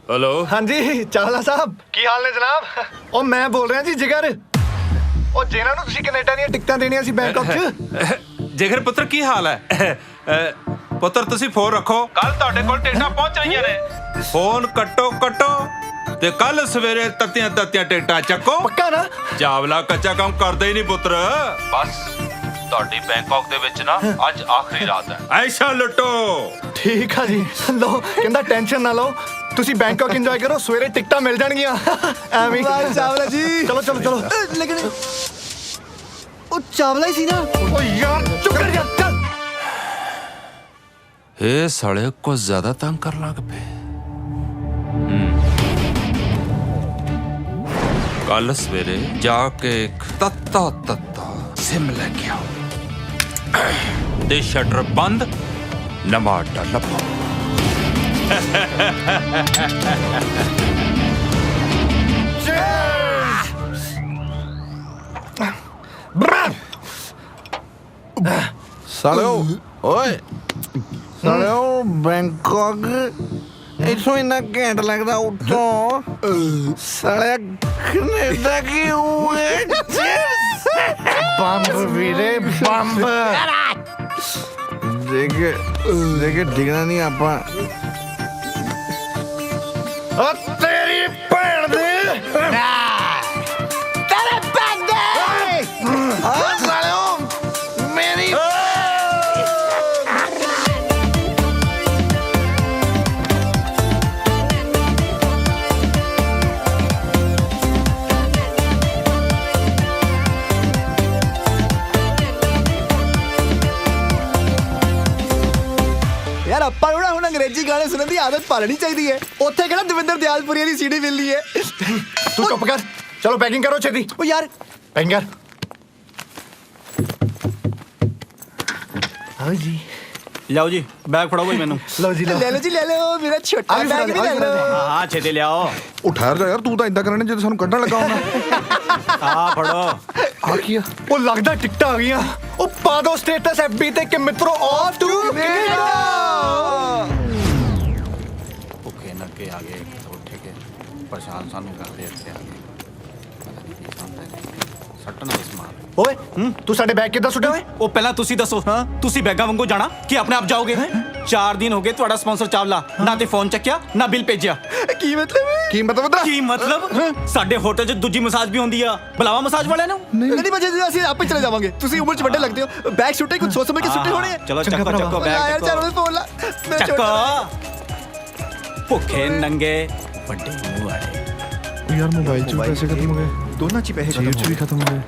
हेलो हाँ जी चावला साहब की हाल ने जनाब। ओ मैं बोल रहा जी जिगर ओ जिन्हां नूं तुसीं कनेडा ਦੀਆਂ ਟਿਕਟਾਂ ਦੇਣੀਆਂ ਸੀ ਬੈਂਕਾਕ 'ਚ। ਜਿਗਰ ਪੁੱਤਰ ਕੀ ਹਾਲ ਹੈ? ਪੁੱਤਰ ਤੁਸੀਂ ਫੋਨ ਰੱਖੋ ਕੱਲ ਤੁਹਾਡੇ ਕੋਲ ਟਿਕਟਾਂ ਪਹੁੰਚ ਰਹੀਆਂ ਨੇ। ਫੋਨ ਕੱਟੋ ਤੇ ਕੱਲ ਸਵੇਰੇ ਤੱਤੀਆਂ ਟਿਕਟਾਂ ਚੱਕੋ। ਪੱਕਾ ਨਾ? ਚਾਵਲਾ ਕੱਚਾ ਕੰਮ ਕਰਦਾ ਹੀ ਨਹੀਂ ਪੁੱਤਰ। ਬਸ ਤੁਹਾਡੀ ਬੈਂਕਾਕ ਦੇ ਵਿੱਚ ਨਾ ਅੱਜ ਆਖਰੀ ਰਾਤ ਹੈ। ਐਸ਼ਾ ਲੁੱਟੋ। ਠੀਕ ਆ ਜੀ ਲਓ ਕਹਿੰਦਾ ਟੈਨਸ਼ਨ ਨਾ ਲਓ ਤੁਸੀਂ ਬੈਂਕਾਕ ਇੰਜੋਏ ਕਰੋ ਸਵੇਰੇ ਟਿਕਟਾਂ ਮਿਲ ਜਾਣਗੀਆਂ। ਐਵੇਂ ਚਾਵਲਾ ਜੀ ਚਲੋ ਲੇਕਿਨ ਉਹ ਚਾਵਲਾ ਹੀ ਸੀ ਨਾ। ਓ ਯਾਰ ਚੁੱਪ ਕਰ ਜਾ ਚੱਲ। ਇਹ ਸਾਲੇ ਕੁਝ ਜ਼ਿਆਦਾ ਤੰਗ ਕਰਨ ਲੱਗ ਪਏ। ਕੱਲ ਸਵੇਰੇ ਜਾ ਕੇ ਇੱਕ ਤੱਤਾ ਸਿਮ ਲੈ ਕੇ ਆਓ ਤੇ ਸ਼ਟਰ ਬੰਦ ਨਵਾਂ ਅੱਡਾ ਲੱਭੋ। ਸਾਲਿਓ ਓਏ ਸਾਲਿਓ ਬੈਂਕਾਕ ਇੱਥੋਂ ਇੰਨਾ ਘੈਂਟ ਲੱਗਦਾ ਉੱਥੋਂ ਸਾਲਿਆ ਕੈਨੇਡਾ ਕੀ ਹੋਏ ਬੰਬ ਵੀਰੇ ਬੰਬ ਦੇਖ ਡਿਗਣਾ ਨਹੀਂ ਆਪਾਂ ਓ ਤੇਰੀ ਭੈਣ ਦੇ ਤੇਰੇ ਭੈਣ ਦੇ ਆ ਸਾਲਿਓ ਮੇਰੀ ਯਾਰ ਆਪਾਂ ਨੂੰ ਨਾ ਹੁਣ ਅੰਗਰੇਜ਼ੀ ਗਾਣੇ ਸੁਣਨ ਦੀ ਆਦਤ ਪਾ ਲੈਣੀ ਚਾਹੀਦੀ ਹੈ। ਉੱਥੇ ਕਿਹੜਾ ਦਵਿੰਦਰ ਦਿਆਲਪੁਰੀਆ ਦੀ ਸੀਡੀ ਮਿਲਣੀ ਹੈ। ਤੂੰ ਚੁੱਪ ਕਰ, ਚਲੋ ਪੈਕਿੰਗ ਕਰੋ ਛੇਤੀ। ਓ ਯਾਰ ਪੈਕਿੰਗ ਕਰ। ਹਾਂ ਜੀ ਲਿਆਓ ਜੀ ਬੈਗ ਫੜਾਓ ਭਾਈ ਮੈਨੂੰ। ਲਓ ਜੀ ਲੈ ਲਓ ਜੀ ਲੈ ਲਓ ਮੇਰਾ ਛੋਟਾ ਬੈਗ ਵੀ ਲੈ ਲਓ। ਹਾਂ ਛੇਤੀ ਲਿਆਓ। ਉਹ ਠਹਿਰ ਜਾ ਯਾਰ ਤੂੰ ਤਾਂ ਇਦਾਂ ਕਰਨੇ ਜਦੋਂ ਸਾਨੂੰ ਕੱਢਣ ਲੱਗਾ ਹੋਣਾ ਆ ਫੜੋ। ਆ ਕੀ ਆ ਉਹ ਲੱਗਦਾ ਟਿਕਟਾਂ ਆ ਗਈਆਂ। ਉਹ ਪਾ ਦੋ ਸਟੇਟਸ ਐਫਬੀ ਤੇ ਕਿ ਮਿੱਤਰੋ ਆਫ ਟੂ ਕੈਨੇਡਾ। ਭੁੱਖੇ ਨੱਕੇ ਆ ਗਏ ਉੱਠ ਕੇ ਪਰੇਸ਼ਾਨ ਸਾਨੂੰ ਕਰਦੇ ਇੱਥੇ ਆ ਗਏ ਸੱਟਣ ਦੇ ਸਮਾਨ। ਓਏ ਤੂੰ ਸਾਡੇ ਬੈਗ ਕਿੱਦਾਂ ਸੁੱਟਿਆ ਓਏ? ਉਹ ਪਹਿਲਾਂ ਤੁਸੀਂ ਦੱਸੋ ਤੁਸੀਂ ਬੈਗਾਂ ਵਾਂਗੂ ਜਾਣਾ ਕਿ ਆਪਣੇ ਆਪ ਜਾਓਗੇ? 4 ਦਿਨ ਹੋ ਗਏ ਤੁਹਾਡਾ ਸਪਾਂਸਰ ਚਾਵਲਾ ਨਾ ਤੇ ਫੋਨ ਚੱਕਿਆ ਨਾ ਬਿੱਲ ਭੇਜਿਆ। ਕੀ ਮਤਲਬ ਕੀ ਮਤਲਬ ਸਾਡੇ ਹੋਟਲ 'ਚ ਦੂਜੀ ਮਸਾਜ ਵੀ ਹੁੰਦੀ ਆ, ਬੁਲਾਵਾ ਮਸਾਜ ਵਾਲਿਆਂ ਨੂੰ। ਨਹੀਂ ਭਾਜੀ ਅਸੀਂ ਆਪੇ ਚਲੇ ਜਾਵਾਂਗੇ। ਤੁਸੀਂ ਉਮਰ 'ਚ ਵੱਡੇ ਲੱਗਦੇ ਹੋ। ਬੈਗ ਸੁੱਟੇ ਕੁਝ ਸੋਚ ਸਮਝ ਕੇ ਸੁੱਟੇ ਹੋਣੇ ਆ। ਚਲੋ ਚੱਕੋ ਬੈਗ ਯਾਰ ਚਲੋ ਫੋਨ ਲਾ ਚੱਕੋ। ਭੁੱਖੇ ਨੰਗੇ ਵੱਡੇ ਮੂੰਹ ਵਾਲੇ। ਯਾਰ ਮੋਬਾਈਲ 'ਚ ਪੈਸੇ ਖਤਮ ਹੋ ਗਏ, ਦੋਨਾਂ 'ਚ ਪੈਸੇ ਜੇਬ 'ਚ ਵੀ ਖਤਮ ਹੋ ਗਏ।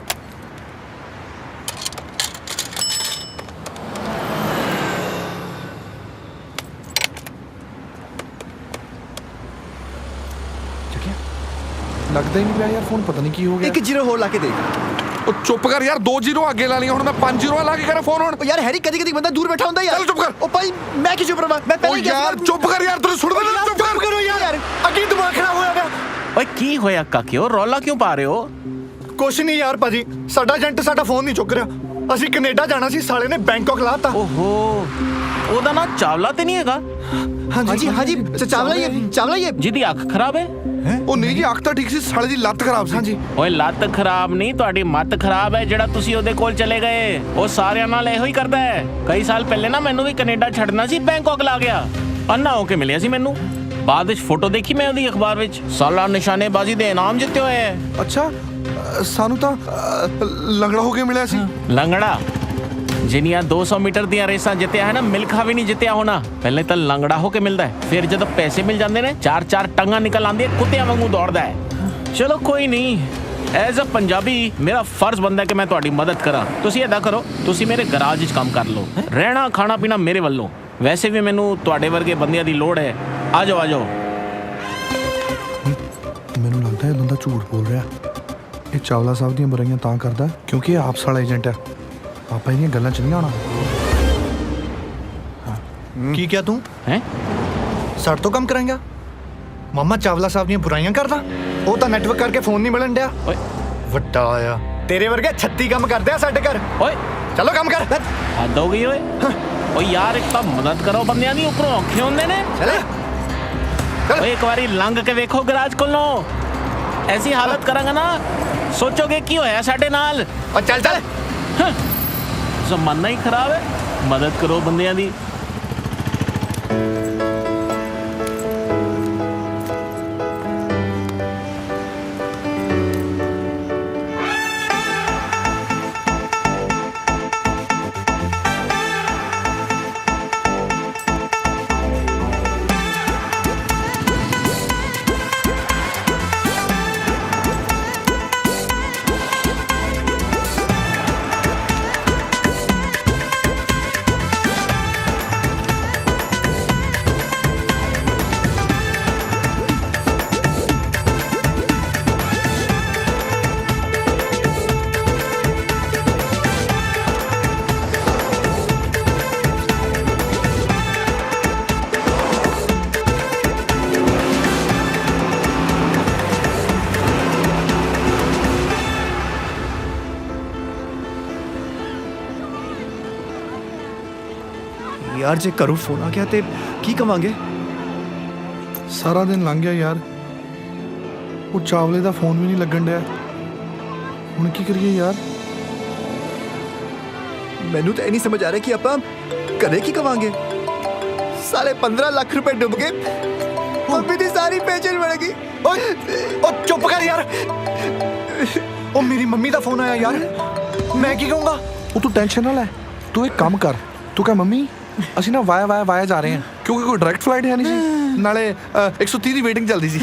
ਲੱਗਦਾ ਹੀ ਨਹੀਂ ਪਿਆ ਯਾਰ ਫੋਨ ਪਤਾ ਨਹੀਂ ਕੀ ਹੋ ਗਿਆ। 1 0 ਹੋਰ ਲਾ ਕੇ ਦੇ। ਉਹ ਚੁੱਪ ਕਰ ਯਾਰ 2 0 ਅੱਗੇ ਲਾ ਲਈਆਂ ਹੁਣ ਮੈਂ 5 0 ਲਾ ਕੇ ਕਰਾਂ ਫੋਨ ਹੁਣ। ਓ ਯਾਰ ਹੈਰੀ ਕਦੀ ਕਦੀ ਬੰਦਾ ਦੂਰ ਬੈਠਾ ਹੁੰਦਾ ਯਾਰ। ਚੱਲ ਚੁੱਪ ਕਰ। ਓ ਭਾਈ ਮੈਂ ਕੀ ਚੁੱਪ ਰਵਾਂ? ਮੈਂ ਪਹਿਲਾਂ ਹੀ ਯਾਰ ਚੁੱਪ ਕਰ ਯਾਰ ਤੈਨੂੰ ਸੁਣਦਾ ਨਹੀਂ। ਚੁੱਪ ਕਰੋ ਯਾਰ ਅੱਗੇ ਦਿਮਾਗ ਖਰਾਬ ਹੋਇਆ ਪਿਆ। ਓਏ ਕੀ ਹੋਇਆ ਕਾਕਿਓ ਰੌਲਾ ਕਿਉਂ ਪਾ ਰਹੇ ਹੋ? ਕੁਛ ਨਹੀਂ ਯਾਰ ਭਾਜੀ, ਸਾਡਾ ਏਜੰਟ ਸਾਡਾ ਫੋਨ ਨਹੀਂ ਚੁੱਕ ਰਿਹਾ। ਅਸੀਂ ਕੈਨੇਡਾ ਜਾਣਾ ਸੀ, ਸਾਲੇ ਨੇ ਬੈਂਕਾਕ ਲਾਤਾ। ਓਹੋ ਉਹਦਾ ਨਾਂ ਚਾਵਲਾ ਤੇ ਨਹੀਂ ਹੈਗਾ? ਹਾਂਜੀ ਚਾਵਲਾ ਹੀ ਹੈ ਜਿਹਦੀ ਅੱਖ ਖਰਾਬ ਹੈ। ਉਹ ਨਹੀਂ ਜੀ ਅੱਖ ਤਾਂ ਠੀਕ ਸੀ, ਸਾਲੇ ਦੀ ਲੱਤ ਖਰਾਬ ਸੀ। ਹਾਂਜੀ ਓਏ ਲੱਤ ਖਰਾਬ ਨਹੀਂ ਤੁਹਾਡੀ ਮੱਤ ਖਰਾਬ ਹੈ ਜਿਹੜਾ ਤੁਸੀਂ ਉਹਦੇ ਕੋਲ ਚਲੇ ਗਏ। ਉਹ ਸਾਰਿਆਂ ਨਾਲ ਇਹੋ ਹੀ ਕਰਦਾ ਹੈ। ਕਈ ਸਾਲ ਪਹਿਲੇ ਨਾ ਮੈਨੂੰ ਵੀ ਕੈਨੇਡਾ ਛੱਡਣਾ ਸੀ, ਬੈਂਕਾਕ ਲਾ ਗਿਆ। ਅੰਨਾ ਹੋ ਕੇ ਮਿਲਿਆ ਸੀ ਮੈਨੂੰ। ਬਾਅਦ ਵਿੱਚ ਫੋਟੋ ਦੇਖੀ ਮੈਂ ਉਹਦੀ ਅਖਬਾਰ ਵਿੱਚ, ਸਾਲਾ ਨਿਸ਼ਾਨੇਬਾਜ਼ੀ ਦੇ ਇਨਾਮ ਜਿੱਤੇ ਹੋਏ ਹੈ। ਅੱਛਾ ਸਾਨੂੰ ਤਾਂ ਲੰਗੜਾ ਹੋ ਕੇ ਮਿਲਿਆ ਸੀ। ਲੰਗੜਾ ਜਿੰਨੀਆਂ 200 ਮੀਟਰ ਦੀਆਂ ਰੇਸਾਂ ਜਿੱਤਿਆ ਹੈ ਨਾ, ਮਿਲਖਾ ਵੀ ਨਹੀਂ ਜਿੱਤਿਆ ਹੋਣਾ। ਪਹਿਲੇ ਤਾਂ ਲੰਗੜਾ ਹੋ ਕੇ ਮਿਲਦਾ ਹੈ, ਫਿਰ ਜਦੋਂ ਪੈਸੇ ਮਿਲ ਜਾਂਦੇ ਨੇ 4-4 ਟੰਗਾਂ ਨਿਕਲ ਆਉਂਦੀਆਂ, ਕੁੱਤਿਆਂ ਵਾਂਗੂ ਦੌੜਦਾ ਹੈ। ਚਲੋ ਕੋਈ ਨਹੀਂ, ਐਜ਼ ਅ ਪੰਜਾਬੀ ਮੇਰਾ ਫਰਜ਼ ਬਣਦਾ ਕਿ ਮੈਂ ਤੁਹਾਡੀ ਮਦਦ ਕਰਾਂ। ਤੁਸੀਂ ਏਦਾਂ ਕਰੋ, ਤੁਸੀਂ ਮੇਰੇ ਗਰਾਜ 'ਚ ਕੰਮ ਕਰ ਲਓ, ਰਹਿਣਾ ਖਾਣਾ ਪੀਣਾ ਮੇਰੇ ਵੱਲੋਂ। ਵੈਸੇ ਵੀ ਮੈਨੂੰ ਤੁਹਾਡੇ ਵਰਗੇ ਬੰਦਿਆਂ ਦੀ ਲੋੜ ਹੈ। ਆ ਜਾਓ। ਮੈਨੂੰ ਲੱਗਦਾ ਇਹ ਬੰਦਾ ਝੂਠ ਬੋਲ ਰਿਹਾ। ਇਹ ਚਾਵਲਾ ਸਾਹਿਬ ਦੀਆਂ ਬੁਰਾਈਆਂ ਤਾਂ ਕਰਦਾ ਕਿਉਂਕਿ ਇਹ ਆਪਸ ਵਾਲਾ ਏਜੰਟ ਹੈ। ਆਪਾਂ ਇਹਦੀਆਂ ਗੱਲਾਂ 'ਚ ਨਹੀਂ ਆਉਣਾ। ਕੀ ਕਿਹਾ ਤੂੰ? ਹੈ ਸਾਡੇ ਤੋਂ ਕੰਮ ਕਰਾਂਗਾ? ਮਾਮਾ ਚਾਵਲਾ ਸਾਹਿਬ ਦੀਆਂ ਬੁਰਾਈਆਂ ਕਰਦਾ? ਉਹ ਤਾਂ ਨੈਟਵਰਕ ਕਰਕੇ ਫੋਨ ਨਹੀਂ ਮਿਲਣ ਡਿਆ। ਓਏ ਵੱਡਾ ਆਇਆ ਤੇਰੇ ਵਰਗੇ 36 ਕੰਮ ਕਰਦੇ ਆ ਸਾਡੇ ਘਰ। ਓਏ ਚਲੋ ਕੰਮ ਕਰ। ਹੱਦ ਹੋ ਗਈ ਓਏ। ਓ ਯਾਰ ਇੱਕ ਤਾਂ ਮਦਦ ਕਰੋ ਬੰਦਿਆਂ ਦੀ, ਉੱਪਰੋਂ ਔਖੇ ਹੁੰਦੇ ਨੇ। ਓਏ ਇੱਕ ਵਾਰੀ ਲੰਘ ਕੇ ਵੇਖੋ ਗਰਾਜ ਕੋਲੋਂ। ਐਸੀ ਹਾਲਤ ਕਰਾਂਗਾ ਨਾ ਸੋਚੋਗੇ ਕੀ ਹੋਇਆ ਸਾਡੇ ਨਾਲ। ਓ ਚੱਲ ਜ਼ਮਾਨਾ ਹੀ ਖਰਾਬ ਹੈ। ਮਦਦ ਕਰੋ ਬੰਦਿਆਂ ਦੀ। ਯਾਰ ਜੇ ਘਰੋਂ ਫੋਨ ਆ ਗਿਆ ਤੇ ਕੀ ਕਵਾਂਗੇ? ਸਾਰਾ ਦਿਨ ਲੰਘ ਗਿਆ ਯਾਰ, ਉਹ ਚਾਵਲੇ ਦਾ ਫੋਨ ਵੀ ਨਹੀਂ ਲੱਗਣ ਡਿਆ। ਹੁਣ ਕੀ ਕਰੀਏ ਯਾਰ? ਮੈਨੂੰ ਤਾਂ ਇਹ ਨਹੀਂ ਸਮਝ ਆ ਰਿਹਾ ਕਿ ਆਪਾਂ ਘਰੇ ਕੀ ਕਵਾਂਗੇ। ਸਾਲੇ 15 ਲੱਖ ਰੁਪਏ ਡੁੱਬ ਗਏ, ਮੰਮੀ ਦੀ ਸਾਰੀ ਪੈਨਸ਼ਨ ਮਿਲ ਗਈ। ਓਏ ਉਹ ਚੁੱਪ ਕਰ ਯਾਰ, ਉਹ ਮੇਰੀ ਮੰਮੀ ਦਾ ਫੋਨ ਆਇਆ ਯਾਰ, ਮੈਂ ਕੀ ਕਹੂੰਗਾ? ਉਹ ਤੂੰ ਟੈਨਸ਼ਨ ਨਾ ਲੈ, ਤੂੰ ਇੱਕ ਕੰਮ ਕਰ, ਤੂੰ ਕਹ ਮੰਮੀ ਅਸੀਂ ਨਾ ਵਾਇਆ ਜਾ ਰਹੇ ਹਾਂ, ਕਿਉਂਕਿ ਕੋਈ ਡਾਇਰੈਕਟ ਫਲਾਈਟ ਹੈ ਨਹੀਂ ਸੀ, ਨਾਲੇ 130 ਦੀ ਵੇਟਿੰਗ ਚੱਲਦੀ ਸੀ।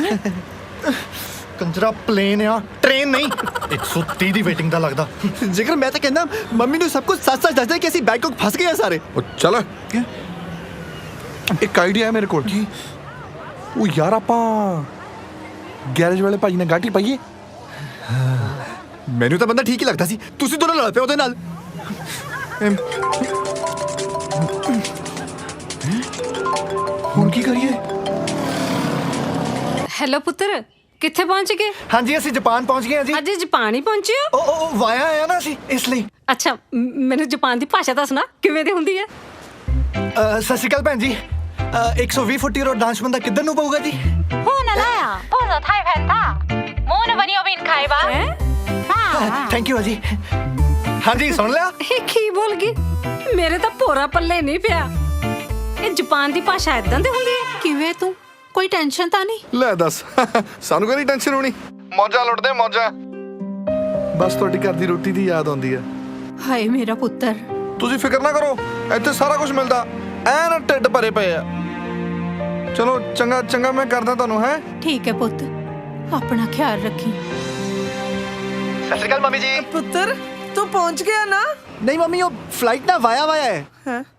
ਕੰਜਰਾ ਪਲੇਨ ਆ, ਟ੍ਰੇਨ ਨਹੀਂ। 130 ਦੀ ਵੇਟਿੰਗ ਦਾ ਲੱਗਦਾ। ਜਿਗਰ ਮੈਂ ਤਾਂ ਕਹਿੰਦਾ ਮੰਮੀ ਨੂੰ ਸਭ ਕੁਝ ਸੱਚ ਦੱਸ ਦੇ ਕਿ ਅਸੀਂ ਬੈਂਕਾਕ ਫਸ ਗਏ ਆ ਸਾਰੇ। ਉਹ ਚੱਲ, ਇੱਕ ਆਈਡੀਆ ਹੈ ਮੇਰੇ ਕੋਲ। ਕੀ? ਉਹ ਯਾਰ ਆਪਾਂ ਗੈਰੇਜ ਵਾਲੇ ਭਾਜੀ ਨੇ ਗਾਟੀ ਪਾਈਏ। ਮੈਨੂੰ ਤਾਂ ਬੰਦਾ ਠੀਕ ਹੀ ਲੱਗਦਾ ਸੀ, ਤੁਸੀਂ ਦੋਨੋਂ ਲੜ ਪਏ ਉਹਦੇ ਨਾਲ। ਹੁਣ ਕੀ ਕਰੀਏ? ਹੈਲੋ ਪੁੱਤਰ, ਕਿੱਥੇ ਪਹੁੰਚ ਗਏ? ਹਾਂਜੀ ਅਸੀਂ ਜਾਪਾਨ ਪਹੁੰਚ ਗਏ ਹਾਂ ਜੀ। ਅੱਜ ਜਾਪਾਨ ਹੀ ਪਹੁੰਚੇ ਹੋ? ਉਹ ਵਾਇਆ ਆਇਆ ਨਾ ਅਸੀਂ, ਇਸ ਲਈ। ਅੱਛਾ, ਮੈਨੂੰ ਜਾਪਾਨ ਦੀ ਭਾਸ਼ਾ ਦੱਸਣਾ ਕਿਵੇਂ ਦੀ ਹੁੰਦੀ ਹੈ? ਸਤਿ ਸ਼੍ਰੀ ਅਕਾਲ ਭੈਣ ਜੀ। 120 ਫੁੱਟ ਰੋਡ ਡਾਂਸ ਬੰਦਾ ਕਿੱਧਰ ਨੂੰ ਪਊਗਾ ਜੀ? ਥੈਂਕ ਯੂ ਜੀ। ਹਾਂਜੀ ਸੁਣ ਲਿਆ? ਇਹ ਕੀ ਬੋਲ ਗਈ? ਮੇਰੇ ਤਾਂ ਭੋਰਾ ਪੱਲੇ ਨਹੀਂ ਪਿਆ। ਇਹ ਜਾਪਾਨ ਦੀ ਭਾਸ਼ਾ ਇਦਾਂ ਦੀ ਹੁੰਦੀ ਹੈ? ਕਿਵੇਂ ਤੂੰ? ਕੋਈ ਟੈਨਸ਼ਨ ਤਾਂ ਨਹੀਂ? ਲੈ ਦੱਸ, ਸਾਨੂੰ ਕਿਹੜੀ ਟੈਨਸ਼ਨ ਹੋਣੀ, ਮੌਜਾਂ ਲੁੱਟਦੇ ਮੌਜਾਂ। ਬਸ ਤੁਹਾਡੀ ਘਰ ਦੀ ਰੋਟੀ ਦੀ ਯਾਦ ਆਉਂਦੀ ਹੈ। ਹਾਏ ਮੇਰਾ ਪੁੱਤਰ। ਤੁਸੀਂ ਫਿਕਰ ਨਾ ਕਰੋ, ਇੱਥੇ ਸਾਰਾ ਕੁਝ ਮਿਲਦਾ, ਐਨ ਢਿੱਡ ਭਰੇ ਪਏ ਆ। ਚਲੋ ਚੰਗਾ ਚੰਗਾ, ਮੈਂ ਕਰਦਾ ਤੁਹਾਨੂੰ। ਹੈ ਠੀਕ ਹੈ ਪੁੱਤ, ਆਪਣਾ ਖਿਆਲ ਰੱਖੀ। ਸਤਿ ਸ਼੍ਰੀ ਅਕਾਲ ਮੰਮੀ ਜੀ। ਪੁੱਤਰ ਤੂੰ ਪਹੁੰਚ ਗਿਆ ਨਾ? ਨਹੀਂ ਮੰਮੀ, ਉਹ ਫਲਾਈਟ ਨਾ ਵਾਇਆ ਹੈ,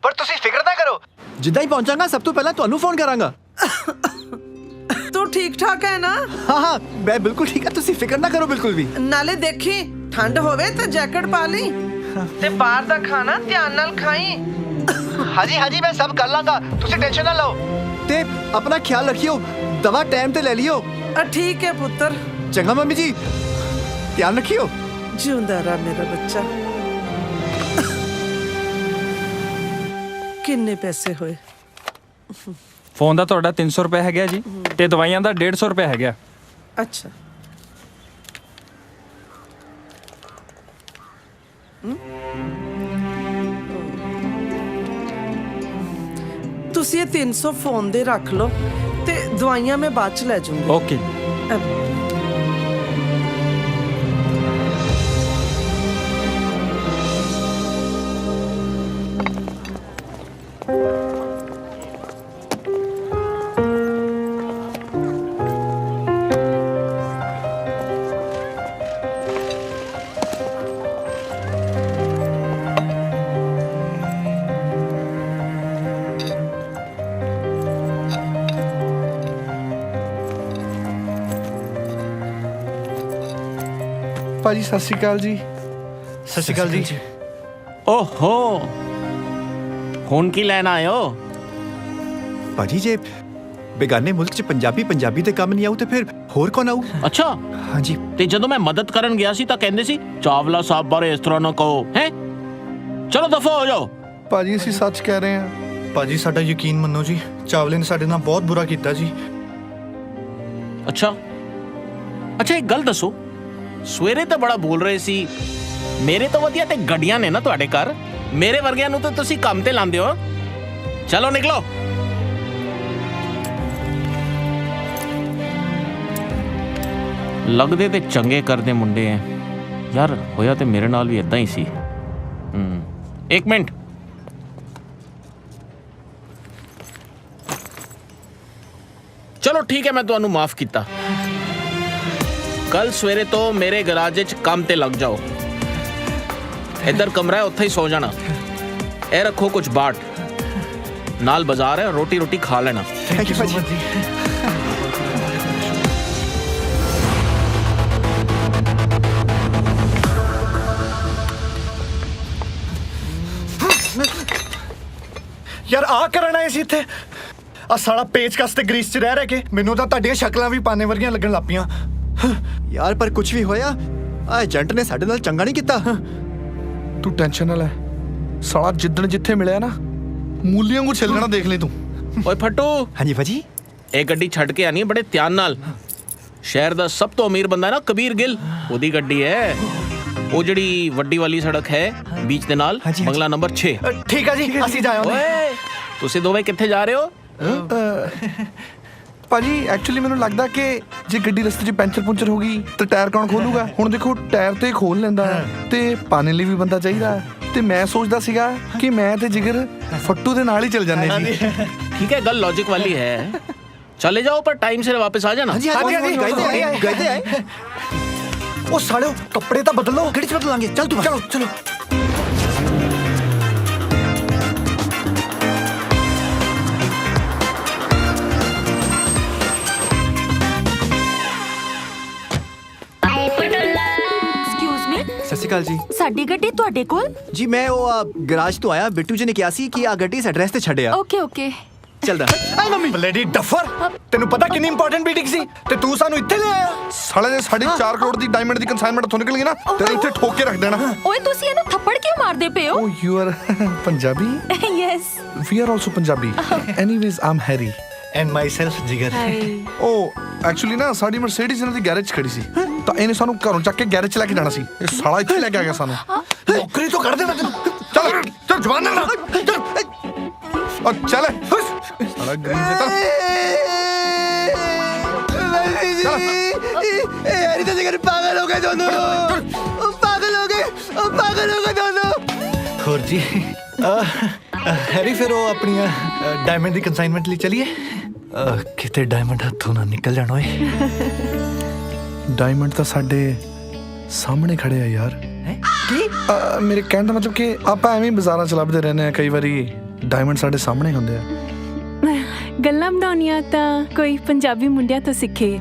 ਪਰ ਤੁਸੀਂ ਫਿਕਰ ਨਾ ਕਰੋ, ਜਿੱਦਾਂ ਹੀ ਪਹੁੰਚਾਂਗਾ ਸਭ ਤੋਂ ਪਹਿਲਾਂ ਤੁਹਾਨੂੰ ਫੋਨ ਕਰਾਂਗਾ। ਤੂੰ ਠੀਕ ਠਾਕ ਹੈ ਨਾ? ਹਾਂ ਮੈਂ ਬਿਲਕੁਲ ਠੀਕ ਹਾਂ, ਤੁਸੀਂ ਫਿਕਰ ਨਾ ਕਰੋ ਬਿਲਕੁਲ ਵੀ। ਨਾਲੇ ਦੇਖੀ ਠੰਡ ਹੋਵੇ ਤਾਂ ਜੈਕਟ ਪਾ ਲਈ, ਤੇ ਬਾਹਰ ਦਾ ਖਾਣਾ ਧਿਆਨ ਨਾਲ ਖਾਈ। ਹਾਂਜੀ ਮੈਂ ਸਭ ਕਰ ਲਾਂਗਾ, ਤੁਸੀਂ ਟੈਨਸ਼ਨ ਨਾ ਲਓ। ਤੇ ਆਪਣਾ ਖਿਆਲ ਰੱਖਿਓ, ਦਵਾ ਟਾਈਮ ਤੇ ਲੈ ਲਿਓ। ਠੀਕ ਹੈ ਪੁੱਤਰ। ਚੰਗਾ ਮੰਮੀ ਜੀ, ਧਿਆਨ ਰੱਖਿਓ। ਜਿਉਂਦਾ ਰਹਿ ਮੇਰਾ ਬੱਚਾ। ਕਿੰਨੇ ਪੈਸੇ ਹੋਏ? ਫੋਨ ਦਾ ਤੁਹਾਡਾ 300 ਰੁਪਏ ਹੈਗਾ ਜੀ, ਤੇ ਦਵਾਈਆਂ ਦਾ 150 ਰੁਪਏ ਹੈਗਾ। ਅੱਛਾ। ਤੁਸੀਂ ਇਹ 300 ਫੋਨ ਦੇ ਰੱਖ ਲਓ, ਤੇ ਦਵਾਈਆਂ ਮੈਂ ਬਾਅਦ ਚ ਲੈ ਜਾਊਂਗੀ। ਓਕੇ। ਭਾਜੀ ਸਤਿ ਸ਼੍ਰੀ ਅਕਾਲ ਜੀ। ਸਤਿ ਸ਼੍ਰੀ ਅਕਾਲ ਜੀ। ਓਹੋ, ਹੁਣ ਕੀ ਲੈਣ ਆਏ ਹੋ? ਭਾਜੀ ਜੇ ਬੇਗਾਨੇ ਮੁਲਕ 'ਚ ਪੰਜਾਬੀ ਦੇ ਕੰਮ ਨਹੀਂ ਆਉ ਤੇ ਫਿਰ ਹੋਰ ਕੌਣ ਆਊ? ਅੱਛਾ ਹਾਂਜੀ। ਤੇ ਜਦੋਂ ਮੈਂ ਮਦਦ ਕਰਨ ਗਿਆ ਸੀ ਤਾਂ ਕਹਿੰਦੇ ਸੀ ਚਾਵਲਾ ਸਾਹਿਬ ਬਾਰੇ ਇਸ ਤਰ੍ਹਾਂ ਨਾ ਕਹੋ। ਹੈ ਚਲੋ ਦਫਾ ਹੋ ਜਾਓ। ਭਾਜੀ ਅਸੀਂ ਸੱਚ ਕਹਿ ਰਹੇ ਹਾਂ। ਭਾਜੀ ਸਾਡਾ ਯਕੀਨ ਮੰਨੋ ਜੀ, ਚਾਵਲੇ ਨੇ ਸਾਡੇ ਨਾਲ ਬਹੁਤ ਬੁਰਾ ਕੀਤਾ ਜੀ। ਅੱਛਾ ਇੱਕ ਗੱਲ ਦੱਸੋ, ਸਵੇਰੇ ਤਾਂ ਬੜਾ ਬੋਲ ਰਹੇ ਸੀ, ਮੇਰੇ ਤੋਂ ਵਧੀਆ ਤੇ ਗੱਡੀਆਂ ਨੇ ਨਾ ਤੁਹਾਡੇ ਘਰ, ਮੇਰੇ ਵਰਗਿਆਂ ਨੂੰ ਤਾਂ ਤੁਸੀਂ ਕੰਮ ਤੇ ਲਾਉਂਦੇ ਹੋ। ਚਲੋ ਨਿਕਲੋ। ਲੱਗਦੇ ਤੇ ਚੰਗੇ ਕਰਦੇ ਮੁੰਡੇ ਐ ਯਾਰ, ਹੋਇਆ ਤੇ ਮੇਰੇ ਨਾਲ ਵੀ ਇਦਾਂ ਹੀ ਸੀ। ਇੱਕ ਮਿੰਟ। ਚਲੋ ਠੀਕ ਹੈ, ਮੈਂ ਤੁਹਾਨੂੰ ਮਾਫ ਕੀਤਾ। ਕੱਲ ਸਵੇਰੇ ਤੋਂ ਮੇਰੇ ਗਰਾਜ 'ਚ ਕੰਮ ਤੇ ਲੱਗ ਜਾਓ। ਇੱਧਰ ਕਮਰਾ ਹੈ, ਉੱਥੇ ਹੀ ਸੋ ਜਾਣਾ। ਇਹ ਰੱਖੋ ਕੁਝ ਬਾਟ, ਨਾਲ ਬਾਜ਼ਾਰ ਹੈ, ਰੋਟੀ ਖਾ ਲੈਣਾ। ਥੈਂਕ ਯੂ ਭਾਜੀ। ਯਾਰ ਆ ਕਰਨ ਆਏ ਸੀ ਇੱਥੇ? ਆ ਸਾਲਾ ਪੇਚਕਸ ਤੇ ਗਰੀਸ 'ਚ ਰਹਿ ਕੇ ਮੈਨੂੰ ਤਾਂ ਤੁਹਾਡੀਆਂ ਸ਼ਕਲਾਂ ਵੀ ਪਾਨੇ ਵਰਗੀਆਂ ਲੱਗਣ ਲੱਗ ਪਈਆਂ। ਯਾਰ ਪਰ ਕੁਝ ਵੀ ਹੋਇਆ, ਆ ਏਜੰਟ ਨੇ ਸਾਡੇ ਨਾਲ ਚੰਗਾ ਨਹੀਂ ਕੀਤਾ। ਤੂੰ ਟੈਨਸ਼ਨ ਨਾ ਲੈ, ਸਾਲਾ ਜਿੱਦਣ ਜਿੱਥੇ ਮਿਲਿਆ ਨਾ ਮੂਲੀਆਂ ਨੂੰ ਛਿੱਲਣਾ ਦੇਖ ਲੈ ਤੂੰ। ਓਏ ਫੱਟੂ। ਹਾਂਜੀ ਭਾਜੀ। ਇਹ ਗੱਡੀ ਛੱਡ ਕੇ ਆਣੀ ਹੈ ਬੜੇ ਧਿਆਨ ਨਾਲ। ਸ਼ਹਿਰ ਦਾ ਸਭ ਤੋਂ ਅਮੀਰ ਬੰਦਾ ਨਾ ਕਬੀਰ ਗਿੱਲ, ਉਹਦੀ ਗੱਡੀ ਹੈ। ਉਹ ਜਿਹੜੀ ਵੱਡੀ ਵਾਲੀ ਸੜਕ ਹੈ ਬੀਚ ਦੇ ਨਾਲ, ਬੰਗਲਾ ਨੰਬਰ 6। ਠੀਕ ਹੈ ਜੀ, ਅਸੀਂ ਜਾ ਆਉਂਦੇ। ਓਏ ਤੁਸੀਂ ਦੋਵੇਂ ਕਿੱਥੇ ਜਾ ਰਹੇ ਹੋ? ਭਾਜੀ ਐਕਚੁਅਲੀ ਮੈਨੂੰ ਲੱਗਦਾ ਕਿ ਜੇ ਗੱਡੀ ਰਸਤੇ 'ਚ ਪੈਂਚਰ ਪੁੰਚਰ ਹੋ ਗਈ ਤਾਂ ਟਾਇਰ ਕੌਣ ਖੋਲੂਗਾ? ਹੁਣ ਦੇਖੋ ਟਾਇਰ ਤੇ ਖੋਲ ਲੈਂਦਾ ਤੇ ਪਾਣੇ ਲਈ ਵੀ ਬੰਦਾ ਚਾਹੀਦਾ, ਤੇ ਮੈਂ ਸੋਚਦਾ ਸੀਗਾ ਕਿ ਮੈਂ ਤੇ ਜਿਗਰ ਫੱਟੂ ਦੇ ਨਾਲ ਹੀ ਚੱਲ ਜਾਂਦੇ ਜੀ। ठीक है, गल लॉजिक वाली है। चले जाओ पर टाइम से वापस आ जाना। गए थे आए। ओ साले कपड़े तो बदल लो, गाड़ी से बदल लांगे। चल तू, चलो चलो। एक्सक्यूज मी, ਸਤਿ ਸ਼੍ਰੀ ਅਕਾਲ ਜੀ। ਸਾਡੀ ਗੱਡੀ ਤੁਹਾਡੇ ਕੋਲ? ਜੀ ਮੈਂ ਉਹ ਗਰਾਜ ਤੋਂ ਆਇਆ, ਬਿੱਟੂ ਜੀ ਨੇ ਕਿਹਾ ਸੀ ਕਿ ਆ ਗੱਡੀ ਇਸ ਐਡਰੈਸ ਤੇ ਛੱਡਿਆ। Okay okay. ਚੱਲਦਾ। ਆਈ ਮੰਮੀ ਬਲੇਡੀ ਡਫਰ, ਤੈਨੂੰ ਪਤਾ ਕਿੰਨੀ ਇੰਪੋਰਟੈਂਟ ਮੀਟਿੰਗ ਸੀ ਤੇ ਤੂੰ ਸਾਨੂੰ ਇੱਥੇ ਲੈ ਆਇਆ। ਸਾਲੇ ਦੇ 4.5 ਕਰੋੜ ਦੀ ਡਾਇਮੰਡ ਦੀ ਕਨਸਾਈਨਮੈਂਟ ਤੋਂ ਨਿਕਲ ਗਈ ਨਾ, ਤੇ ਇੱਥੇ ਠੋਕ ਕੇ ਰੱਖ ਦੇਣਾ। ਓਏ ਤੁਸੀਂ ਇਹਨੂੰ ਥੱਪੜ ਕਿਉਂ ਮਾਰਦੇ ਪਏ ਹੋ? Oh, you are Punjabi? Yes. We are also Punjabi. Anyways, I'm Harry. And myself, Jigar. Oh, actually ਨਾ ਸਾਡੀ ਮਰਸੀਡੀਜ਼ ਇਹਨਾਂ ਦੀ ਗੈਰੇਜ 'ਚ ਖੜੀ ਸੀ, ਤਾਂ ਇਹਨੇ ਸਾਨੂੰ ਘਰੋਂ ਚੱਕ ਕੇ ਗੈਰੇਜ 'ਚ ਲੈ ਕੇ ਜਾਣਾ ਸੀ। ਇਹ ਸਾਲਾ ਇੱਥੇ ਲੈ ਕੇ ਆ ਗਿਆ ਸਾਨੂੰ। ਨੌਕਰੀ ਤੋਂ ਕੱਢ ਦੇਣਾ ਤੈਨੂੰ। ਚੱਲ ਚੱਲ ਜਵਾਨ ਨਾਲ ਚੱਲ ਚੱਲ ਸਾਲਾ ਗਰੀਨ ਦੇ ਚੱਲ। यार इधर जिगर पागल हो गए दोनों, पागल हो गए दोनों। ਹੋਰ ਜੀ ਹੈਰੀ, ਫਿਰ ਉਹ ਆਪਣੀਆਂ ਡਾਇਮੰਡ ਦੀ ਕਨਸਾਈਨਮੈਂਟ ਲਈ ਚਲੀਏ। ਕਿਤੇ ਡਾਇਮੰਡ ਹੱਥੋਂ ਨਾ ਨਿਕਲ ਜਾਣ ਓਏ। ਡਾਇਮੰਡ ਤਾਂ ਸਾਡੇ ਸਾਹਮਣੇ ਖੜੇ ਆ ਯਾਰ। ਕੀ? ਮੇਰੇ ਕਹਿਣ ਦਾ ਮਤਲਬ ਕਿ ਆਪਾਂ ਐਵੇਂ ਬਾਜ਼ਾਰਾਂ 'ਚ ਲੱਭਦੇ ਰਹਿੰਦੇ ਆ, ਕਈ ਵਾਰੀ ਡਾਇਮੰਡ ਸਾਡੇ ਸਾਹਮਣੇ ਹੁੰਦੇ ਆ। ਗੱਲਾਂ ਬਣਾਉਣੀਆਂ ਤਾਂ ਕੋਈ ਪੰਜਾਬੀ ਮੁੰਡਿਆਂ ਤੋਂ ਸਿੱਖੇ।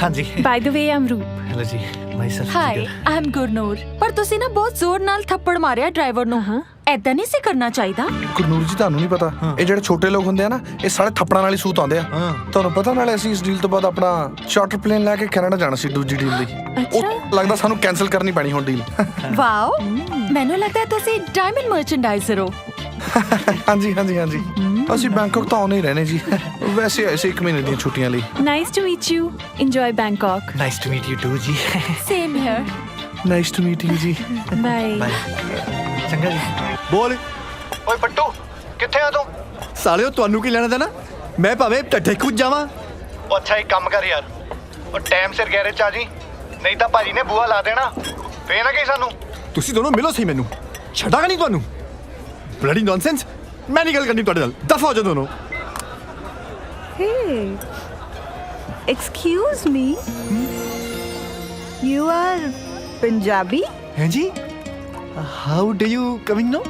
ਹਾਂਜੀ। ਬਾਈ ਦ ਵੇ ਆਮ ਰੂਪ। ਹੈਲੋ ਜੀ, myself hi, I am Gurnoor. ਪਰ ਤੁਸੀਂ ਨਾ ਬਹੁਤ ਜ਼ੋਰ ਨਾਲ ਥੱਪੜ ਮਾਰਿਆ ਡਰਾਈਵਰ ਨੂੰ। ਐਦਾਂ ਨਹੀਂ ਸੀ ਕਰਨਾ ਚਾਹੀਦਾ। ਗੁਰਨੂਰ ਜੀ ਤੁਹਾਨੂੰ ਨਹੀਂ ਪਤਾ, ਇਹ ਜਿਹੜੇ ਛੋਟੇ ਲੋਕ ਹੁੰਦੇ ਆ ਨਾ, ਇਹ ਸਾਰੇ ਥੱਪੜਾਂ ਨਾਲ ਹੀ ਸੂਤ ਆਉਂਦੇ ਆ। ਤੁਹਾਨੂੰ ਪਤਾ, ਨਾਲੇ ਅਸੀਂ ਇਸ ਡੀਲ ਤੋਂ ਬਾਅਦ ਆਪਣਾ ਚਾਰਟਰ ਪਲੇਨ ਲੈ ਕੇ ਕੈਨੇਡਾ ਜਾਣਾ ਸੀ ਦੂਜੀ ਡੀਲ ਲਈ। ਉਹ ਲੱਗਦਾ ਸਾਨੂੰ ਕੈਨਸਲ ਕਰਨੀ ਪੈਣੀ ਹੁਣ ਡੀਲ। ਵਾਓ, ਮੈਨੂੰ ਲੱਗਦਾ ਤੁਸੀਂ ਡਾਇਮੰਡ ਮਰਚੈਂਡਾਈਜ਼ਰ ਹੋ। ਹਾਂਜੀ ਹਾਂਜੀ ਹਾਂਜੀ, ਅਸੀਂ ਬੈਂਕਾਕ ਤਾਂ ਆਉਣੇ ਹੀ ਰਹਿਣੇ ਜੀ। ਵੈਸੇ ਆਏ ਸੀ 1 ਮਹੀਨੇ ਦੀਆਂ ਛੁੱਟੀਆਂ ਲਈ। Nice to meet you, enjoy Bangkok. Nice to meet you too ਜੀ। Same here. Nice to meet you ਜੀ। ਬਾਏ। ਚੰਗਾ ਜੀ। ਬੋਲ। ਓਏ ਪੱਟੂ, ਕਿੱਥੇ ਆ ਤੂੰ? ਸਾਲਿਓ ਤੁਹਾਨੂੰ ਕੀ ਲੈਣਾ ਦੇਣਾ? ਮੈਂ ਭਾਵੇਂ ਢੱਠੇ ਖੁੱਜ ਜਾਵਾਂ। ਉਹ ਅੱਛਾ ਇੱਕ ਕੰਮ ਕਰ ਯਾਰ, ਉਹ ਟਾਈਮ ਸਿਰ ਗੈਰੇਜ 'ਚ ਆ ਜੀ, ਨਹੀਂ ਤਾਂ ਭਾਜੀ ਨੇ ਬੂਹਾ ਲਾ ਦੇਣਾ। ਫੇਰ ਨਾ ਕਹੀ ਸਾਨੂੰ। ਤੁਸੀਂ ਦੋਨੋਂ ਮਿਲੋ ਸਹੀ, ਮੈਨੂੰ ਛੱਡਾਂਗਾ ਨਹੀਂ ਤੁਹਾਨੂੰ। ਬਲੱਡੀ ਨੌਨਸੈਂਸ, ਮੈਂ ਨਹੀਂ ਗੱਲ ਕਰਨੀ ਤੁਹਾਡੇ ਨਾਲ। ਦਫਾ ਹੋ ਜਾਓ ਦੋਨੋਂ। Hey, excuse me. You are Punjabi? हैं जी? How do you coming now?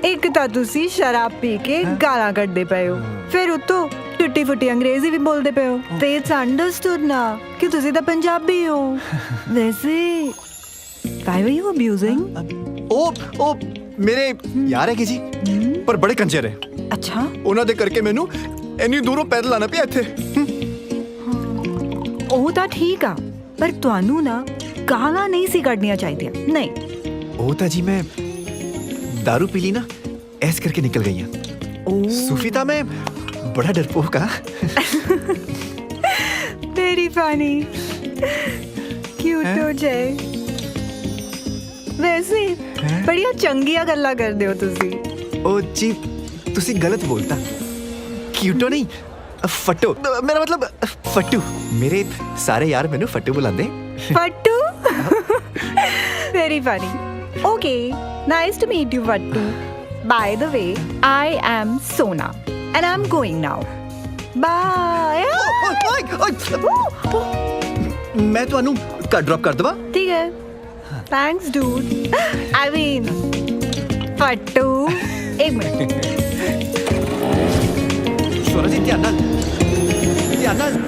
ਇੱਕ ਤਾਂ ਤੁਸੀਂ ਸ਼ਰਾਬ ਪੀ ਕੇ ਗਾਲਾਂ ਕੱਢਦੇ ਪਏ ਹੋ, ਫਿਰ ਉਤੋਂ ਟੁੱਟੀ ਫੁੱਟੀ ਅੰਗਰੇਜ਼ੀ ਵੀ ਬੋਲਦੇ ਪਏ ਹੋ, ਤੇ ਇਟਸ ਅੰਡਰਸਟੂਡ ਨਾ ਕਿ ਤੁਸੀਂ ਤਾਂ ਪੰਜਾਬੀ ਹੋ। ਵੈਸੇ why were you abusing? ਉਹ ਮੇਰੇ ਯਾਰ ਹੈ ਕਿ ਜੀ, ਪਰ ਬੜੇ ਕੰਜਰ ਹੈ। ਅੱਛਾ। ਉਹਨਾਂ ਦੇ ਕਰਕੇ ਮੈਨੂੰ ਇੰਨੀ ਦੂਰੋਂ ਪੈਦਲ ਆਣਾ ਪਿਆ ਇੱਥੇ। ਉਹ ਤਾਂ ਠੀਕ ਆ, ਪਰ ਤੁਹਾਨੂੰ ਨਾ ਗਾਲਾਂ ਨਹੀਂ ਸੀ ਕੱਢਣੀਆਂ ਚਾਹੀਦੀਆਂ। ਨਹੀਂ, ਉਹ ਤਾਂ ਜੀ ਮੈਂ दारू पी ली ना, ऐस करके निकल गई हैं। सूफी था मैं, बड़ा डरपोक का। very funny, cute ਹੋ ਜਾਏ। ਵੈਸੇ ਬੜੀਆਂ ਚੰਗੀਆਂ ਗੱਲਾਂ ਕਰਦੇ ਹੋ ਤੁਸੀਂ। ओ जी, तुसी गलत बोलता। क्यूटो नहीं, फट्टो। मेरा मतलब फट्टू। मेरे सारे यार मैनू फट्टू बुलांदे। फट्टू? very funny. Okay, nice to meet you, Vattu. By the way, I am Sona, and I'm going now. Bye. मैं ਤੁਹਾਨੂੰ ਘਰ ਡ੍ਰੌਪ ਕਰ ਦਵਾਂ? ठीक है. Thanks, dude. I mean, Vattu. एक मिनट. ਸ਼ੋਰਾ ਜੀ ਧਿਆਨ ਨਾਲ, ਧਿਆਨ ਨਾਲ।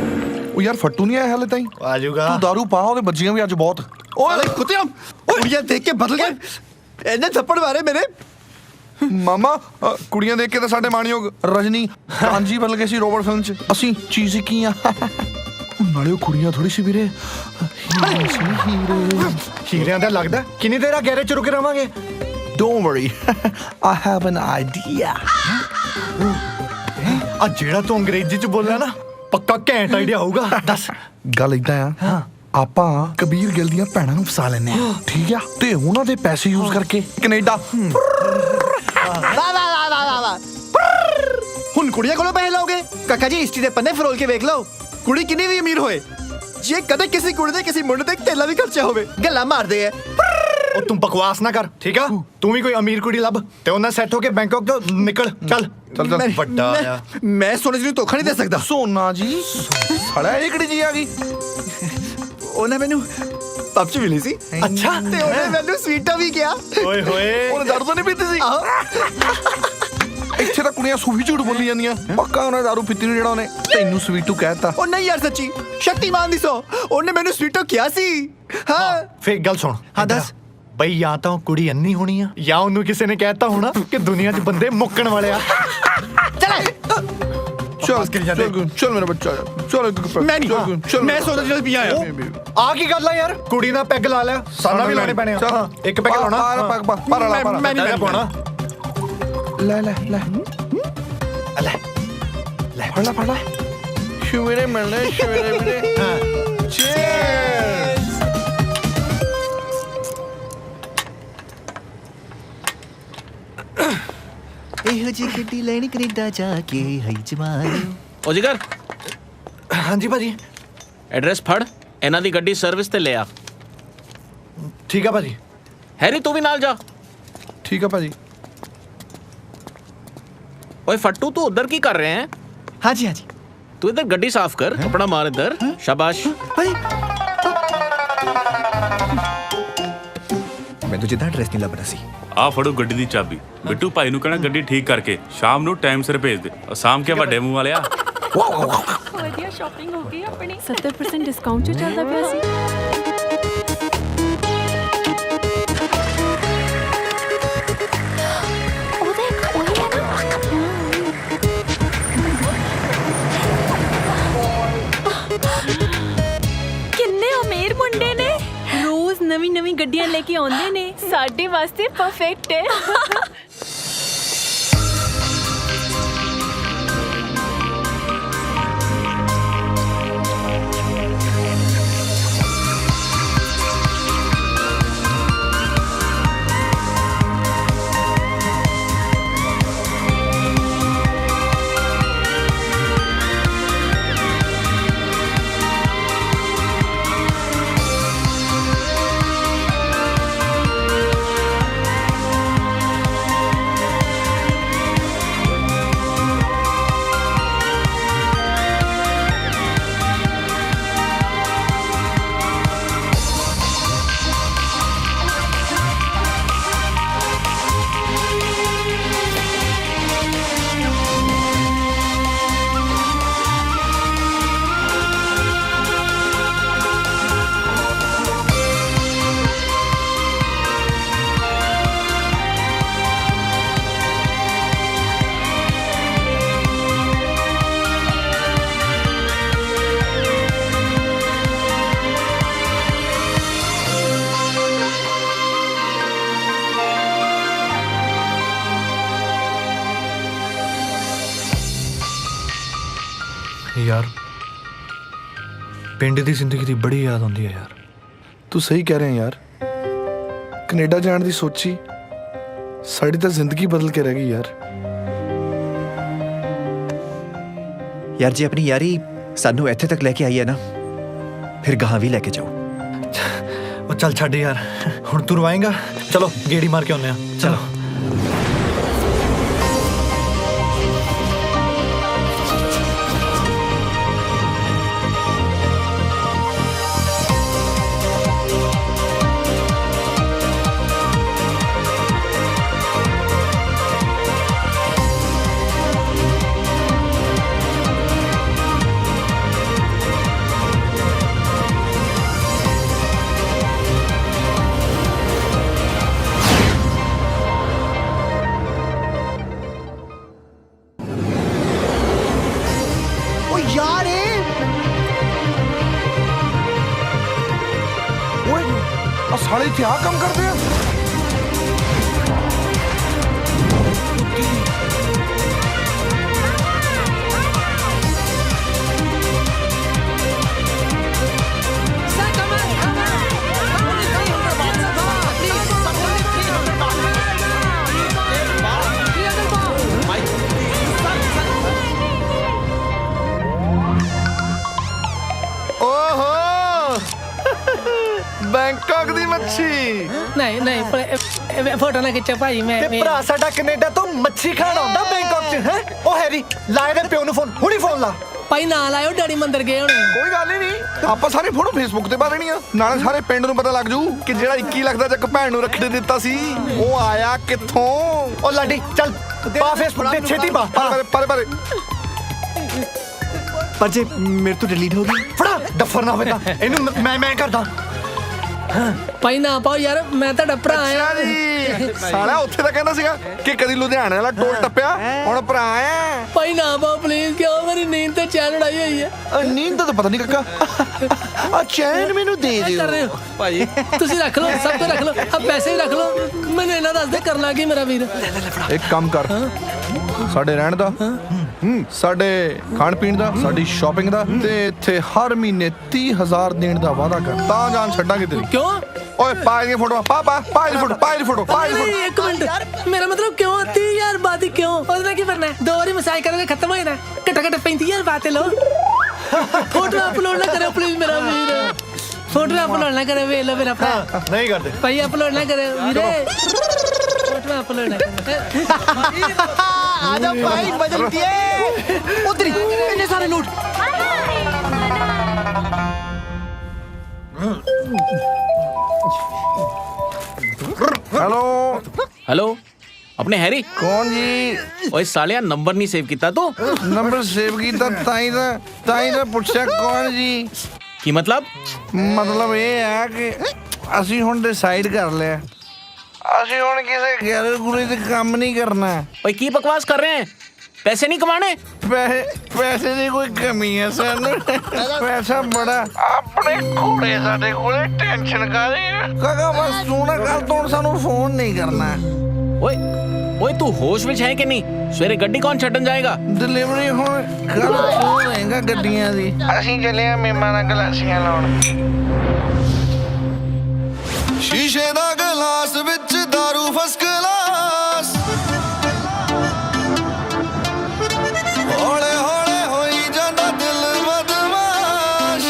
ਉਹ ਯਾਰ ਫੱਟੂ ਨਹੀਂ ਆਇਆ ਹਾਲੇ ਤਾਈਂ। ਆ ਜਾਊਗਾ। ਤੂੰ ਦਾਰੂ ਪਾ, ਉਹਦੇ ਬੱਜੀਆਂ ਵੀ ਅੱਜ ਬਹੁਤ। ਓਏ ਕੁੱਤਿਆਂ, ਕੁੜੀਆਂ ਦੇਖ ਕੇ ਬਦਲ ਗਏ। ਇਹਨੇ ਥੱਪੜ ਮਾਰੇ ਮੇਰੇ। ਮਾਮਾ ਕੁੜੀਆਂ ਦੇਖ ਕੇ ਤਾਂ ਸਾਡੇ ਮਾਣਯੋਗ ਰਜਨੀ ਕਾਂਜੀ ਬਦਲ ਗਏ ਸੀ ਰੋਬੋਟ ਫਿਲਮ 'ਚ। ਅਸੀਂ ਚੀਜ਼ ਕੀ ਆ। ਨਾਲੇ ਉਹ ਕੁੜੀਆਂ ਥੋੜੀ ਸੀ ਵੀਰੇ, ਹੀਰਿਆਂ ਦਾ ਲੱਗਦਾ। ਕਿੰਨੀ ਦੇਰ ਆ ਗੈਰੇਜ 'ਚ ਰੁਕੇ ਰਵਾਂਗੇ? Don't worry. I have an idea. ਆ ਜਿਹੜਾ ਤੂੰ ਅੰਗਰੇਜ਼ੀ ਚ ਬੋਲਿਆ ਨਾ ਪੱਕਾ ਘੈਂਟ ਆਈਡੀਆ ਹੋਊਗਾ ਦੱਸ ਗੱਲ ਇਦਾਂ ਆ ਆਪਾਂ ਕਬੀਰ ਗਿੱਲ ਦੀਆਂ ਭੈਣਾਂ ਨੂੰ ਫਸਾ ਲੈਨੇ ਆ ਠੀਕ ਆ ਤੇ ਉਹਨਾਂ ਦੇ ਪੈਸੇ ਯੂਜ਼ ਕਰਕੇ ਕੈਨੇਡਾ ਵਾ ਹੁਣ ਕੁੜੀਆਂ ਕੋਲੋਂ ਪੈਸੇ ਲਓਗੇ ਕਾਕਾ ਜੀ ਹਿਸਟਰੀ ਦੇ ਪੰਨੇ ਫਰੋਲ ਕੇ ਵੇਖ ਲਓ ਕੁੜੀ ਕਿੰਨੀ ਵੀ ਅਮੀਰ ਹੋਏ ਜੇ ਕਦੇ ਕਿਸੇ ਕੁੜੀ ਦੇ ਕਿਸੇ ਮੁੰਡੇ ਤੇ ਢੇਲਾ ਵੀ ਖਰਚਿਆ ਹੋਵੇ ਗੱਲਾਂ ਮਾਰਦੇ ਐ ਉਹ ਤੂੰ ਬਕਵਾਸ ਨਾ ਕਰ ਠੀਕ ਆ ਤੂੰ ਵੀ ਕੋਈ ਅਮੀਰ ਕੁੜੀ ਲੱਭ ਤੇ ਉਹਨਾਂ ਸੈੱਟ ਹੋ ਕੇ ਬੈਂਕਾਕ ਤੋਂ ਨਿਕਲ ਚੱਲ ਵੱਡਾ ਆ ਮੈਂ ਸੋਨੇ ਜੀ ਨੂੰ ਧੋਖਾ ਨਹੀਂ ਦੇ ਸਕਦਾ ਸੋਨਾ ਜੀ ਸਾਲਾ ਇਹ ਕਿਹੜੀ ਜੀ ਆ ਗਈ ਉਹਨੇ ਮੈਨੂੰ ਪੱਬ ਚ ਮਿਲੀ ਸੀ ਅੱਛਾ ਤੇ ਉਹਨੇ ਮੈਨੂੰ ਸਵੀਟਾ ਵੀ ਕਿਹਾ ਓਏ ਹੋਏ ਉਹਨੇ ਦਾਰੂ ਤਾਂ ਨਹੀਂ ਪੀਤੀ ਸੀ ਇੱਥੇ ਤਾਂ ਕੁੜੀਆਂ ਸੂਫੀ ਝੂਠ ਬੋਲੀ ਜਾਂਦੀਆਂ ਪੱਕਾ ਉਹਨੇ ਦਾਰੂ ਪੀਤੀ ਨਹੀਂ ਜਿਹੜਾ ਉਹਨੇ ਤੈਨੂੰ ਸਵੀਟੂ ਕਹਿਤਾ ਉਹ ਨਹੀਂ ਯਾਰ ਸੱਚੀ ਸ਼ਕਤੀਮਾਨ ਦੀ ਸੋ ਉਹਨੇ ਮੈਨੂੰ ਸਵੀਟੋ ਕਿਹਾ ਸੀ ਹਾਂ ਫੇਰ ਗੱਲ ਸੁਣ ਹਾਂ ਦੱਸ ਬਈ ਜਾਂ ਤਾਂ ਕੁੜੀ ਅੰਨੀ ਹੋਣੀ ਆ ਜਾਂ ਉਹਨੂੰ ਕਿਸੇ ਨੇ ਕਹਿਤਾ ਹੋਣਾ ਕਿ ਦੁਨੀਆ 'ਚ ਬੰਦੇ ਮੁੱਕਣ ਵਾਲੇ ਆ ਚਲੇ ਚੱਲ ਮੇਰਾ ਬੱਚਾ ਚੱਲ ਮੈਂ ਨਹੀਂ ਮੈਂ ਸੋਚਦਾ ਜਦ ਪੀਆ ਆ ਕੀ ਗੱਲ ਆ ਯਾਰ ਕੁੜੀ ਨਾਲ ਪੈਗ ਲਾ ਲਿਆ ਸਾਨਾ ਵੀ ਲਾਣੇ ਪੈਣੇ ਆ ਇੱਕ ਪੈਗ ਲਾਉਣਾ ਮੈਂ ਨਹੀਂ ਪਾਉਣਾ ਲੈ ਲੈ ਲੈ ਲੈ ਲੈ ਫੜ ਲੈ ਸ਼ਿਵਰੇ ਮਿਲਣੇ ਸ਼ਿਵਰੇ ਵੀਰੇ ਚੀਅਰਸ ਇਹੋ ਜਿਹੀ ਗੱਡੀ ਲੈਣੀ ਕੈਨੇਡਾ ਜਾ ਕੇ ਹੈ ਜਮਾਨ ਓ ਜਿਗਰ ਹਾਂਜੀ ਭਾਜੀ ਐਡਰੈਸ ਫੜ ਇਹਨਾਂ ਦੀ ਗੱਡੀ ਸਰਵਿਸ ਤੇ ਲੈ ਆ ਠੀਕ ਆ ਭਾਜੀ ਹੈਰੀ ਤੂੰ ਵੀ ਨਾਲ ਜਾ ਠੀਕ ਆ ਭਾਜੀ ਓਏ ਫੱਟੂ ਤੂੰ ਉਧਰ ਕੀ ਕਰ ਰਹੇ ਹੈ ਹਾਂਜੀ ਹਾਂਜੀ ਤੂੰ ਇਧਰ ਗੱਡੀ ਸਾਫ਼ ਕਰ ਕਪੜਾ ਮਾਰ ਇਧਰ ਸ਼ਾਬਾਸ਼ ਮੈਨੂੰ ਜਿੱਦਾਂ ਐਡਰੈਸ ਨਹੀਂ ਲੱਭਦਾ ਸੀ ਆ ਫੜੋ ਗੱਡੀ ਦੀ ਚਾਬੀ ਬਿੱਟੂ ਭਾਈ ਨੂੰ ਕਹਿਣਾ ਗੱਡੀ ਠੀਕ ਕਰਕੇ ਸ਼ਾਮ ਨੂੰ ਟਾਈਮ ਸਿਰ ਭੇਜ ਦੇ ਅਸਾਮ ਕੇ ਵੱਡੇ ਮੂੰਹ ਵਾਲਿਆ ਵਧੀਆ ਸ਼ਾਪਿੰਗ ਹੋ ਗਈ ਆਪਣੀ 70% ਡਿਸਕਾਊਂਟ ਚ ਚੱਲਦਾ ਪਿਆ ਸੀ ਕਿੰਨੇ ਅਮੀਰ ਮੁੰਡੇ ਨੇ ਰੋਜ਼ ਨਵੀਂ ਗੱਡੀਆਂ ਲੈ ਕੇ ਆਉਂਦੇ ਨੇ ਸਾਡੇ ਵਾਸਤੇ ਪਰਫੈਕਟ ਹੈ ਯਾਰ ਪਿੰਡ ਦੀ ਜ਼ਿੰਦਗੀ ਦੀ ਬੜੀ ਯਾਦ ਆਉਂਦੀ ਹੈ ਯਾਰ ਤੂੰ ਸਹੀ ਕਹਿ ਰਿਹਾ ਯਾਰ ਕੈਨੇਡਾ ਜਾਣ ਦੀ ਸੋਚੀ ਸਾਡੀ ਤਾਂ ਜ਼ਿੰਦਗੀ ਬਦਲ ਕੇ ਰਹਿ ਗਈ ਯਾਰ ਯਾਰ ਜੀ ਆਪਣੀ ਯਾਰੀ ਸਾਨੂੰ ਇੱਥੇ ਤੱਕ ਲੈ ਕੇ ਆਈ ਹੈ ਨਾ ਫਿਰ ਗਾਹਾਂ ਵੀ ਲੈ ਕੇ ਜਾਓ ਉਹ ਚੱਲ ਛੱਡ ਯਾਰ ਹੁਣ ਤੂੰ ਰਵਾਏਂਗਾ ਚਲੋ ਗੇੜੀ ਮਾਰ ਕੇ ਆਉਂਦੇ ਆ ਚਲੋ ਸਾਲੇ ਇੱਥੇ ਆ ਕੰਮ ਕਰਦੇ ਆ बैंकॉक दी मच्छी नहीं नहीं फोटो ना खिंचो भाई मैं ਤੇ ਭਰਾ ਸਾਡਾ ਕੈਨੇਡਾ ਤੋਂ ਮੱਛੀ ਖਾਣ ਆਉਂਦਾ ਬੈਂਕਾਕ 'ਚ ਹੈ ਉਹ ਹੈਰੀ ਲਾਏ ਦੇ ਪਿਓ ਨੂੰ ਫੋਨ ਹੁਣੀ ਫੋਨ ਲਾ ਭਾਈ ਨਾ ਲਾਇਓ ਡੈਡੀ ਮੰਦਰ ਗਏ ਹੋਣੇ ਕੋਈ ਗੱਲ ਹੀ ਨਹੀਂ ਆਪਾਂ ਸਾਰੇ ਫੋਟੋ ਫੇਸਬੁੱਕ ਤੇ ਪਾ ਦੇਣੀ ਆ ਨਾਲੇ ਸਾਰੇ ਪਿੰਡ ਨੂੰ ਪਤਾ ਲੱਗ ਜੂ ਕਿ ਜਿਹੜਾ 21 ਲੱਖ ਦਾ ਚੱਕ ਭੈਣ ਨੂੰ ਰੱਖੜੀ ਦਿੱਤਾ ਸੀ ਉਹ ਆਇਆ ਕਿੱਥੋਂ ਉਹ ਲਾਡੀ ਚੱਲ ਪਾ ਫੇਸਬੁੱਕ ਤੇ ਛੇਤੀ ਪਾ ਪਰ ਪਰ ਜੇ ਮੇਰੇ ਤੋਂ ਡਿਲੀਟ ਹੋ ਗਈ ਫੜਾ ਡੱਫਰ ਨਾ ਹੋਵੇ ਤਾਂ ਇਹਨੂੰ ਮੈਂ ਕਰਦਾ ਭਾਈ ਨਾ ਪਾਓ ਯਾਰ ਮੈਂ ਤੁਹਾਡਾ ਭਰਾ ਆ ਜੀ ਸਾਲਾ ਉੱਥੇ ਤਾਂ ਕਹਿੰਦਾ ਸੀਗਾ ਕਿ ਕਦੀ ਲੁਧਿਆਣੇ ਵਾਲਾ ਟੋਲ ਟੱਪਿਆ ਹੁਣ ਭਰਾ ਆ ਭਾਈ ਨਾ ਪਾਓ ਪਲੀਜ਼ ਕਿਉਂ ਮੇਰੀ ਨੀਂਦ ਤੇ ਚੈਨ ਉਡਾਈ ਹੋਈ ਹੈ ਨੀਂਦ ਤਾਂ ਪਤਾ ਨਹੀਂ ਕਾਕਾ ਆ ਚੈਨ ਮੈਨੂੰ ਦੇ ਦਿਓ ਭਾਈ ਤੁਸੀਂ ਰੱਖ ਲਓ ਸਭ ਤੋਂ ਰੱਖ ਲਓ ਆ ਪੈਸੇ ਵੀ ਰੱਖ ਲਓ ਮੈਨੂੰ ਇਹਨਾਂ ਦੱਸ ਦੇ ਕਰਨਾ ਕੀ ਮੇਰਾ ਵੀਰ ਇੱਕ ਕੰਮ ਕਰ ਸਾਡੇ ਰਹਿਣ ਦਾ ਸਾਡੇ ਖਾਣ ਪੀਣ ਦਾ ਸਾਡੀ ਸ਼ਾਪਿੰਗ ਦਾ ਤੇ ਇੱਥੇ ਹਰ ਮਹੀਨੇ 30,000 ਦੇਣ ਦਾ ਵਾਅਦਾ ਕਰ ਤਾਂ ਜਾਨ ਛੱਡਾਂਗੇ ਤੇਰੀ ਕਿਉਂ ਓਏ ਪਾ ਇਹ ਫੋਟੋ ਪਾ ਇਹ ਫੋਟੋ ਇੱਕ ਮਿੰਟ ਮੇਰਾ ਮਤਲਬ ਕਿਉਂ 30,000 ਬਾਤ ਹੀ ਕਿਉਂ ਉਹਦੇ ਨਾਲ ਕੀ ਕਰਨਾ ਦੋ ਵਾਰੀ ਮਸਾਜ ਕਰਾਂਗੇ ਖਤਮ ਹੋ ਜਾਣਾ ਘੱਟੋ 35,000 ਬਾਤ ਲੋ ਫੋਟੋ ਅਪਲੋਡ ਨਾ ਕਰਿਓ ਪਲੀਜ਼ ਮੇਰਾ ਵੀਰ ਫੋਟੋ ਅਪਲੋਡ ਨਾ ਕਰੇ ਵੇਖ ਲਓ ਮੇਰਾ ਭਰਾ ਨਹੀਂ ਕਰਦੇ ਭਾਈ ਅਪਲੋਡ ਨਾ ਕਰੇ ਵੀਰੇ ਫੋਟੋ ਅਪਲੋਡ ਨਾ ਕਰੇ आजा भाई बदल दिए उधरी इतने सारे नोट हेलो हेलो अपने हैरी कौन जी ओए सालिया नंबर नहीं सेव किया तो नंबर सेव किया ताई दा पूछा कौन जी की मतलब ये है कि ਅਸੀਂ ਹੁਣ ਡਿਸਾਈਡ ਕਰ ਲਿਆ ਅਸੀਂ ਹੁਣ ਕਿਸੇ ਗੈਰ ਗੁਰੂ ਦੇ ਕੰਮ ਨਹੀਂ ਕਰਨਾ ਓਏ ਕੀ ਬਕਵਾਸ ਕਰ ਰਹੇ हैं पैसे नहीं कमाने ਪੈਸੇ ਦੀ ਕੋਈ ਕਮੀ ਹੈ ਸਾਨੂੰ ਪੈਸਾ ਬੜਾ ਆਪਣੇ ਕੋਲੇ ਸਾਡੇ ਕੋਲੇ ਟੈਨਸ਼ਨ ਕਾਹਦੀ ਕਾਕਾ ਬਸ ਤੂੰ ਨਾ ਕੱਲ ਤੋਂ ਸਾਨੂੰ ਫੋਨ ਨਹੀਂ ਕਰਨਾ ਓਏ ਓਏ ਤੂੰ ਹੋਸ਼ ਵਿੱਚ ਹੈ ਕਿ ਨਹੀਂ ਸਵੇਰੇ ਗੱਡੀ ਕੌਣ ਛੱਡਣ ਜਾਏਗਾ ਡਿਲੀਵਰੀ ਹੁਣ ਕੱਲ ਤੂੰ ਰਹੇਗਾ ਗੱਡੀਆਂ ਦੀ ਅਸੀਂ ਚੱਲੇ ਆ ਮਹਿਮਾਨਾਂ ਗਲਾਸੀਆਂ ਲਾਉਣ ਸ਼ੀਸ਼ੇ ਦਾ ਗਲਾਸ ਵਿੱਚ ਦਾਰੂ ਫਸਕ ਕਲਾਸ ਹੌਲੇ ਹੌਲੇ ਹੋਈ ਜਾਂਦਾ ਦਿਲ ਬਦਮਾਸ਼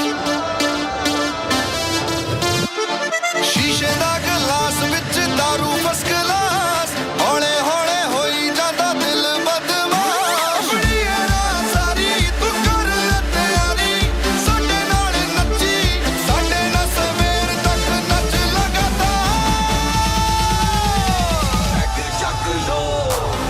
ਸ਼ੀਸ਼ੇ ਦਾ ਗਲਾਸ ਵਿੱਚ ਦਾਰੂ ਫਸਕ ਕਲਾਸ ਹੌਲੇ ਹੌਲੇ ਹੋਈ ਜਾਂਦਾ ਦਿਲ ਬਦਮਾਸ਼ ਸਾਰੀ ਤੂੰ ਕਰ ਲੈ ਤਿਆਰੀ ਸਾਡੇ ਨਾਲ ਨੱਚੀ ਸਾਡੇ ਨਾਲ ਸਵੇਰ ਤੱਕ ਨੱਚ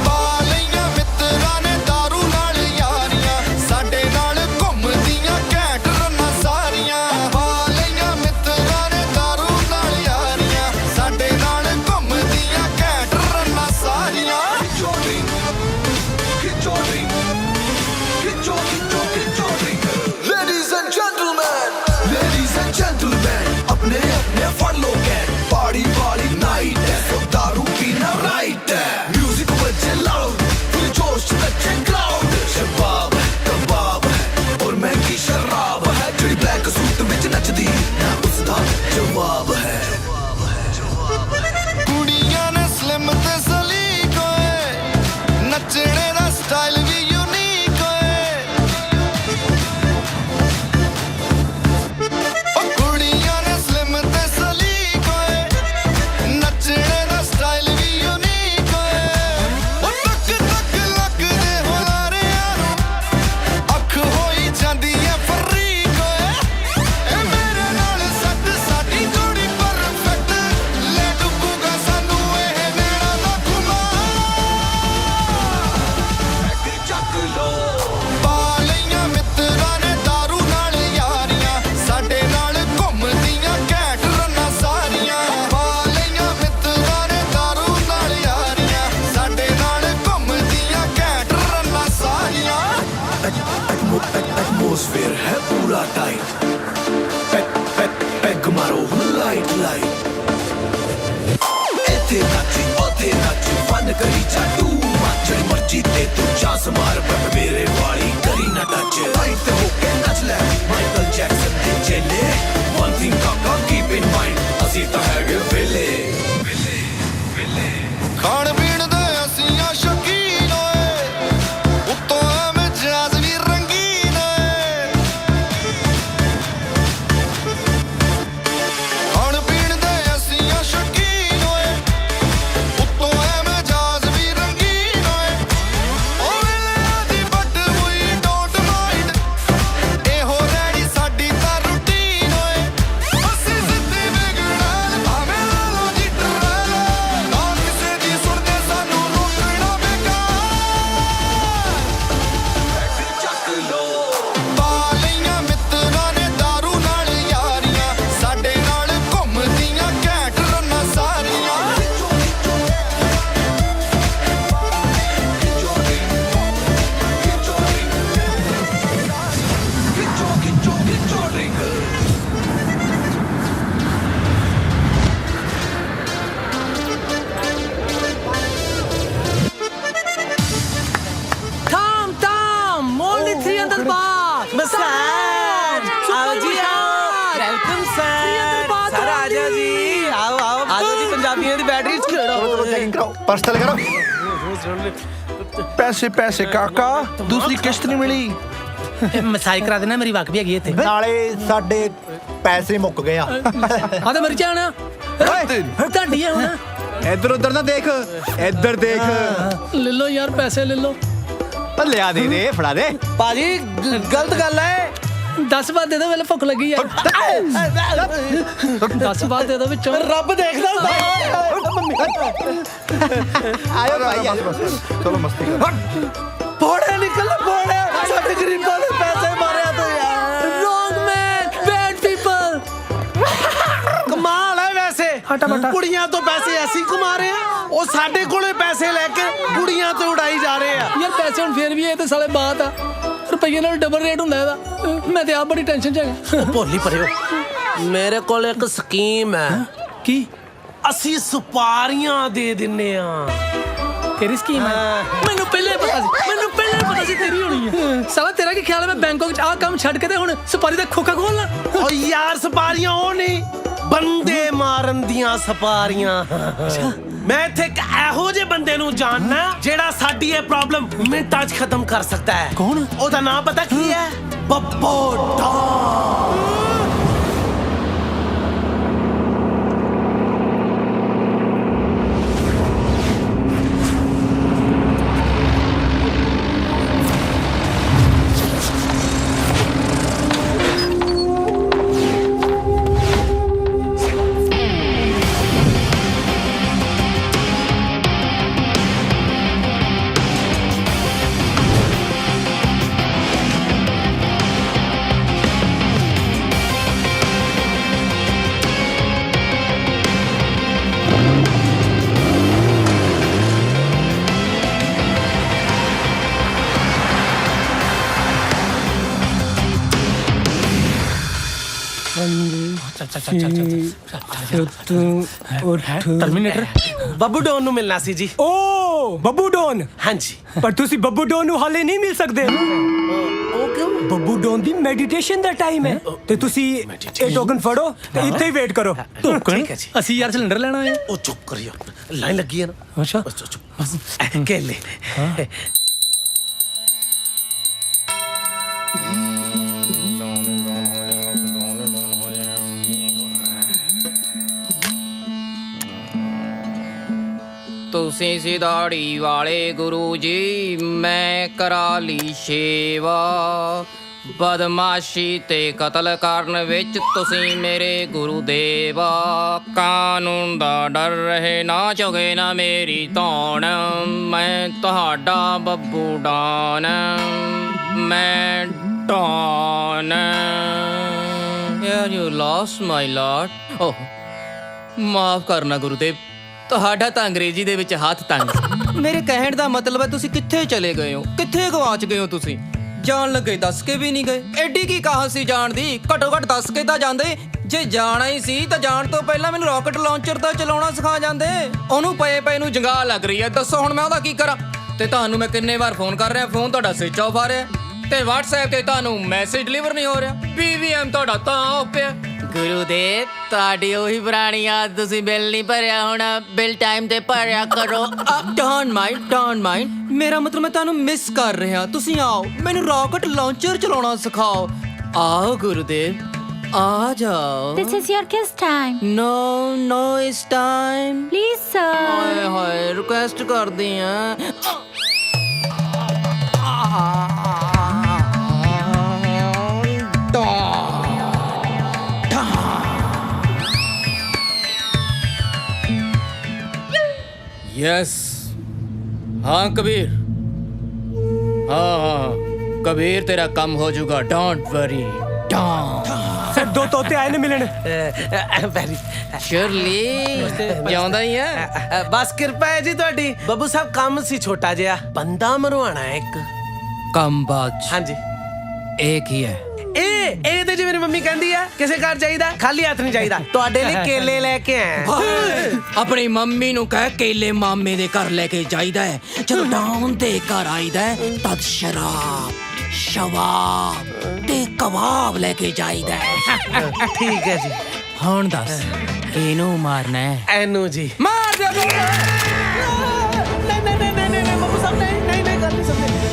ਪਾ ਲਈਆਂ ਮਿੱਤਰਾਂ ਨੇ ਦਾਰੂ ਨਾਲ ਯਾਰੀਆਂ ਸਾਡੇ ਨਾਲ ਘੁੰਮਦੀਆਂ ਘੈਂਟ ਰੰਨਾਂ ਸਾਰੀਆਂ ਪਾ ਲਈਆਂ ਮਿੱਤਰਾਂ ਨੇ ਦਾਰੂ ਨਾਲ ਯਾਰੀਆਂ ਸਾਡੇ ਨਾਲ ਘੁੰਮਦੀਆਂ ਘੈਂਟ ਰੰਨਾਂ ਸਾਰੀਆਂ Ladies and gentlemen, अपने अपने फड़ लो गैन पार्टी वाली नाइट है तो दारू पीना राइट है म्यूजिक बजे लाउड पूरे जोश नचे क्राउड शबाब है कबाब है और महंगी शराब है जड़ी ब्लैक सूट विच नचदी ना उसदा जवाब है कुड़ियां ने स्लिम ते सलीक होए नचने दा स्टाइल भी यूनिक होए ਕੁੜੀਆਂ ਨੇ ਸਲਿਮ ਤੇ ਸਲੀਕ ਹੋਏ ਨੱਚਣੇ ਦਾ ਸਟਾਈਲ ਵੀ ਯੂਨੀਕ ਹੋਏ ਉਹ ਤੱਕ ਤੱਕ ਲੱਗਦੇ ਹੁਲਾਰਿਆਂ ਨੂੰ ਅੱਖ ਹੋਈ ਜਾਂਦੀ ਐ ਫਰੀਕ ਹੋਏ ਇਹ ਮੇਰੇ ਨਾਲ ਸੱਟ ਸਾਡੀ ਜੋੜੀ ਪਰਫੈਕਟ ਲੈ ਡੁੱਬੂਗਾ ਸਾਨੂੰ ਇਹ ਨੈਣਾ ਦਾ ਖੁਮਾਰ ਚੱਕ ਲੋ ਪਾ ਲਈਆਂ ਮਿੱਤਰਾਂ ਨੇ ਦਾਰੂ ਨਾਲ ਯਾਰੀਆਂ ਸਾਡੇ ਨਾਲ ਘੁੰਮਦੀਆਂ ਘੈਂਟ ਰੰਨਾਂ ਸਾਰੀਆਂ ਪਾ ਲਈਆਂ ਮਿੱਤਰਾਂ ਨੇ ਦਾਰੂ ਨਾਲ ਯਾਰੀਆਂ ਸਾਡੇ ਨਾਲ ਘੁੰਮਦੀਆਂ ਘੈਂਟ ਰੰਨਾਂ ਸਾਰੀਆਂ ਐਟਮੋਸਫੇਅਰ ਹੈ ਪੂਰਾ ਟਾਈਟ ਪੈਗ ਮਾਰੋ ਲਾਈਟ ਇੱਥੇ ਨਾਚੀ ਫਨ ਕਰੀ ਚਾਟੂ ਜਿਹੜੀ ਮਰਜੀ ਤੇ ਤੂੰ ਚਾਂਸ ਮਾਰ ਪਰ ਮੇਰੇ ਵਾਲੀ ਕਰੀ ਨਾ ਟੱਚ ਰਾਈਟ ਤੇ ਹੋ ਕੇ ਨੱਚ ਲੈ ਮਾਈਕਲ ਜੈਕਸਨ ਦੇ ਚੇਲੇ ਵਨ ਥਿੰਗ ਕਾਕਾ ਕੀਪ ਇਨ ਮਾਈਂਡ ਅਸੀਂ ਤਾਂ ਹੈਗੇ ਵੇਲੇ ਖਾਣ ਪੀਣ ਦੇ ਅਸੀਂ ਆ ਸ਼ੌਕੀਨ ਓਏ ਉੱਤੋਂ ਐਵੇਂ ਜਾਜ਼ ਵੀ ਰੰਗੀਨ ਓਏ ਖਾਣ ਪੀਣ मसाज आओ जी आओ वेलकम सर सर आ जाओ जी आओ आओ आ जाओ जी पंजाबियों की बैटरी चलो चेकिंग कराओ पर्स तले करो पैसे पैसे काका दूसरी किश्त नहीं मिली ਮਸਾਈ ਕਰਾ ਦੇਣਾ ਮੇਰੀ ਵਾਕ ਵੀ ਹੈਗੀ ਇੱਥੇ ਨਾਲੇ ਸਾਡੇ ਪੈਸੇ ਮੁੱਕ ਗਏ ਆ ਆ ਤਾਂ ਮਰ ਜਾਣਾ ਤੁਹਾਡੀ ਆ ਹੁਣ ਇੱਧਰ ਉੱਧਰ ਨਾ ਦੇਖ ਇੱਧਰ ਦੇਖ ਲੈ ਲਓ ਯਾਰ ਪੈਸੇ ਲੈ ਲਓ ਲਿਆ ਦੇ ਦੇ ਫੜਾ ਦੇ ਭਾਜੀ ਗਲਤ ਗੱਲ ਹੈ 10 ਬਾਅਦ ਦੇ ਦੋ ਵੇਲੇ ਭੁੱਖ ਲੱਗੀ ਯਾਰ 10 ਬਾਅਦ ਦੇ ਦੋ ਵਿੱਚੋਂ ਰੱਬ ਦੇਖਦਾ ਹੁੰਦਾ ਆਇਓ ਭਾਈ ਚਲੋ ਮਸਤੀ ਕਰ ਪੋੜੇ ਨਿਕਲ ਪੋੜੇ ਸਾਡੇ ਗਰੀਬਾਂ ਦੇ ਪੈਸੇ ਮਾਰਿਆ ਤੂੰ ਯਾਰ ਰੋਂਗ ਮੈਨ ਬੈਡ ਪੀਪਲ ਕਮਾਲ ਹੈ ਵੈਸੇ ਕੁੜੀਆਂ ਤੋਂ ਪੈਸੇ ਅਸੀਂ ਕਮਾ ਰਹੇ ਆ ਉਹ ਸਾਡੇ ਕੋਲੇ ਪੈਸੇ ਲੈ ਕੇ ਕੁੜੀਆਂ ਤੋਂ ਉਡਾਈ ਜਾ ਰਹੇ ਆ ਯਾਰ ਪੈਸੇ ਹੁਣ ਫੇਰ ਵੀ ਇਹ ਤੇ ਸਾਲੇ ਬਾਤ ਆ ਰੁਪਈਏ ਨਾਲ ਡਬਲ ਰੇਟ ਹੁੰਦਾ ਇਹਦਾ ਮੈਂ ਤੇ ਆਪ ਬੜੀ ਟੈਨਸ਼ਨ ਚ ਹੈਗਾ ਭੋਲੀ ਪਰਿਓ ਮੇਰੇ ਕੋਲ ਇੱਕ ਸਕੀਮ ਹੈ ਕੀ ਅਸੀਂ ਸੁਪਾਰੀਆਂ ਦੇ ਦਿੰਨੇ ਆ ਤੇਰੀ ਸਕੀਮ ਹੈ ਮੈਨੂੰ ਪਹਿਲੇ ਪਤਾ ਸੀ ਤੇਰੀ ਹੋਣੀ ਹੈ ਸਾਲਾ ਤੇਰਾ ਕੀ ਖਿਆਲ ਹੈ ਮੈਂ ਬੈਂਕਾਕ ਚ ਆਹ ਕੰਮ ਛੱਡ ਕੇ ਤੇ ਹੁਣ ਸੁਪਾਰੀ ਦਾ ਖੋਖਾ ਖੋਲਣਾ ਓ ਯਾਰ ਸੁਪਾਰੀਆਂ ਉਹ ਨਹੀਂ ਬੰਦੇ ਮਾਰਨ ਦੀਆਂ ਸੁਪਾਰੀਆਂ ਮੈਂ ਇੱਥੇ ਇੱਕ ਇਹੋ ਜਿਹੇ ਬੰਦੇ ਨੂੰ ਜਾਣਨਾ ਜਿਹੜਾ ਸਾਡੀ ਇਹ ਪ੍ਰੋਬਲਮ ਮਿੰਟਾਂ 'ਚ ਖਤਮ ਕਰ ਸਕਦਾ ਹੈ ਕੌਣ ਉਹਦਾ ਨਾਮ ਪਤਾ ਕੀ ਹੈ Babbu don terminator Babbu don ਨੂੰ ਮਿਲਣਾ ਸੀ ਜੀ ਓ ਬੱਬੂ ਡੋਨ ਹਾਂਜੀ ਪਰ ਤੁਸੀਂ ਬੱਬੂ ਡੋਨ ਨੂੰ ਹਾਲੇ ਨਹੀਂ ਮਿਲ ਸਕਦੇ ਉਹ ਕਿਉਂ ਬੱਬੂ ਡੋਨ ਦੀ ਮੈਡੀਟੇਸ਼ਨ ਦਾ ਟਾਈਮ ਹੈ ਤੇ ਤੁਸੀਂ ਇਹ ਟੋਕਨ ਫੜੋ ਤੇ ਇੱਥੇ ਹੀ ਵੇਟ ਕਰੋ ਠੀਕ ਹੈ ਜੀ ਅਸੀਂ ਯਾਰ ਸਿਲੰਡਰ ਲੈਣਾ ਹੈ ਉਹ ਚੁੱਪ ਕਰਿਓ ਲਾਈਨ ਲੱਗੀ ਹੈ ਨਾ ਅੱਛਾ ਬਸ ਕੇਲੇ ਤੁਸੀਂ ਸਿਧਾੜੀ ਵਾਲੇ ਗੁਰੂ ਜੀ ਮੈਂ ਕਰਾ ਲਈ ਸੇਵਾ ਬਦਮਾਸ਼ੀ ਤੇ ਕਤਲ ਕਰਨ ਵਿੱਚ ਤੁਸੀਂ ਮੇਰੇ ਗੁਰੂ ਦੇਵਾ ਕਾਨੂੰਨ ਦਾ ਡਰ ਰਹੇ ਨਾ ਚੁਗੇ ਨਾ ਮੇਰੀ ਧੌਣ ਮੈਂ ਤੁਹਾਡਾ ਬੱਬੂ ਡਾਨ ਮੈਂ ਡਾਨ ਯਾਰ ਯੂ ਲਾਸਟ ਮਾਈ ਲਾਰਡ ਓਹ ਮਾਫ ਕਰਨਾ ਗੁਰੂਦੇਵ ਤੁਹਾਡਾ ਤਾਂ ਅੰਗਰੇਜ਼ੀ ਦੇ ਵਿੱਚ ਹੱਥ ਤੰਗ ਮੇਰੇ ਕਹਿਣ ਦਾ ਮਤਲਬ ਹੈ ਤੁਸੀਂ ਕਿੱਥੇ ਚਲੇ ਗਏ ਹੋ ਕਿੱਥੇ ਗਵਾਚ ਗਏ ਹੋ ਤੁਸੀਂ ਜਾਣ ਲੱਗੇ ਦੱਸ ਕੇ ਵੀ ਨਹੀਂ ਗਏ ਐਡੀ ਕੀ ਕਹਾਂ ਸੀ ਜਾਣ ਦੀ ਘੱਟੋ ਘੱਟ ਦੱਸ ਕੇ ਤਾਂ ਜਾਂਦੇ ਜੇ ਜਾਣਾ ਹੀ ਸੀ ਤਾਂ ਜਾਣ ਤੋਂ ਪਹਿਲਾਂ ਮੈਨੂੰ ਰਾਕਟ ਲਾਂਚਰ ਤਾਂ ਚਲਾਉਣਾ ਸਿਖਾ ਜਾਂਦੇ ਉਹਨੂੰ ਪਏ ਨੂੰ ਜੰਗਾਹ ਲੱਗ ਰਹੀ ਹੈ ਦੱਸੋ ਹੁਣ ਮੈਂ ਉਹਦਾ ਕੀ ਕਰਾਂ ਤੇ ਤੁਹਾਨੂੰ ਮੈਂ ਕਿੰਨੇ ਵਾਰ ਫੋਨ ਕਰ ਰਿਹਾ ਫੋਨ ਤੁਹਾਡਾ ਸਵਿਚ ਆਫ ਆ ਰਿਹਾ ਤੇ WhatsApp ਤੇ ਤੁਹਾਨੂੰ ਮੈਸੇਜ ਡਿਲੀਵਰ ਨਹੀਂ ਹੋ ਰਿਹਾ BVM ਤੁਹਾਡਾ ਤਾਂ ਆਫ ਪਿਆ ਗੁਰੂਦੇਵ ਤੁਹਾਡੀ ਉਹੀ ਪੁਰਾਣੀ ਯਾਦ ਤੁਸੀਂ ਬਿੱਲ ਨਹੀਂ ਭਰਿਆ ਹੋਣਾ ਬਿੱਲ ਟਾਈਮ ਤੇ ਭਰਿਆ ਕਰੋ ਡੋਂਟ ਮਾਈਂਡ ਮੇਰਾ ਮਤਲਬ ਮੈਂ ਤੁਹਾਨੂੰ ਮਿਸ ਕਰ ਰਿਹਾ ਤੁਸੀਂ ਆਓ ਮੈਨੂੰ ਰਾਕਟ ਲਾਂਚਰ ਚਲਾਉਣਾ ਸਿਖਾਓ ਆਓ ਗੁਰੂਦੇਵ ਆ ਜਾਓ This is your kiss time. No it's time. Please sir. ਹਾਏ ਹਾਏ ਰਿਕੁਐਸਟ ਕਰਦੀ ਆ यस हाँ कबीर हाँ कबीर तेरा कम हो जाएगा डोंट वरी सर दो तोते आए ने मिलने ਸ਼ਰਲੀ ਜਿਉਂਦਾ ਹੀ ਆ ਬਸ ਕਿਰਪਾ ਹੈ ਜੀ ਤੁਹਾਡੀ ਬੱਬੂ ਸਾਹਿਬ ਕੰਮ ਸੀ ਛੋਟਾ ਜਿਹਾ ਬੰਦਾ ਮਰਵਾਣਾ ਹੈ ਇੱਕ ਕੰਮ ਬਾਤ ਹਾਂਜੀ ਇੱਕ ਹੀ ਹੈ ਇਹ ਤੇ ਜਿਵੇਂ ਮੇਰੀ ਮੰਮੀ ਕਹਿੰਦੀ ਆ ਕਿਸੇ ਘਰ ਚਾਹੀਦਾ ਖਾਲੀ ਹੱਥ ਨਹੀਂ ਚਾਹੀਦਾ ਤੁਹਾਡੇ ਲਈ ਕੇਲੇ ਲੈ ਕੇ ਆਏ ਆਪਣੀ ਮੰਮੀ ਨੂੰ ਕਹਿ ਕੇਲੇ ਮਾਮੇ ਦੇ ਘਰ ਲੈ ਕੇ ਜਾਈਦਾ ਹੈ ਜਦੋਂ ਡਾਊਨ ਦੇ ਘਰ ਆਈਦਾ ਤਦ ਸ਼ਰਾਬ ਸ਼ਵਾਬ ਤੇ ਜਵਾਬ ਲੈ ਕੇ ਜਾਈਦਾ ਠੀਕ ਹੈ ਜੀ ਹੁਣ ਦੱਸ ਕਿਹਨੂੰ ਮਾਰਨਾ ਹੈ ਐਨੂੰ ਜੀ ਮਾਰ ਦੇ ਨਹੀਂ ਬਾਬੂ ਸਾਹਿਬ ਨਹੀਂ ਗੱਲ ਨਹੀਂ ਸਮਝੇ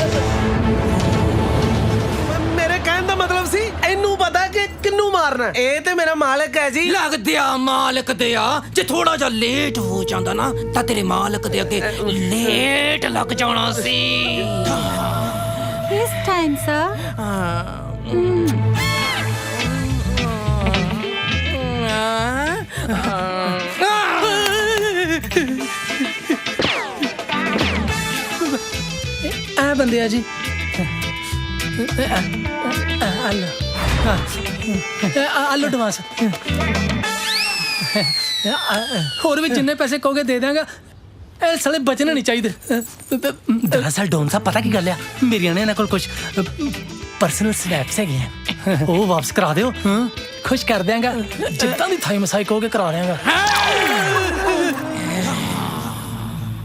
ਮੇਰੇ ਕਹਿਣ ਦਾ ਮਤਲਬ ਸੀ ਇਹਨੂੰ ਪਤਾ ਕਿ ਕਿੰਨੂੰ ਮਾਰਨਾ ਇਹ ਤੇ ਮੇਰਾ ਮਾਲਕ ਹੈ ਜੀ ਲੱਗਦਿਆ ਮਾਲਕ ਦੇ ਆ ਜੇ ਥੋੜਾ ਜਿਹਾ ਲੇਟ ਹੋ ਜਾਂਦਾ ਨਾ ਤਾਂ ਤੇਰੇ ਮਾਲਕ ਦੇ ਅੱਗੇ ਲੇਟ ਲੱਗ ਜਾਣਾ ਸੀ This time, sir. ਆ ਬੰਦੇ ਆ ਜੀ ਆਲੂ ਐਡਵਾਂਸ ਹੋਰ ਵੀ ਜਿੰਨੇ ਪੈਸੇ ਕਹੋਗੇ ਦੇ ਦਾਂਗਾ ਇਹ ਸਾਲੇ ਬਚਣੇ ਨਹੀਂ ਚਾਹੀਦੇ ਦਰਅਸਲ ਡੋਨ ਸਾਹਿਬ ਪਤਾ ਕੀ ਗੱਲ ਆ ਮੇਰੀਆਂ ਨੇ ਇਹਨਾਂ ਕੋਲ ਕੁਝ ਪਰਸਨਲ ਸਨੈਪਸ ਹੈਗੇ ਆ ਉਹ ਵਾਪਸ ਕਰਾ ਦਿਓ ਖੁਸ਼ ਕਰ ਦਿਆਂਗਾ ਜਿੱਦਾਂ ਦੀ ਥਾਈ ਮਸਾਈ ਕਹੋਗੇ ਕਰਾ ਦਿਆਂਗਾ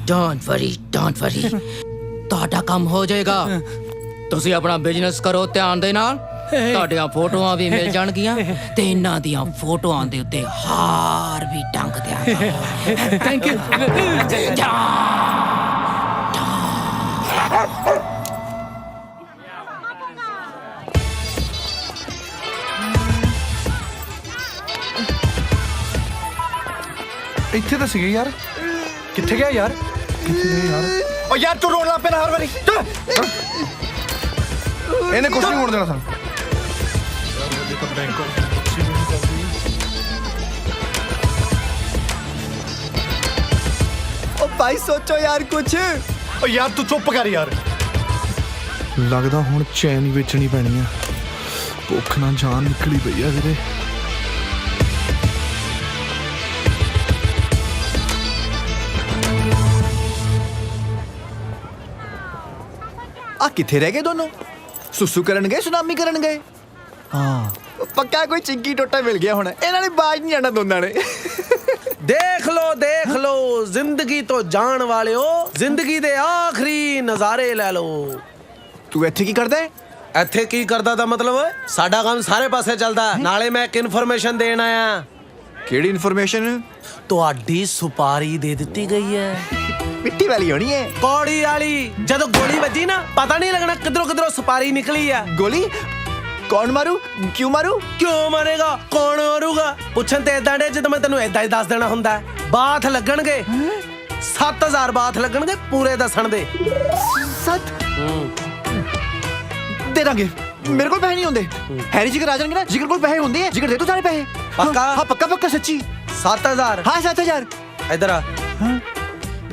ਡੋਂਟ ਵਰੀ ਤੁਹਾਡਾ ਕੰਮ ਹੋ ਜਾਏਗਾ ਤੁਸੀਂ ਆਪਣਾ ਬਿਜ਼ਨਸ ਕਰੋ ਧਿਆਨ ਦੇ ਨਾਲ ਤੁਹਾਡੀਆਂ ਫੋਟੋਆਂ ਵੀ ਮਿਲ ਜਾਣਗੀਆਂ ਤੇ ਇਹਨਾਂ ਦੀਆਂ ਫੋਟੋਆਂ ਦੇ ਉੱਤੇ ਹਾਰ ਵੀ ਟੰਗ ਦਿਆਂਗਾ ਥੈਂਕ ਯੂ ਇੱਥੇ ਤਾਂ ਸੀਗੇ ਯਾਰ ਕਿੱਥੇ ਗਿਆ ਯਾਰ ਕਿੱਥੇ ਗਏ ਯਾਰ ਓ ਯਾਰ ਤੂੰ ਰੋਣ ਲੱਗ ਪਿਆ ਹਰ ਵਾਰੀ ਇਹਨੇ ਕੁਝ ਨਹੀਂ ਹੋਣ ਦੇਣਾ ਸਾਨੂੰ ओ भाई सोचो यार कुछ ਓ ਯਾਰ ਤੂੰ ਚੁੱਪ ਕਰ ਯਾਰ ਲੱਗਦਾ ਹੁਣ ਚੈਨ ਹੀ ਵੇਚਣੀ ਪੈਣੀ ਆ ਭੁੱਖ ਨਾਲ ਜਾਨ ਨਿਕਲੀ ਪਈ ਆ ਵੀਰੇ आ किथे रह गए दोनों सुसु करन गए सुनामी करन गए हाँ पक्का कोई चिंकी टोटा मिल गया होना इन्हां ने बाज नहीं आना दोनों ने देख लो जिंदगी तो जान वाले हो जिंदगी दे आखिरी नजारे ले लो तू इत्थे की करदा है ਇੱਥੇ ਕੀ ਕਰਦਾ ਦਾ ਮਤਲਬ ਸਾਡਾ ਕੰਮ ਸਾਰੇ ਪਾਸੇ ਚੱਲਦਾ ਨਾਲੇ ਮੈਂ ਇੱਕ ਇਨਫੋਰਮੇਸ਼ਨ ਦੇਣ ਆਇਆ ਕਿਹੜੀ ਇਨਫੋਰਮੇਸ਼ਨ ਤੁਹਾਡੀ ਸੁਪਾਰੀ ਦੇ ਦਿੱਤੀ ਗਈ ਹੈ ਮਿੱਟੀ ਵਾਲੀ ਹੋਣੀ ਹੈ ਕੌੜੀ ਵਾਲੀ ਜਦੋਂ ਗੋਲੀ ਵੱਜੀ ਨਾ ਪਤਾ ਨਹੀਂ ਲੱਗਣਾ ਕਿਧਰੋਂ ਸੁਪਾਰੀ ਨਿਕਲੀ ਆ ਗੋਲੀ ਕੌਣ ਮਾਰੂ ਕਿਉਂ ਮਾਰੇਗਾ ਕੌਣ ਮਾਰੂਗਾ ਪੁੱਛਣ ਤੇ ਇਦਾਂ ਦੇ ਜਦੋਂ ਮੈਂ ਤੈਨੂੰ ਇਦਾਂ ਹੀ ਦੱਸ ਦੇਣਾ ਹੁੰਦਾ ਬਾਥ ਲੱਗਣਗੇ 7000 ਬਾਥ ਲੱਗਣਗੇ ਪੂਰੇ ਦੱਸਣ ਦੇ 7 दे देंगे मेरे को पैसे नहीं होंगे हैरी जिगर आ जाएंगे ना जिगर को पैसे होंगे जिगर दे दो सारे पैसे पक्का हाँ पक्का सच्ची 7000 हाँ 7000 इधर आ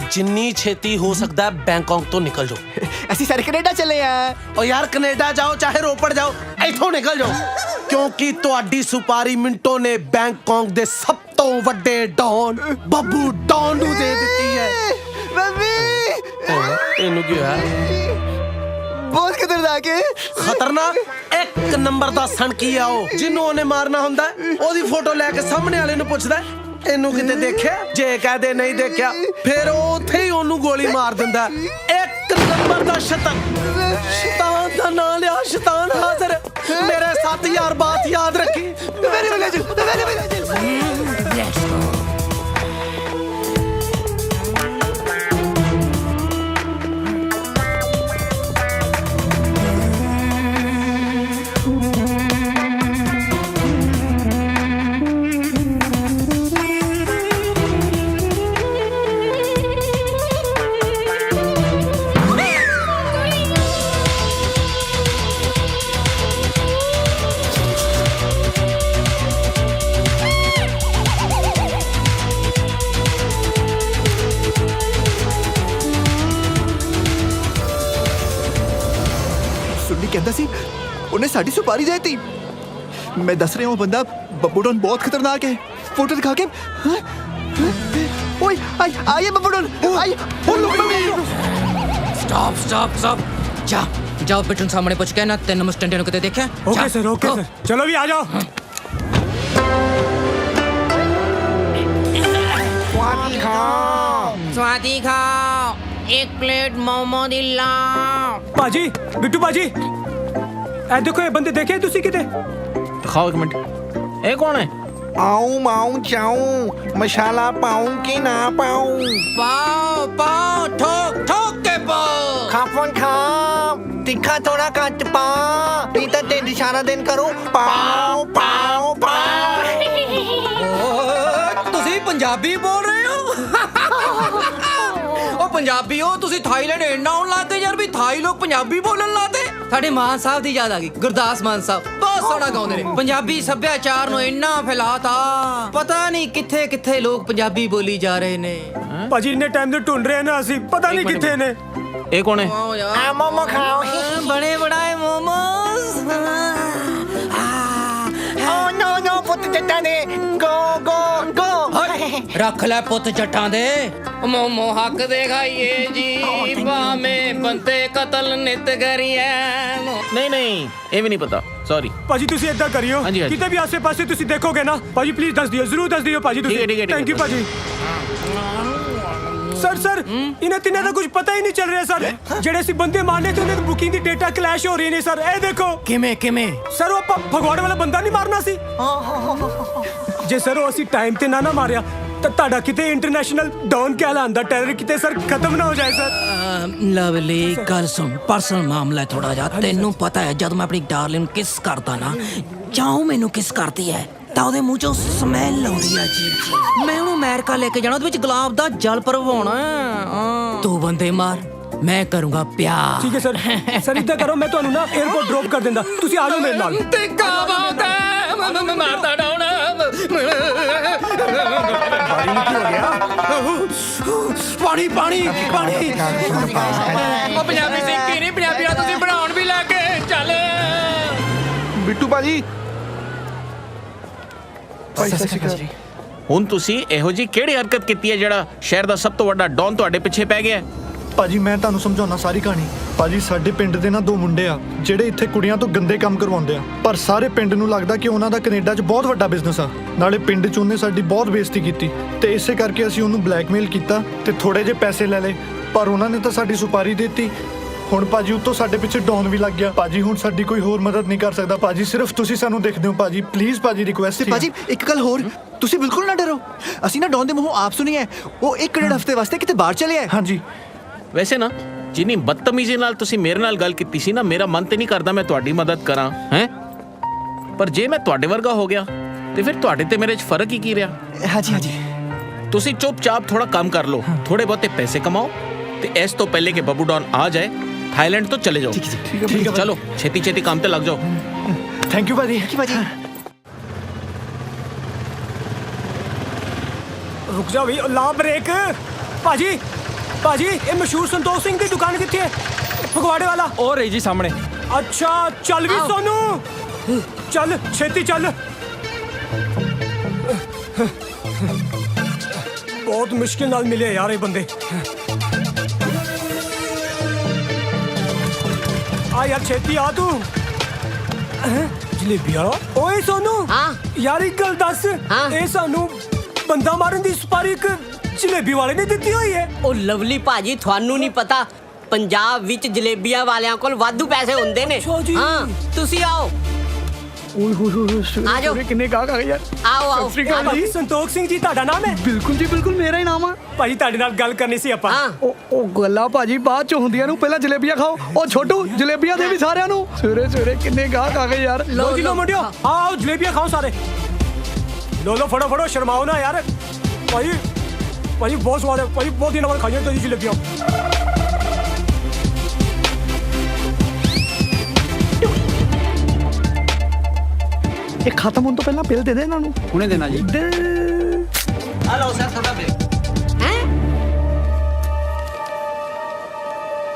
जिन्नी छेती हो सकता है बैंकॉक तो निकल जाओ ऐसी सारे कनेडा चले हैं और यार कनेडा जाओ चाहे रोपड़ जाओ इथों निकल जाओ क्योंकि ਤੁਹਾਡੀ ਸੁਪਾਰੀ ਮਿੰਟੋ ਨੇ बैंकॉक ਦੇ ਸਭ ਤੋਂ ਵੱਡੇ ਡੌਨ ਬੱਬੂ ਡੌਨ ਨੂੰ ਦੇ ਦਿੱਤੀ ਹੈ मम्मी ਇਹਨੂੰ ਕੀ ਹੋਇਆ बहुत खतरनाक है ਖਤਰਨਾਕ ਇੱਕ ਨੰਬਰ ਦਾ ਸਣਕੀ ਆ ਉਹ ਜਿਹਨੂੰ ਉਹਨੇ ਮਾਰਨਾ ਹੁੰਦਾ ਉਹਦੀ ਫੋਟੋ ਲੈ ਕੇ ਸਾਹਮਣੇ ਵਾਲੇ ਨੂੰ ਪੁੱਛਦਾ ਇਹਨੂੰ ਕਿਤੇ ਦੇਖਿਆ ਜੇ ਕਹਦੇ ਨਹੀਂ ਦੇਖਿਆ ਫਿਰ ਉਹ ਉੱਥੇ ਹੀ ਉਹਨੂੰ ਗੋਲੀ ਮਾਰ ਦਿੰਦਾ ਇੱਕ ਨੰਬਰ ਦਾ ਸ਼ੈਤਾਨ ਦਾ ਨਾਂ ਲਿਆ ਸ਼ੈਤਾਨ ਹਾਜ਼ਰ ਮੇਰੇ 7000 ਬਾਤ ਯਾਦ ਰੱਖੀ मेरे कहता सी उन्हें साड़ी सुपारी देती मैं दस रहा हूँ बंदा बब्बू डॉन बहुत खतरनाक है फोटो दिखा के ओए आइए बब्बू डॉन आइए स्टॉप जाओ बेटन सामने पूछ के ना 3 नंबर स्टैंड को देखा ओके सर चलो भी आ जाओ स्वादी खाओ 1 प्लेट मोमो दिलाओ बाजी बिट्टू बाजी ਇਹ ਦੇਖੋ ਇਹ ਬੰਦੇ ਦੇਖੇ ਤੁਸੀਂ ਕਿਤੇ? ਦਿਖਾਓ ਇੱਕ ਮਿੰਟ, ਇਹ ਕੌਣ ਹੈ? ਆਉਂ ਮਾਉਂ ਚਾਉਂ, ਮਸਾਲਾ ਪਾਉਂ ਕਿ ਨਾ ਪਾਉਂ? ਪਾਓ ਪਾਓ ਠੋਕ ਠੋਕ ਕੇ ਪਾਓ। ਖਾਪਨ ਖਾਪ, ਤਿੱਖਾ ਥੋੜਾ ਘੱਟ ਪਾ, ਨਹੀਂ ਤਾਂ ਢਿੱਡ ਸਾਰਾ ਦਿਨ ਕਰੂੰ ਪਾਉ ਪਾਉ ਪਾਉ। ਤੁਸੀਂ ਪੰਜਾਬੀ ਬੋਲ ਰਹੇ ਹੋ? ਉਹ ਪੰਜਾਬੀ ਹੋ ਤੁਸੀਂ? ਥਾਈਲੈਂਡ ਇੰਨਾ ਆਉਣ ਲੱਗੇ ਯਾਰ ਵੀ ਥਾਈ ਲੋਕ ਪੰਜਾਬੀ ਬੋਲਣ ਲੱਗੇ। ਸਾਡੇ ਮਾਨ ਸਾਹਿਬ ਦੀ ਯਾਦ ਆ ਗਈ, ਗੁਰਦਾਸ ਮਾਨ ਸਾਹਿਬ ਬਹੁਤ ਸੋਹਣਾ ਗਾਉਂਦੇ ਨੇ। ਪੰਜਾਬੀ ਸੱਭਿਆਚਾਰ ਨੂੰ ਇੰਨਾ ਫੈਲਾਤਾ, ਪਤਾ ਨਹੀਂ ਕਿੱਥੇ ਕਿੱਥੇ ਲੋਕ ਪੰਜਾਬੀ ਬੋਲੀ ਜਾ ਰਹੇ ਨੇ। ਭਾਜੀ ਇੰਨੇ ਟਾਈਮ ਦੇ ਢੂੰਡ ਰਹੇ ਨਾ ਅਸੀਂ, ਪਤਾ ਨਹੀਂ ਕਿੱਥੇ ਨੇ। ਇਹ ਕੌਣ ਹੈ? ਆ ਮੋਮੋ ਖਾਓ। ਬਣੇ ਬੜਾਏ ਮੋਮੋਸ। ਓ ਨੋ ਨੋ ਪੁੱਤ ਜੱਟਾਂ ਦੇ, ਗੋ ਗੋ ਗੋ। ਰੱਖ ਲੈ ਪੁੱਤ ਜੱਟਾਂ ਦੇ। ਮੋਮੋ ਹੱਕ ਦੇ ਖਾਈਏ ਜੀ, ਭਾਵੇਂ ਬੰਦੇ ਕਤਲ ਨਿਤ ਕਰੀਏ। ਨਹੀਂ ਨਹੀਂ, ਇਹ ਵੀ ਨਹੀਂ ਪਤਾ, ਸੌਰੀ ਭਾਜੀ। ਤੁਸੀਂ ਏਦਾਂ ਕਰਿਓ, ਕਿਤੇ ਵੀ ਆਸੇ ਪਾਸੇ ਤੁਸੀਂ ਦੇਖੋਗੇ ਨਾ ਭਾਜੀ, ਪਲੀਜ਼ ਦੱਸ ਦਿਓ, ਜ਼ਰੂਰ ਦੱਸ ਦਿਓ ਭਾਜੀ ਤੁਸੀਂ। ਠੀਕ ਹੈ ਥੈਂਕ ਯੂ ਭਾਜੀ। ਸਰ ਇਹਨਾਂ ਤਿੰਨਾਂ ਦਾ ਕੁਝ ਪਤਾ ਹੀ ਨਹੀਂ ਚੱਲ ਰਿਹਾ ਸਰ। ਜਿਹੜੇ ਅਸੀਂ ਬੰਦੇ ਮਾਰਨੇ ਤੇ ਉਹਨਾਂ ਦੀ ਬੁਕਿੰਗ ਦੀ ਡੇਟਾ ਕਲੈਸ਼ ਹੋ ਰਹੀ ਨੇ ਸਰ। ਇਹ ਦੇਖੋ। ਕਿਵੇਂ ਕਿਵੇਂ? ਸਰ ਉਹ ਆਪਾਂ ਫਗਵਾੜੇ ਵਾਲਾ ਬੰਦਾ ਨਹੀਂ ਮਾਰਨਾ ਸੀ? ਜੇ ਸਰ ਉਹ ਅਸੀਂ ਟਾਈਮ ਤੇ ਨਾ ਮਾਰਿਆ ਤਾਂ ਤੁਹਾਡਾ ਕਿਤੇ ਇੰਟਰਨੈਸ਼ਨਲ ਡਾਊਨ ਕਹਿਲਾਂਦਾ ਟੈਰਰ ਕਿਤੇ ਸਰ ਖਤਮ ਨਾ ਹੋ ਜਾਏ ਸਰ। ਲਵਲੀ ਗੱਲ ਸੁਣ, ਪਰਸਨਲ ਮਾਮਲਾ ਹੈ ਥੋੜਾ ਜਿਹਾ। ਤੈਨੂੰ ਪਤਾ ਹੈ ਜਦ ਮੈਂ ਆਪਣੀ ਡਾਰਲਿੰਗ ਨੂੰ ਕਿਸ ਕਰਦਾ ਨਾ, ਚਾਹੂ ਮੈਨੂੰ ਕਿਸ ਕਰਦੀ ਹੈ ਤਾਂ ਉਹਦੇ ਮੂੰਹ ਚੋਂ ਸਮੈਲ ਆਉਂਦੀ ਆ ਜੀ। ਮੈਂ ਉਹਨੂੰ ਅਮਰੀਕਾ ਲੈ ਕੇ ਜਾਣਾ, ਉਹਦੇ ਵਿੱਚ ਗੁਲਾਬ ਦਾ ਜਲ ਭਰਵਾਉਣਾ। ਤੂੰ ਬੰਦੇ ਮਾਰ, ਮੈਂ ਕਰੂੰਗਾ ਪਿਆਰ। ਠੀਕ ਹੈ ਸਰ। ਸਰ ਇੱਦਾਂ ਕਰੋ, ਮੈਂ ਤੁਹਾਨੂੰ ਨਾ 에어ਪੋਰਟ ਡ੍ਰੌਪ ਕਰ ਦਿੰਦਾ, ਤੁਸੀਂ ਆ ਜਾਓ ਮੇਰੇ ਨਾਲ। ਤੇ ਕਾਵਾਉਂਦਾ ਮੈਂ ਮਾਰਦਾ ਡਾਉਣਾ। ਪਾਣੀ ਪਾਣੀ ਪਾਣੀ। ਉਹ ਪੰਜਾਬੀ ਸਿੱਖੀ ਨਹੀਂ, ਪੰਜਾਬੀਆਂ ਤੁਸੀਂ ਬਣਾਉਣ ਵੀ ਲੈ ਕੇ ਚੱਲ। ਬਿੱਟੂ ਭਾਜੀ। ਹੁਣ ਤੁਸੀਂ ਇਹੋ ਜੀ ਕਿਹੜੀ ਹਰਕਤ ਕੀਤੀ ਹੈ ਜਿਹੜਾ ਸ਼ਹਿਰ ਦਾ ਸਭ ਤੋਂ ਵੱਡਾ ਡੌਨ ਤੁਹਾਡੇ ਪਿੱਛੇ ਪੈ ਗਿਆ? ਭਾਜੀ ਮੈਂ ਤੁਹਾਨੂੰ ਸਮਝਾਉਣਾ ਸਾਰੀ ਕਹਾਣੀ। ਭਾਜੀ ਸਾਡੇ ਪਿੰਡ ਦੇ ਨਾ 2 ਮੁੰਡੇ ਆ ਜਿਹੜੇ ਇੱਥੇ ਕੁੜੀਆਂ ਤੋਂ ਗੰਦੇ ਕੰਮ ਕਰਵਾਉਂਦੇ ਆ, ਪਰ ਸਾਰੇ ਪਿੰਡ ਨੂੰ ਲੱਗਦਾ ਕਿ ਉਹਨਾਂ ਦਾ ਕੈਨੇਡਾ 'ਚ ਬਹੁਤ ਵੱਡਾ ਬਿਜ਼ਨਸ ਆ। ਨਾਲੇ ਪਿੰਡ 'ਚ ਉਹਨੇ ਸਾਡੀ ਬਹੁਤ ਬੇਇੱਜ਼ਤੀ ਕੀਤੀ ਤੇ ਇਸੇ ਕਰਕੇ ਅਸੀਂ ਉਹਨੂੰ ਬਲੈਕਮੇਲ ਕੀਤਾ ਤੇ ਥੋੜੇ ਜਿਹੇ ਪੈਸੇ ਲੈ ਲਏ, ਪਰ ਉਹਨਾਂ ਨੇ ਤਾਂ ਸਾਡੀ ਸੁਪਾਰੀ ਦਿੱਤੀ। ਹੁਣ ਭਾਜੀ ਉੱਤੋਂ ਸਾਡੇ ਪਿੱਛੇ ਡੌਨ ਵੀ ਲੱਗ ਗਿਆ। ਭਾਜੀ ਹੁਣ ਸਾਡੀ ਕੋਈ ਹੋਰ ਮਦਦ ਨਹੀਂ ਕਰ ਸਕਦਾ ਭਾਜੀ, ਸਿਰਫ ਤੁਸੀਂ ਸਾਨੂੰ ਦੇਖਦੇ ਹੋ ਭਾਜੀ। ਪਲੀਜ਼ ਭਾਜੀ ਰਿਕੁਐਸਟ ਹੈ ਭਾਜੀ। ਇੱਕ ਗੱਲ ਹੋਰ, ਤੁਸੀਂ ਬਿਲਕੁਲ ਨਾ ਡਰੋ। ਅਸੀਂ ਨਾ ਡੌਨ ਦੇ ਮੂੰਹੋਂ ਆਪ ਸੁਣੀ ਹੈ, ਉਹ 1.5 ਹਫ਼ਤੇ ਵਾਸਤੇ ਕਿਤੇ ਬਾਹਰ ਚਲੇ ਆਏ। ਹਾਂਜੀ। ਵੈਸੇ ਨਾ ਜਿੰਨੀ ਬਦਤਮੀਜ਼ੀ ਨਾਲ ਤੁਸੀਂ ਮੇਰੇ ਨਾਲ ਗੱਲ ਕੀਤੀ ਸੀ ਨਾ, ਮੇਰਾ ਮਨ ਤੇ ਨਹੀਂ ਕਰਦਾ ਮੈਂ ਤੁਹਾਡੀ ਮਦਦ ਕਰਾਂ ਹੈ। ਪਰ ਜੇ ਮੈਂ ਤੁਹਾਡੇ ਵਰਗਾ ਹੋ ਗਿਆ ਤੇ ਫਿਰ ਤੁਹਾਡੇ ਤੇ ਮੇਰੇ 'ਚ ਫਰਕ ਹੀ ਕੀ ਰਿਹਾ? ਹਾਂਜੀ ਹਾਂਜੀ। ਤੁਸੀਂ ਚੁੱਪਚਾਪ ਥੋੜਾ ਕੰਮ ਕਰ ਲਓ, ਥੋੜੇ ਬਹੁਤੇ ਪੈਸੇ ਕਮਾਓ ਤੇ ਇਸ ਤੋਂ ਪਹਿਲੇ ਕਿ ਬੱਬੂ ਡੌਨ ਆ ਜਾਏ थाईलैंड तो चले जाओ। ठीक है चलो छेती छेती काम पे लग जाओ। थैंक यू भाजी। रुक जाओ भाई, ला ब्रेक। भाजी भाजी ये मशहूर संतोष सिंह की दुकान कितनी है? फगवाड़े वाला। और रही जी सामने। अच्छा चल भी सोनू, चल छेती चल। बहुत मुश्किल नाल मिले यार ये बंदे। आ यार छेती आ तू। जलेबी वाला। ओए सोनू। हाँ यार एक गल दस, ये सानू बंदा मारन दी सुपारी एक जलेबी वाले ने दित्ती हुई है। ओ लवली भाजी थानू नहीं पता, पंजाब विच जलेबियां वालियां कोल वाधू पैसे हुंदे ने। हाँ तुसी आओ। आ जाओ। किन्ने गाहक आ गए यार। आओ आओ। भाजी संतोख सिंह जी ਤੁਹਾਡਾ ਨਾਮ ਹੈ? ਬਿਲਕੁਲ ਜੀ ਬਿਲकुल ਮੇਰਾ ਹੀ ਨਾਮ ਆ ਭਾਜੀ। ਤੁਹਾਡੇ ਨਾਲ ਗੱਲ ਕਰਨੀ ਸੀ ਆਪਾਂ। ਉਹ ਗੱਲਾਂ ਭਾਜੀ ਬਾਅਦ ਚ ਹੁੰਦੀਆਂ ਨੂੰ, ਪਹਿਲਾਂ ਜਲੇਬੀਆਂ ਖਾਓ। ਉਹ ਛੋਟੂ ਜਲੇਬੀਆਂ ਦੇ ਵੀ ਸਾਰਿਆਂ ਨੂੰ। ਸਵੇਰੇ ਸਵੇਰੇ ਕਿੰਨੇ ਗਾਹਕ ਆ ਗਏ ਯਾਰ। ਲੋ ਜੀ ਲੋ ਮੁੰਡਿਓ, ਆਓ ਜਲੇਬੀਆਂ ਖਾਓ ਸਾਰੇ। ਲੋ ਲੋ ਫੜੋ ਫੜੋ, ਸ਼ਰਮਾਓ ਨਾ ਯਾਰ। ਭਾਜੀ ਭਾਜੀ ਬਹੁਤ ਸਵਾਦ ਹੈ ਭਾਜੀ, ਬਹੁਤ ਦਿਨਾਂ ਬਾਅਦ ਖਾਈਆਂ ਤੁਸੀਂ ਜਲੇਬੀਆਂ। ਇਹ ਖਤਮ ਹੋਣ ਤੋਂ ਪਹਿਲਾਂ ਬਿੱਲ ਦੇ ਦੇ ਇਹਨਾਂ ਨੂੰ। ਹੁਣੇ ਦੇਣਾ ਜੀ। ਆ ਲਓ ਸਰ ਤੁਹਾਡਾ ਬਿੱਲ।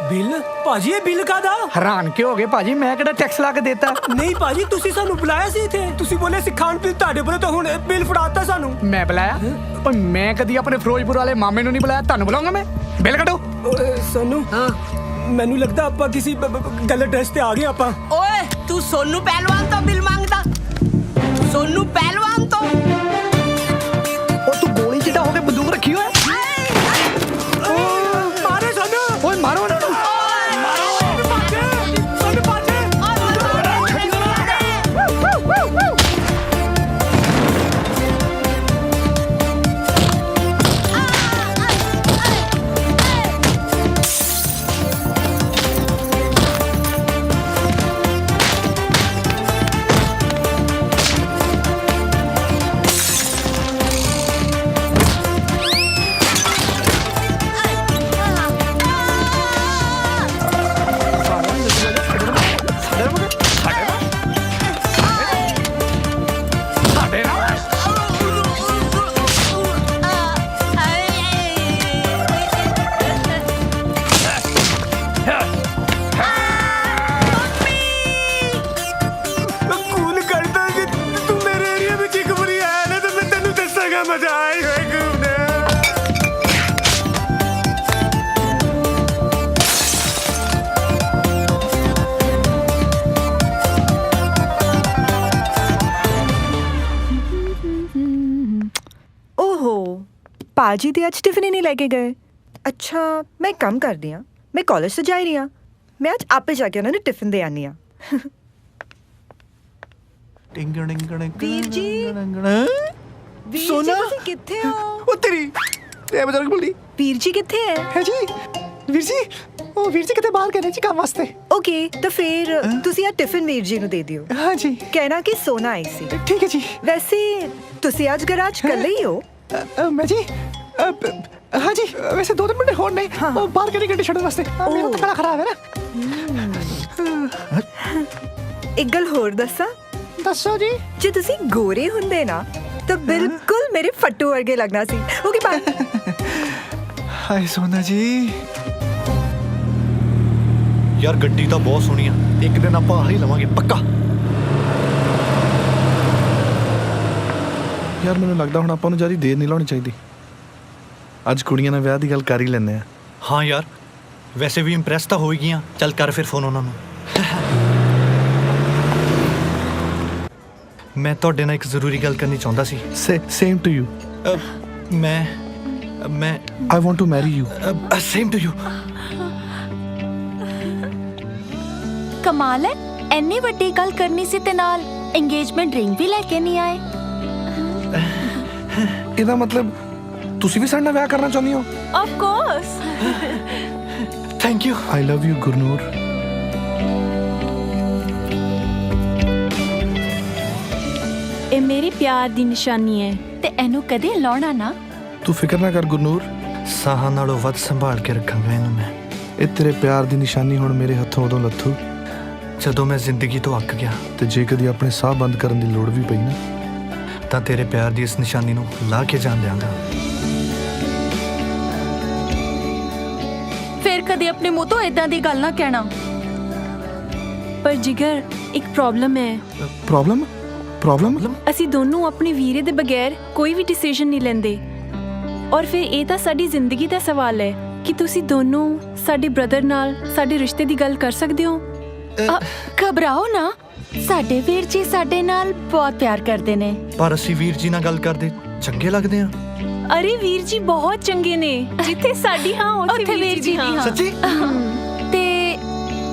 ਬਿੱਲ? ਭਾਜੀ ਇਹ ਬਿੱਲ ਕਾਦਾ? ਹੈਰਾਨ ਕਿਉਂ ਹੋ ਗਏ ਭਾਜੀ? ਮੈਂ ਕਿਹੜਾ ਟੈਕਸ ਲਾ ਕੇ ਦੇਤਾ? ਨਹੀਂ ਭਾਜੀ ਤੁਸੀਂ ਸਾਨੂੰ ਬੁਲਾਇਆ ਸੀ ਇੱਥੇ, ਤੁਸੀਂ ਬੋਲੇ ਸੀ ਖਾਣ ਪੀਣ ਤੁਹਾਡੇ ਬੋਲੇ ਤਾਂ ਹੁਣ ਬਿੱਲ ਫੜਾਤਾ ਸਾਨੂੰ। ਮੈਂ ਬੁਲਾਇਆ? ਓਏ ਮੈਂ ਕਦੀ ਆਪਣੇ ਫਿਰੋਜ਼ਪੁਰ ਵਾਲੇ ਮਾਮੇ ਨੂੰ ਨਹੀਂ ਬੁਲਾਇਆ, ਤੁਹਾਨੂੰ ਬੁਲਾਉਂਗਾ ਮੈਂ। ਬਿੱਲ ਕੱਢੋ। ਸਾਨੂੰ ਮੈਨੂੰ ਲੱਗਦਾ ਆਪਾਂ ਕਿਸੇ ਗਲਤ ਐਡਰੈਸ ਤੇ ਆ ਗਏ ਆਪਾਂ। ਓਏ ਤੂੰ ਸੋਨੂ ਪਹਿਲਵਾਨ ਤੋਂ ਬਿੱਲ ਮੰਗਦਾ? ਸੋਨੂ ਪਹਿਲਵਾਨ ਤੋਂ? ਉਹ ਤੂੰ ਗੋਲੀ ਚਿੱਟਾ ਹੋ ਕੇ ਬੰਦੂਕ ਰੱਖੀ ਹੋਇਆ? ਮਾਰੇ ਸਾਨੂੰ। ਓਏ ਮਾਰੋ ਇਹਨਾਂ ਨੂੰ। ਮਜ਼ਾ ਆਈ ਹੋਏ ਘੁੰਮਣੇ ਓਹੋ ਪਾਜੀ ਤੇ ਅੱਜ ਟਿਫਨ ਹੀ ਨਹੀਂ ਲੈ ਕੇ ਗਏ। ਅੱਛਾ ਮੈਂ ਕੰਮ ਕਰਦੀ ਹਾਂ, ਮੈਂ ਕਾਲਜ ਤੋਂ ਜਾ ਰਹੀ ਹਾਂ, ਮੈਂ ਅੱਜ ਆਪੇ ਜਾ ਕੇ ਉਹਨਾਂ ਨੂੰ ਟਿਫਨ ਦੇ ਆਨੀ ਆ। ਵੀਰ ਜੀ ਵੀਰ ਸੋਨਾ? ਜੀ ਤੁਸੀਂ ਕਿੱਥੇ ਹੋ? ਉਹ ਤੇਰੀ ਇਹ ਬਜ਼ੁਰਗ ਬੁੱਢੀ ਵੀਰ ਜੀ ਕਿੱਥੇ ਹੈ ਜੀ? ਵੀਰ ਜੀ ਉਹ ਵੀਰ ਜੀ ਕਿਤੇ ਬਾਹਰ ਗਏ ਨੇ ਜੀ ਕੰਮ ਵਾਸਤੇ। ਓਕੇ ਤਾਂ ਫਿਰ ਤੁਸੀਂ ਆ ਟਿਫਨ ਵੀਰ ਜੀ ਨੂੰ ਦੇ ਦਿਓ। ਹਾਂ ਜੀ। ਕਹਿਣਾ ਕਿ ਸੋਨਾ ਆਈ ਸੀ। ਠੀਕ ਹੈ ਜੀ। ਵੈਸੇ ਤੁਸੀਂ ਅੱਜ ਗਰਾਜ ਕਰ ਲਈ ਹੋ? ਮੈਂ ਜੀ ਹਾਂ ਜੀ ਵੈਸੇ 2 ਮਿੰਟ ਹੋਰ ਨੇ ਉਹ ਬਾਹਰ ਕਿਹੜੀ ਗੱਡੀ ਛੱਡਣ ਵਾਸਤੇ ਮੇਰਾ ਤਾਂ ਕੜਾ ਖਰਾਬ ਹੈ ਨਾ। ਇੱਕ ਗੱਲ ਹੋਰ ਦੱਸਾਂ? ਦੱਸੋ ਜੀ। ਜੇ ਤੁਸੀਂ ਗੋਰੇ ਹੁੰਦੇ ਨਾ ਤਾਂ ਬਿਲਕੁਲ ਮੇਰੇ ਫੱਟੂ ਵਰਗੇ ਲੱਗਣਾ ਸੀ। Okay bye. ਹਾਏ ਸੋਨਾ ਜੀ ਯਾਰ ਗੱਡੀ ਤਾਂ ਬਹੁਤ ਸੋਹਣੀ ਆ, ਇੱਕ ਦਿਨ ਆਪਾਂ ਆਹ ਹੀ ਲਵਾਂਗੇ ਪੱਕਾ। ਯਾਰ ਮੈਨੂੰ ਲੱਗਦਾ ਹੁਣ ਆਪਾਂ ਨੂੰ ਜ਼ਿਆਦਾ ਦੇਰ ਨਹੀਂ ਲਾਉਣੀ ਚਾਹੀਦੀ। ਅੱਜ ਕੁੜੀਆਂ ਨਾਲ ਵਿਆਹ ਦੀ ਗੱਲ ਕਰ ਹੀ ਲੈਂਦੇ ਆ। ਹਾਂ ਯਾਰ ਵੈਸੇ ਵੀ ਇੰਪ੍ਰੈਸ ਤਾਂ ਹੋ ਹੀ ਗਈਆਂ। ਚੱਲ ਕਰ ਫਿਰ ਫੋਨ ਉਹਨਾਂ ਨੂੰ। ਮੈਂ ਤੁਹਾਡੇ ਨਾਲ ਇੱਕ ਜ਼ਰੂਰੀ ਗੱਲ ਕਰਨੀ ਚਾਹੁੰਦਾ ਸੀ। Same to you. ਮੈਂ I want to marry you. Same to you. ਕਮਾਲ ਹੈ, ਇੰਨੀ ਵੱਡੀ ਗੱਲ ਕਰਨੀ ਸੀ ਤੇ ਨਾਲ ਇੰਗੇਜਮੈਂਟ ਰਿੰਗ ਵੀ ਲੈ ਕੇ ਨਹੀਂ ਆਏ। ਇਹਦਾ ਮਤਲਬ ਤੁਸੀਂ ਵੀ ਸਾਡੇ ਨਾਲ ਵਿਆਹ ਕਰਨਾ ਚਾਹੁੰਦੀ ਹੋ? Of course. Thank you. I love you Gurnoor. ਇਹ ਮੇਰੇ ਪਿਆਰ ਦੀ ਨਿਸ਼ਾਨੀ ਹੈ ਤੇ ਇਹਨੂੰ ਕਦੇ ਲਾਉਣਾ ਨਾ। ਤੂੰ ਫਿਕਰ ਨਾ ਕਰ ਗੁਰਨੂਰ, ਸਾਹਾਂ ਨਾਲੋਂ ਵੱਧ ਸੰਭਾਲ ਕੇ ਰੱਖਾਂਗਾ ਇਹਨੂੰ ਮੈਂ। ਇਹ ਤੇਰੇ ਪਿਆਰ ਦੀ ਨਿਸ਼ਾਨੀ ਹੁਣ ਮੇਰੇ ਹੱਥੋਂ ਉਦੋਂ ਲੱਥੂ ਜਦੋਂ ਮੈਂ ਜ਼ਿੰਦਗੀ ਤੋਂ ਅੱਕ ਗਿਆ। ਤੇ ਜੇ ਕਦੀ ਆਪਣੇ ਸਾਹ ਬੰਦ ਕਰਨ ਦੀ ਲੋੜ ਵੀ ਪਈ ਨਾ ਤਾਂ ਤੇਰੇ ਪਿਆਰ ਦੀ ਇਸ ਨਿਸ਼ਾਨੀ ਨੂੰ ਲਾ ਕੇ ਜਾਣ ਦਿਆਂਗਾ। ਫਿਰ ਕਦੇ ਆਪਣੇ ਮੂੰਹ ਤੋਂ ਇਦਾਂ ਦੀ ਗੱਲ ਨਾ ਕਹਿਣਾ। ਪਰ ਜਿਗਰ ਇੱਕ ਪ੍ਰੋਬਲਮ ਹੈ। ਪ੍ਰੋਬਲਮ? ਅਸੀਂ ਦੋਨੋਂ ਆਪਣੇ ਵੀਰੇ ਦੇ ਬਗੈਰ ਕੋਈ ਵੀ ਡਿਸੀਜਨ ਨਹੀਂ ਲੈਂਦੇ। ਔਰ ਫਿਰ ਇਹ ਤਾਂ ਸਾਡੀ ਜ਼ਿੰਦਗੀ ਦਾ ਸਵਾਲ ਹੈ ਕਿ ਤੁਸੀਂ ਦੋਨੋਂ ਸਾਡੇ ਬ੍ਰਦਰ ਨਾਲ ਸਾਡੇ ਰਿਸ਼ਤੇ ਦੀ ਗੱਲ ਕਰ ਸਕਦੇ ਹੋ। ਘਬਰਾਓ ਨਾ, ਸਾਡੇ ਵੀਰ ਜੀ ਸਾਡੇ ਨਾਲ ਬਹੁਤ ਪਿਆਰ ਕਰਦੇ ਨੇ। ਪਰ ਅਸੀਂ ਵੀਰ ਜੀ ਨਾਲ ਗੱਲ ਕਰਦੇ ਚੰਗੇ ਲੱਗਦੇ ਆ। ਅਰੇ ਵੀਰ ਜੀ ਬਹੁਤ ਚੰਗੇ ਨੇ, ਜਿੱਥੇ ਸਾਡੀ ਹਾਂ ਉੱਥੇ ਵੀਰ ਜੀ ਹਾਂ। ਸੱਚੀ? ਤੇ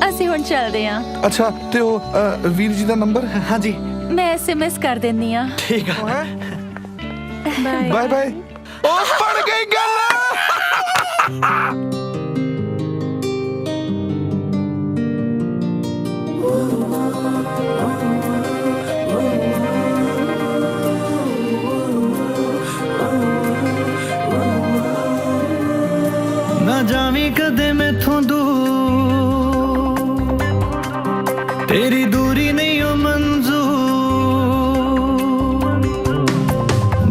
ਅਸੀਂ ਹੁਣ ਚੱਲਦੇ ਹਾਂ। ਅੱਛਾ ਤੇ ਉਹ ਵੀਰ ਜੀ ਦਾ ਨੰਬਰ? ਹਾਂਜੀ ਮੈਂ SMS ਕਰ ਦਿੰਦੀ ਆ। ਠੀਕ ਆ। Bye bye. ਉਹ ਬਣ ਗਈ ਗੱਲ। ਨਾ ਜਾਵੀਂ ਕਦੇ ਮੈਥੋਂ ਦੂਰ, ਤੇਰੀ ਦੂਰੀ ਨਹੀਂ ਓ ਮਨਜ਼ੂਰ।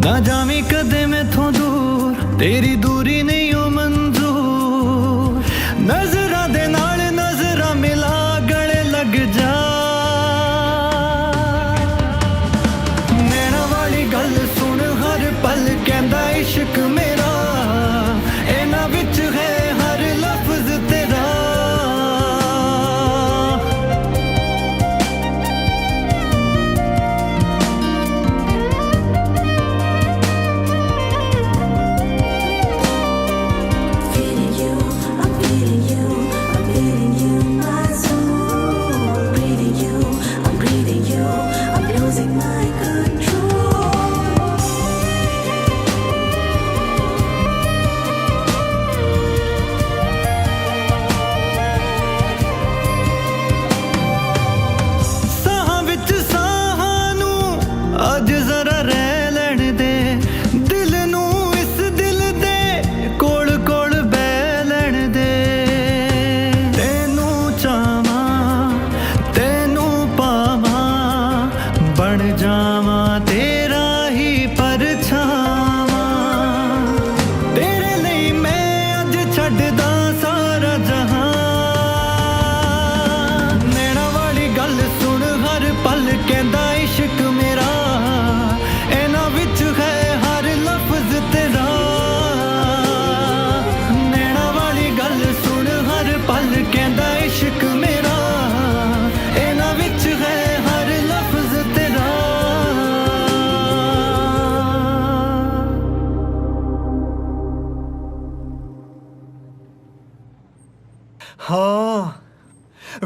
ਨਾ ਜਾਵੀਂ ਕਦੇ ਮੈਥੋਂ ਦੂਰ, ਤੇਰੀ ਦੂਰੀ ਨਹੀਂ ਓ ਮਨਜ਼ੂਰ। ਨਜ਼ਰਾਂ ਦੇ ਨਾਲ ਨਜ਼ਰਾਂ ਮਿਲਾ ਗਲੇ ਲੱਗ ਜਾ। ਨੈਣਾ ਵਾਲੀ ਗੱਲ ਸੁਣ ਹਰ ਪਲ ਕਹਿੰਦਾ ਇਸ਼ਕ ਮੇਰਾ, ਇਹਨਾਂ ਵਿੱਚ ਹੈ ਹਰ ਲਫ਼ਜ਼ ਤੇਰਾ।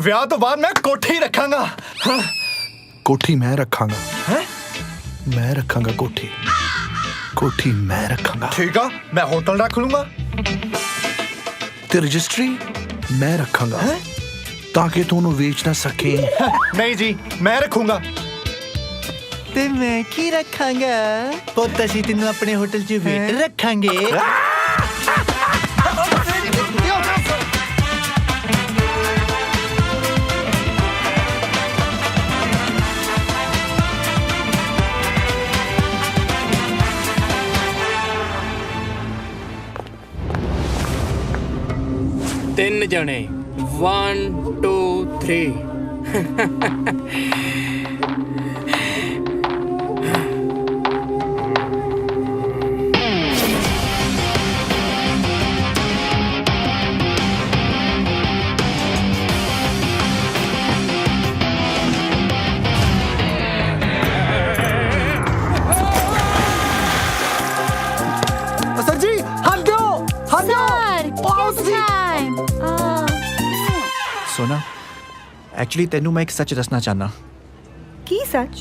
ਵਿਆਹ ਤੋਂ ਬਾਅਦ ਮੈਂ ਕੋਠੀ ਰੱਖਾਂਗਾ। ਕੋਠੀ ਮੈਂ ਰੱਖਾਂਗਾ। ਹੈ ਮੈਂ ਰੱਖਾਂਗਾ ਕੋਠੀ। ਕੋਠੀ ਮੈਂ ਰੱਖਾਂਗਾ। ਠੀਕ ਆ, ਮੈਂ ਹੋਟਲ ਰੱਖ ਲੂੰਗਾ ਤੇ ਰਜਿਸਟਰੀ ਮੈਂ ਰੱਖਾਂਗਾ ਤਾਂ ਕਿ ਤੂੰ ਉਹਨੂੰ ਵੇਚ ਨਾ ਸਕੇ। ਨਹੀਂ ਜੀ, ਮੈਂ ਰੱਖੂੰਗਾ। ਤੇ ਮੈਂ ਕੀ ਰੱਖਾਂਗਾ? ਪੁੱਤ ਅਸੀਂ ਤੈਨੂੰ ਆਪਣੇ ਹੋਟਲ 'ਚ ਵੇਟਰ ਰੱਖਾਂਗੇ। ਤਿੰਨ ਜਣੇ 1 2 3 सर जी हट जाओ, हट जाओ। सोना, एक्चुअली तेनू मैं एक सच दसना चाहना। ਕੀ ਸੱਚ?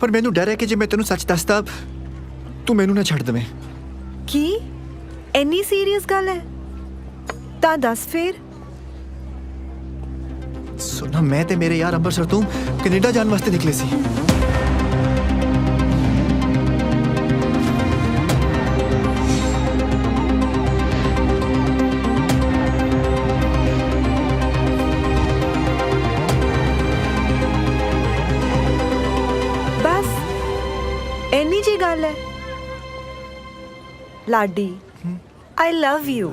पर मैनू डर है कि जे मैं तेनू सच दसदा तू मैनू ना छड़ देवें। ਕੀ ਇੰਨੀ ਸੀਰੀਅਸ ਗੱਲ ਹੈ? ਤਾਂ ਦੱਸ ਫੇਰ। सोना, मैं ते मेरे यार अंबरसर तो कनेडा जाने वास्ते निकले सी। ਬਸ ਇੰਨੀ ਜੀ ਗੱਲ ਹੈ। Laddi, I love you.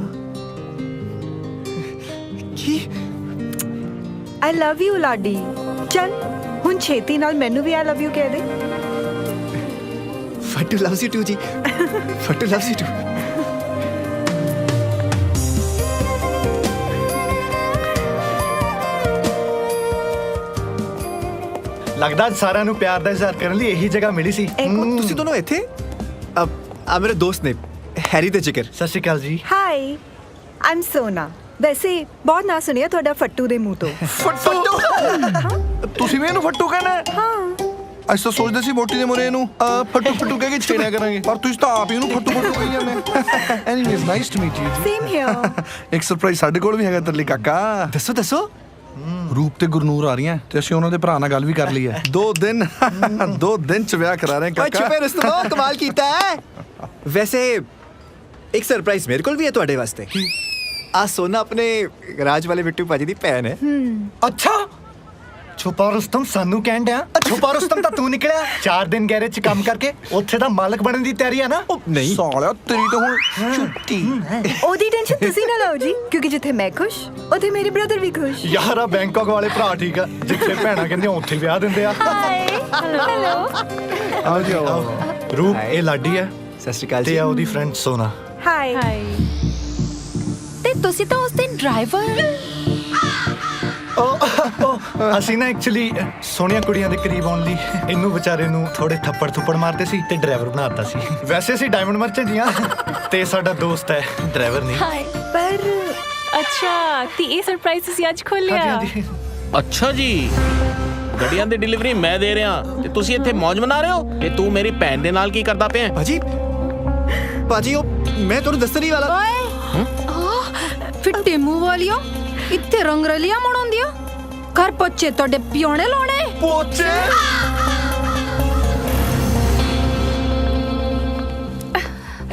ਕੀ? I love you Laddi. ਚੱਲ ਹੁਣ ਛੇਤੀ ਨਾਲ ਮੈਨੂੰ ਵੀ ਆਈ ਲਵ ਯੂ ਕਹਿ ਦੇ। फट्टू लव्स यू टू जी। Phattu loves you too. ਲੱਗਦਾ ਸਾਰਿਆਂ ਨੂੰ ਪਿਆਰ ਦਾ ਇਜ਼ਹਾਰ ਕਰਨ ਲਈ ਇਹੀ ਜਗ੍ਹਾ ਮਿਲੀ ਸੀ। ਤੁਸੀਂ ਦੋਨੋਂ ਇੱਥੇ? ਆ ਮੇਰੇ ਦੋਸਤ ਨੇ, ਹੈਰੀ ਤੇ ਜਿਗਰ। ਸਤਿ ਸ਼੍ਰੀ ਅਕਾਲ ਜੀ। ਹਾਈ, ਆਮ ਸੋਨਾ। ਵੈਸੇ ਬਹੁਤ ਨਾ ਸੁਣਿਆ ਤੁਹਾਡਾ ਫੱਟੂ ਦੇ ਮੂੰਹ ਤੋਂ। ਫੱਟੂ? ਤੁਸੀਂ ਵੀ ਇਹਨੂੰ ਫੱਟੂ ਕਹਿੰਦੇ? ਹਾਂ। ਅਸੀਂ ਤਾਂ ਸੋਚਦੇ ਸੀ ਮੋਟੀ ਦੇ ਮੁਰੇ ਇਹਨੂੰ ਫੱਟੂ ਫੱਟੂ ਕਹਿ ਕੇ ਛੇੜਿਆ ਕਰਾਂਗੇ, ਪਰ ਤੁਸੀਂ ਤਾਂ ਆਪ ਹੀ ਇਹਨੂੰ ਫੱਟੂ ਫੱਟੂ ਕਹੀ ਜਾਂਦੇ। Anyways nice to meet you ਜੀ। Same here. ਇੱਕ ਸਰਪ੍ਰਾਈਜ਼ ਸਾਡੇ ਕੋਲ ਵੀ ਹੈਗਾ ਤੇਰੇ ਲਈ ਕਾਕਾ। ਦੱਸੋ ਦੱਸੋ। ਰੂਪ ਤੇ ਗੁਰਨੂਰ ਆ ਰਹੀਆਂ ਤੇ ਅਸੀਂ ਉਹਨਾਂ ਦੇ ਭਰਾ ਨਾਲ ਗੱਲ ਵੀ ਕਰ ਲਈ ਹੈ। 2 ਦਿਨ ਚ ਵਿਆਹ ਕਰਾ ਰਹੇ ਕਾਕਾ। ਅੱਛਾ, ਫਿਰ ਇਸ ਤੋਂ ਕਮਾਲ ਕੀਤਾ ਹੈ। ਵੈਸੇ ਇੱਕ ਸਰਪ੍ਰਾਈਜ਼ ਮੇਰੇ ਕੋਲ ਵੀ ਹੈ ਤੁਹਾਡੇ ਵਾਸਤੇ। ਆ ਸੋਨਾ ਆਪਣੇ ਰਾਜ ਵਾਲੇ ਬਿੱਟੂ ਭਾਜੀ ਦੀ ਭੈਣ ਹੈ। ਅੱਛਾ, ਛੁਪਾ ਰੁਸਤਮ ਸਾਨੂੰ ਕਹਿਣ ਡਿਆ? ਛੁਪਾ ਰੁਸਤਮ ਤਾਂ ਤੂੰ ਨਿਕਲਿਆ। 4 ਦਿਨ ਗੈਰੇਜ 'ਚ ਕੰਮ ਕਰਕੇ ਉੱਥੇ ਦਾ ਮਾਲਕ ਬਣਨ ਦੀ ਤਿਆਰੀ ਆ ਨਾ? ਨਹੀਂ ਸਾਲਿਆ, ਤੇਰੀ ਤਾਂ ਹੁਣ ਛੁੱਟੀ। ਉਹਦੀ ਟੈਨਸ਼ਨ ਤੁਸੀਂ ਨਾ ਲਓ ਜੀ, ਕਿਉਂਕਿ ਜਿੱਥੇ ਮੈਂ ਖੁਸ਼ ਉੱਥੇ ਮੇਰੇ ਬ੍ਰਦਰ ਵੀ ਖੁਸ਼। ਯਾਰ ਆ ਬੈਂਕਾਕ ਵਾਲੇ ਭਰਾ ਠੀਕ ਆ, ਜਿੱਥੇ ਭੈਣਾਂ ਕਹਿੰਦੇ ਉੱਥੇ ਵਿਆਹ ਦਿੰਦੇ ਆ। ਹਾਏ, ਹੈਲੋ। ਆਓ ਜੀ ਆਓ। ਰੂਪ, ਇਹ ਲਾਡੀ ਹੈ। ਸਤਿ ਸ਼੍ਰੀ ਅਕਾਲ ਜੀ। ਤੇ ਆ ਉਹਦੀ ਫਰੈਂਡ ਸੋਨਾ। ਹਾਈ। ਤੇ ਤੁਸੀਂ ਤਾਂ ਉਸ ਦਿਨ ਡਰਾਈਵਰ। ਅਸੀਂ ਨਾ ਐਕਚੁਅਲੀ ਸੋਹਣੀਆਂ ਕੁੜੀਆਂ ਦੇ ਕਰੀਬ ਆਉਣ ਲਈ ਇਹਨੂੰ ਵਿਚਾਰੇ ਨੂੰ ਥੋੜੇ ਥੱਪੜ ਮਾਰਦੇ ਸੀ ਤੇ ਡਰਾਈਵਰ ਬਣਾਤਾ ਸੀ। ਵੈਸੇ ਅਸੀਂ ਡਾਇਮੰਡ ਮਰਚੈਂਟ ਜੀ ਆ ਤੇ ਸਾਡਾ ਦੋਸਤ ਹੈ, ਡਰਾਈਵਰ ਨਹੀਂ। ਪਰ ਅੱਛਾ, ਤੇ ਇਹ ਸਰਪ੍ਰਾਈਜ਼ ਤੁਸੀਂ ਅੱਜ ਖੋਲਿਆ? ਅੱਛਾ ਜੀ, ਗੱਡੀਆਂ ਦੀ ਡਿਲੀਵਰੀ ਮੈਂ ਦੇ ਰਿਹਾ ਤੇ ਤੁਸੀਂ ਇੱਥੇ ਮौज ਮਨਾ ਰਹੇ ਹੋ ਕਿ ਤੂੰ ਮੇਰੀ ਭੈਣ ਦੇ ਨਾਲ ਕੀ ਕਰਦਾ ਪਿਆ? ਭਾਜੀ ਉਹ ਮੈਂ ਤੁਹਾਨੂੰ ਦੱਸਣ ਹੀ ਵਾਲਾ। ਫਿੱਟੇ ਮੂੰਹ ਵਾਲਿਓ, ਇੱਥੇ ਰੰਗ ਰਲੀਆਂ ਮਣਾਉਂਦੀਆਂ। ਘਰ ਪੋਚੇ ਤੁਹਾਡੇ ਪਿਓਣੇ ਲਾਉਣੇ। ਪੋਚੇ?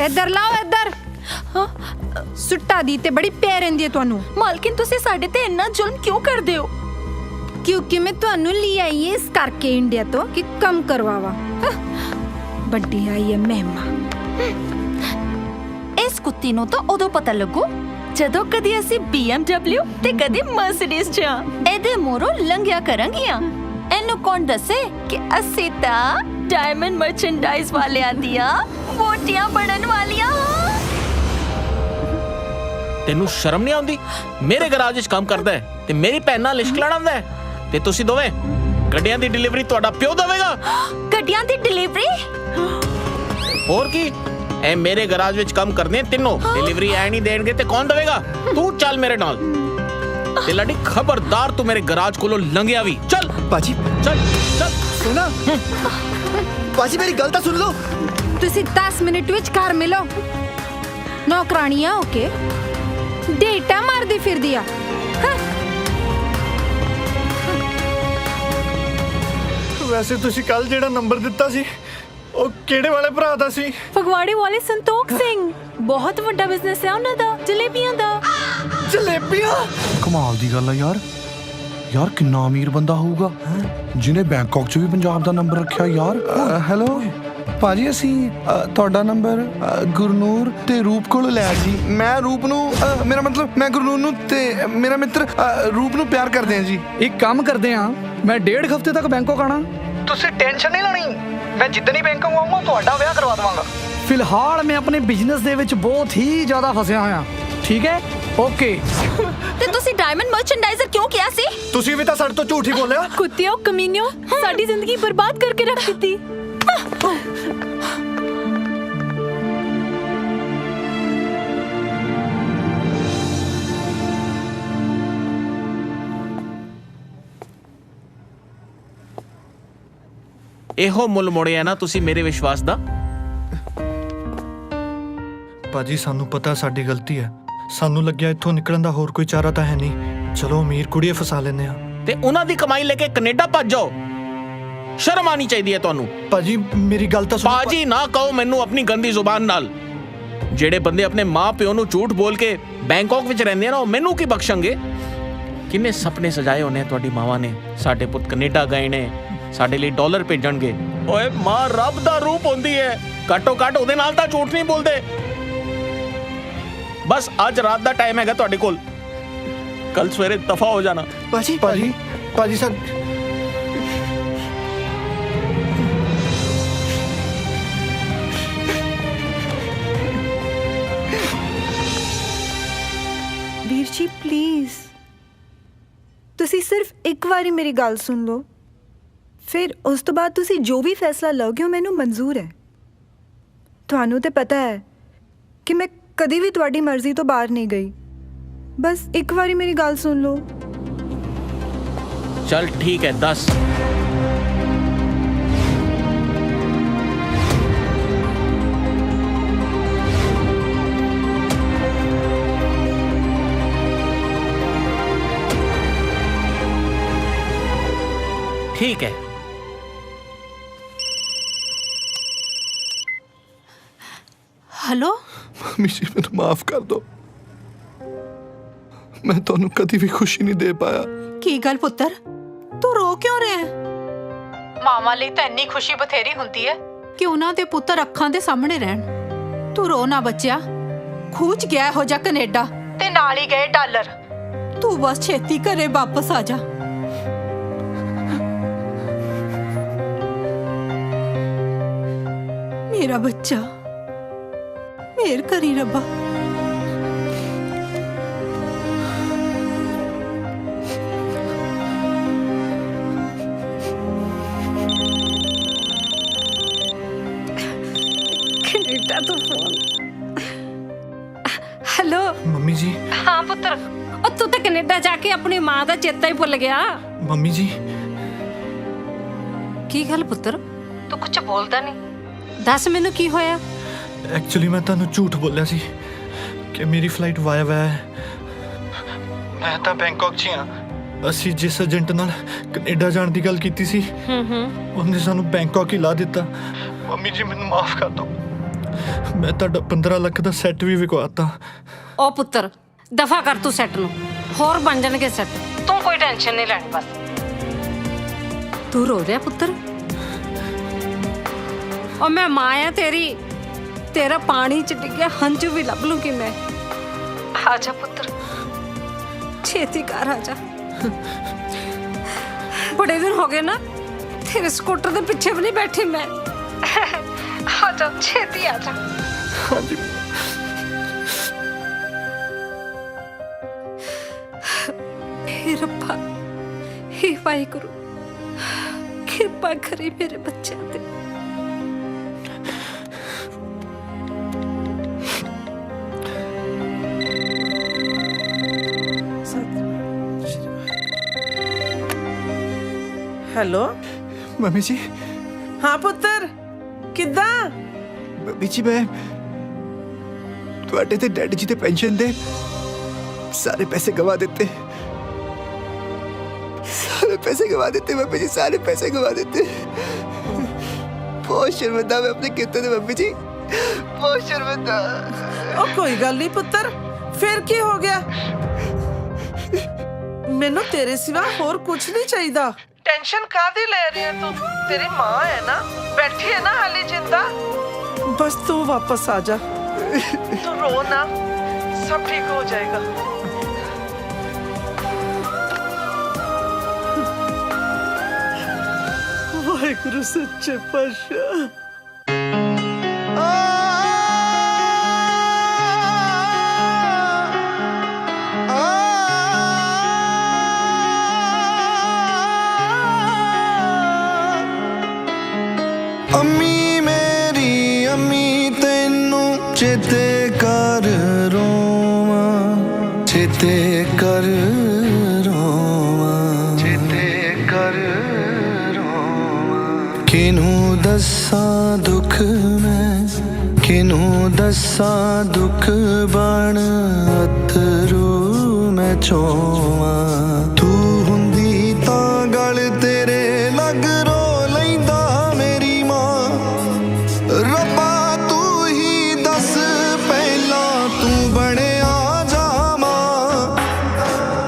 ਇੱਧਰ ਲਾਓ, ਇੱਧਰ। ਸੁੱਟਾ ਦੀ ਤੇ ਬੜੀ ਪਿਆਰ ਰਹਿੰਦੀ ਹੈ ਤੁਹਾਨੂੰ। ਮਾਲਕਿਨ, ਤੁਸੀਂ ਸਾਡੇ ਤੇ ਇੰਨਾ ਜ਼ੁਲਮ ਕਿਉਂ ਕਰਦੇ ਹੋ? ਕਿਉਂਕਿ ਮੈਂ ਤੁਹਾਨੂੰ ਲਈ ਆਈ ਇਸ ਕਰਕੇ ਇੰਡੀਆ ਤੋਂ ਕਿ ਕੰਮ ਕਰਵਾਵਾ। ਵੱਡੀ ਆਈ ਹੈ ਮਹਿਮਾ। ਇਸ ਕੁੱਤੀ ਨੂੰ ਤਾਂ ਉਦੋਂ ਪਤਾ ਲੱਗੂ ਜਦੋਂ ਕਦੀ ਅਸੀਂ BMW ਤੇ ਕਦੀ ਮਰਸੀਡੀਜ਼ 'ਚ ਇਹਦੇ ਮੂਹਰੋਂ ਲੰਘਿਆ ਕਰਾਂਗੀਆਂ। ਇਹਨੂੰ ਕੌਣ ਦੱਸੇ ਕਿ ਅਸੀਂ ਤਾਂ ਡਾਇਮੰਡ ਮਰਚੈਂਡਾਈਜ਼ ਵਾਲਿਆਂ ਦੀਆਂ ਵੋਟੀਆਂ ਬਣਨ ਵਾਲੀਆਂ। ਤੈਨੂੰ ਸ਼ਰਮ ਨਹੀਂ ਆਉਂਦੀ? ਮੇਰੇ ਗਰਾਜ 'ਚ ਕੰਮ ਕਰਦਾ ਹੈ ਤੇ ਮੇਰੀ ਭੈਣ ਨਾਲ ਲਿਸ਼ਕ ਲੜਾਉਂਦਾ ਹੈ ਤੇ ਤੁਸੀਂ ਦੋਵੇਂ ਗੱਡੀਆਂ ਦੀ ਡਿਲੀਵਰੀ ਤੁਹਾਡਾ ਪਿਓ ਦੇਵੇਗਾ। ਗੱਡੀਆਂ ਦੀ ਡਿਲੀਵਰੀ? ਹੋਰ ਕੀ, ਇਹ ਮੇਰੇ ਗਰਾਜ ਵਿੱਚ ਕੰਮ ਕਰਦੇ ਤਿੰਨੋਂ। ਡਿਲੀਵਰੀ ਐ ਨਹੀਂ ਦੇਣਗੇ ਤੇ ਕੌਣ ਦੇਵੇਗਾ? ਤੂੰ ਚੱਲ ਮੇਰੇ ਨਾਲ। ਤੇ ਲਾਡੀ ਖਬਰਦਾਰ ਤੂੰ ਮੇਰੇ ਗਰਾਜ ਕੋਲੋਂ ਲੰਘਿਆ ਵੀ। ਚੱਲ ਬਾਜੀ ਚੱਲ ਚੱਲ ਸੁਣਾ ਬਾਜੀ ਮੇਰੀ ਗੱਲ ਤਾਂ ਸੁਣ ਲਓ। ਤੁਸੀਂ 10 ਮਿੰਟ ਵਿੱਚ ਘਰ ਮਿਲੋ। ਨੌਕਰਾਣੀਆਂ ਓਕੇ ਡੇਟਾ ਮਾਰਦੀ ਫਿਰਦੀ ਆ। ਵੈਸੇ ਤੁਸੀਂ ਕੱਲ ਜਿਹੜਾ ਨੰਬਰ ਦਿੱਤਾ ਸੀ ਉਹ ਕਿਹੜੇ ਵਾਲੇ ਭਰਾ ਦਾ ਸੀ? ਫਗਵਾੜੇ ਵਾਲੇ ਸੰਤੋਖ ਸਿੰਘ, ਬਹੁਤ ਵੱਡਾ ਬਿਜ਼ਨਸ ਹੈ ਉਹਨਾਂ ਦਾ, ਜਲੇਬੀਆਂ ਦਾ। ਜਲੇਬੀਆਂ? ਕਮਾਲ ਦੀ ਗੱਲ ਆ ਯਾਰ। ਯਾਰ ਕਿੰਨਾ ਅਮੀਰ ਬੰਦਾ ਹੋਊਗਾ ਜਿਹਨੇ ਬੈਂਕਾਕ 'ਚ ਵੀ ਪੰਜਾਬ ਦਾ ਨੰਬਰ ਰੱਖਿਆ ਯਾਰ। ਹੈਲੋ ਭਾਜੀ, ਅਸੀਂ ਤੁਹਾਡਾ ਨੰਬਰ ਗੁਰਨੂਰ ਤੇ ਰੂਪ ਕੋਲੋਂ ਲਿਆ ਜੀ। ਮੈਂ ਰੂਪ ਨੂੰ ਮੇਰਾ ਮਤਲਬ ਮੈਂ ਗੁਰਨੂਰ ਨੂੰ ਤੇ ਮੇਰਾ ਮਿੱਤਰ ਰੂਪ ਨੂੰ ਪਿਆਰ ਕਰਦੇ ਹਾਂ ਜੀ। ਇੱਕ ਕੰਮ ਕਰਦੇ ਹਾਂ, ਮੈਂ 1.5 ਹਫ਼ਤੇ ਤੱਕ ਬੈਂਕਾਕ ਆਣਾ। ਤੁਸੀਂ ਟੈਨਸ਼ਨ ਨਹੀਂ ਲੈਣੀ, ਮੈਂ ਜਿੱਦਣ ਹੀ ਬੈਂਕਾਕ ਆਉਂਗਾ ਤੁਹਾਡਾ ਵਿਆਹ ਕਰਵਾ ਦਵਾਂਗਾ। ਫਿਲਹਾਲ ਮੈਂ ਆਪਣੇ ਬਿਜ਼ਨਸ ਦੇ ਵਿੱਚ ਬਹੁਤ ਹੀ ਜ਼ਿਆਦਾ ਫਸਿਆ ਹੋਇਆ। ਠੀਕ ਹੈ, ਓਕੇ। ਤੇ ਤੁਸੀਂ ਡਾਇਮੰਡ ਮਰਚੈਂਡਾਈਜ਼ਰ ਕਿਉਂ ਕਿਹਾ ਸੀ? ਤੁਸੀਂ ਵੀ ਤਾਂ ਸਾਡੇ ਤੋਂ ਝੂਠ ਹੀ ਬੋਲਿਆ। ਕੁੱਤਿਓ ਕਮੀਨਿਓ, ਸਾਡੀ ਜ਼ਿੰਦਗੀ ਬਰਬਾਦ ਕਰਕੇ ਰੱਖ ਦਿੱਤੀ। ਇਹੋ ਮੁੱਲ ਮੋੜਿਆ ਨਾ ਤੁਸੀਂ ਮੇਰੇ ਵਿਸ਼ਵਾਸ ਦਾ। ਭਾਜੀ ਸਾਨੂੰ ਪਤਾ ਸਾਡੀ ਗਲਤੀ ਹੈ, ਸਾਨੂੰ ਲੱਗਿਆ ਇੱਥੋਂ ਨਿਕਲਣ ਦਾ ਹੋਰ ਕੋਈ ਚਾਰਾ ਤਾਂ ਹੈ ਨਹੀਂ। ਚਲੋ ਅਮੀਰ ਕੁੜੀ ਫਸਾ ਲੈਨੇ ਆ ਤੇ ਉਹਨਾਂ ਦੀ ਕਮਾਈ ਲੈ ਕੇ ਕੈਨੇਡਾ ਭੱਜ ਜਾਓ। ਸ਼ਰਮ ਆਣੀ ਚਾਹੀਦੀ ਹੈ ਤੁਹਾਨੂੰ। ਭਾਜੀ ਮੇਰੀ ਗੱਲ ਤਾਂ ਸੁਣੋ। ਭਾਜੀ ਨਾ ਕਹੋ ਮੈਨੂੰ ਆਪਣੀ ਗੰਦੀ ਜ਼ੁਬਾਨ ਨਾਲ। ਜਿਹੜੇ ਬੰਦੇ ਆਪਣੇ ਮਾਂ ਪਿਓ ਨੂੰ ਝੂਠ ਬੋਲ ਕੇ ਬੈਂਕਾਕ ਵਿੱਚ ਰਹਿੰਦੇ ਆ ਨਾ, ਉਹ ਮੈਨੂੰ ਕੀ ਬਖਸ਼ਣਗੇ? ਕਿੰਨੇ ਸੁਪਨੇ ਸਜਾਏ ਹੋਣੇ ਤੁਹਾਡੀ ਮਾਵਾਂ ਨੇ, ਸਾਡੇ ਪੁੱਤ ਕੈਨੇਡਾ ਗਏ ਨੇ, ਸਾਡੇ ਲਈ ਡਾਲਰ ਭੇਜਣਗੇ। ਓਏ ਮਾਂ ਰੱਬ ਦਾ ਰੂਪ ਹੁੰਦੀ ਹੈ, ਘੱਟੋ ਘੱਟ ਉਹਦੇ ਨਾਲ ਤਾਂ ਝੂਠ ਨਹੀਂ ਬੋਲਦੇ। ਬਸ ਅੱਜ ਰਾਤ ਦਾ ਟਾਈਮ ਹੈਗਾ ਤੁਹਾਡੇ ਕੋਲ, ਕੱਲ ਸਵੇਰੇ ਦਫਾ ਹੋ ਜਾਣਾ। ਭਾਜੀ ਭਾਜੀ ਭਾਜੀ ਸਰ ਵੀਰ ਜੀ ਪਲੀਜ਼ ਤੁਸੀਂ ਸਿਰਫ ਇੱਕ ਵਾਰੀ ਮੇਰੀ ਗੱਲ ਸੁਣ ਲਓ, ਫਿਰ ਉਸ ਤੋਂ ਬਾਅਦ ਤੁਸੀਂ ਜੋ ਵੀ ਫੈਸਲਾ ਲਓਗੇ ਉਹ ਮੈਨੂੰ ਮਨਜ਼ੂਰ ਹੈ। ਤੁਹਾਨੂੰ ਤੇ ਪਤਾ ਹੈ ਕਿ ਮੈਂ ਕਦੀ ਵੀ ਤੁਹਾਡੀ ਮਰਜ਼ੀ ਤੋਂ ਬਾਹਰ ਨਹੀਂ ਗਈ। ਬਸ ਇੱਕ ਵਾਰੀ ਮੇਰੀ ਗੱਲ ਸੁਣ ਲਓ। ਚੱਲ ਠੀਕ ਹੈ, ਦੱਸ। ਠੀਕ ਹੈ। हेलो ਮੰਮੀ ਜੀ ਮੈਨੂੰ ਮਾਫ ਕਰ ਦਿਓ, ਮੈਂ ਤੁਹਾਨੂੰ ਕਦੀ ਵੀ ਖੁਸ਼ੀ ਨਹੀਂ ਦੇ ਪਾਇਆ। ਕੀ ਗੱਲ ਪੁੱਤਰ, ਤੂੰ ਰੋ ਕਿਉਂ ਰਿਹਾ ਹੈ? ਮਾਵਾਂ ਲਈ ਤਾਂ ਇੰਨੀ ਖੁਸ਼ੀ ਬਥੇਰੀ ਹੁੰਦੀ ਹੈ ਕਿ ਉਹਨਾਂ ਦੇ ਪੁੱਤਰ ਅੱਖਾਂ ਦੇ ਸਾਹਮਣੇ ਰਹਿਣ। ਤੂੰ ਰੋ ਨਾ ਬੱਚਿਆ, ਖੂਚ ਗਿਆ ਹੋ ਜਾ ਕੈਨੇਡਾ ਤੇ ਨਾਲ ਹੀ ਗਏ ਡਾਲਰ। ਤੂੰ ਬਸ ਛੇਤੀ ਘਰੇ ਵਾਪਸ ਆ ਜਾ। ਮੇਰਾ ਬੱਚਾ, ਮੇਰ ਕਰੀ ਰੱਬਾ। ਕੈਨੇਡਾ ਤੋਂ ਫੋਨ। ਹੈਲੋ ਮੰਮੀ ਜੀ। ਹਾਂ ਪੁੱਤਰ, ਉਹ ਤੂੰ ਤਾਂ ਕੈਨੇਡਾ ਜਾ ਕੇ ਆਪਣੀ ਮਾਂ ਦਾ ਚੇਤਾ ਹੀ ਭੁੱਲ ਗਿਆ। ਮੰਮੀ ਜੀ। ਕੀ ਗੱਲ ਪੁੱਤਰ, ਤੂੰ ਕੁਝ ਬੋਲਦਾ ਨਹੀਂ? ਦੱਸ ਮੈਨੂੰ ਕੀ ਹੋਇਆ? ਐਕਚੁਅਲੀ ਮੈਂ ਤੁਹਾਨੂੰ ਝੂਠ ਬੋਲਿਆ ਸੀ ਕਿ ਮੇਰੀ ਫਲਾਈਟ ਵਾਇਆ ਹੈ। ਮੈਂ ਤਾਂ ਬੈਂਕਾਕ 'ਚ ਹਾਂ। ਅਸੀਂ ਜਿਸ ਏਜੰਟ ਨਾਲ ਕੈਨੇਡਾ ਜਾਣ ਦੀ ਗੱਲ ਕੀਤੀ ਸੀ ਉਹਨੇ ਸਾਨੂੰ ਬੈਂਕਾਕ ਹੀ ਲਾ ਦਿੱਤਾ। ਮੰਮੀ ਜੀ ਮੈਨੂੰ ਮਾਫ ਕਰ ਦਿਓ, ਮੈਂ ਤੁਹਾਡਾ 15 ਲੱਖ ਦਾ ਸੈੱਟ ਵੀ ਵਿਕਵਾਤਾ। ਉਹ ਪੁੱਤਰ ਦਫਾ ਕਰ ਤੂੰ ਸੈੱਟ ਨੂੰ, ਹੋਰ ਬਣ ਜਾਣਗੇ ਸੈੱਟ, ਤੂੰ ਕੋਈ ਟੈਨਸ਼ਨ ਨਹੀਂ ਲੈਣੀ। ਬਸ ਤੂੰ ਰੋ ਰਿਹਾ ਪੁੱਤਰ? ਉਹ ਮੈਂ ਮਾਂ ਆ ਤੇਰੀ, ਤੇਰਾ ਪਾਣੀ ਚ ਡਿੱਗਿਆ ਹੰਝੂ ਵੀ ਲੱਭ ਲੂੰਗੀ ਮੈਂ। ਆ ਜਾ ਪੁੱਤਰ, ਛੇਤੀ ਘਰ ਆ ਜਾ। ਬੜੇ ਦਿਨ ਹੋ ਗਏ ਨਾ ਤੇਰੇ ਸਕੂਟਰ ਦੇ ਪਿੱਛੇ ਵੀ ਨਹੀਂ ਬੈਠੀ ਮੈਂ। ਆ ਜਾ ਛੇਤੀ ਆ ਜਾ। ਹਾਂਜੀ। हे ਰੱਬਾ, हे ਵਾਹਿਗੁਰੂ, ਕਿਰਪਾ ਕਰੀ ਮੇਰੇ ਬੱਚਿਆਂ ਤੇ। ਹੈਲੋ ਮੰਮੀ ਜੀ। ਹਾਂ ਪੁੱਤਰ, ਕਿੱਦਾਂ? ਮੰਮੀ ਜੀ ਮੈਂ ਤੁਹਾਡੇ ਤੇ ਡੈਡੀ ਜੀ ਦੇ ਪੈਨਸ਼ਨ ਦੇ ਸਾਰੇ ਪੈਸੇ ਗਵਾ ਦਿੱਤੇ। सारे पैसे गवा देते मम्मी जी, सारे पैसे गवा देते। बहुत शर्मिंदा मैं अपने किते थे मम्मी जी, बहुत शर्मिंदा। ओ कोई गल नहीं पुत्र, फिर की हो गया? मैनू तेरे सिवा होर कुछ नहीं चाहिए। टेंशन कादी ले रही है तू? तेरी माँ है ना, बैठी है ना हाली जिंदा। बस तू वापस आ जा, तू रो ना, सब ठीक हो जाएगा। वाहिगुरु सच्चे पातशाह। अम्मी मेरी अम्मी तेनू चेते कर रोवा, चेते कर रोवा, चेते कर किनू दसा दुख मैं, किनू दसा दुख बन अथरू मैं चोवा। तू हुंदी तां गल तेरे लग रो लैंदा मेरी मां। रब्बा तू ही दस पहला तू बने आ जा मां,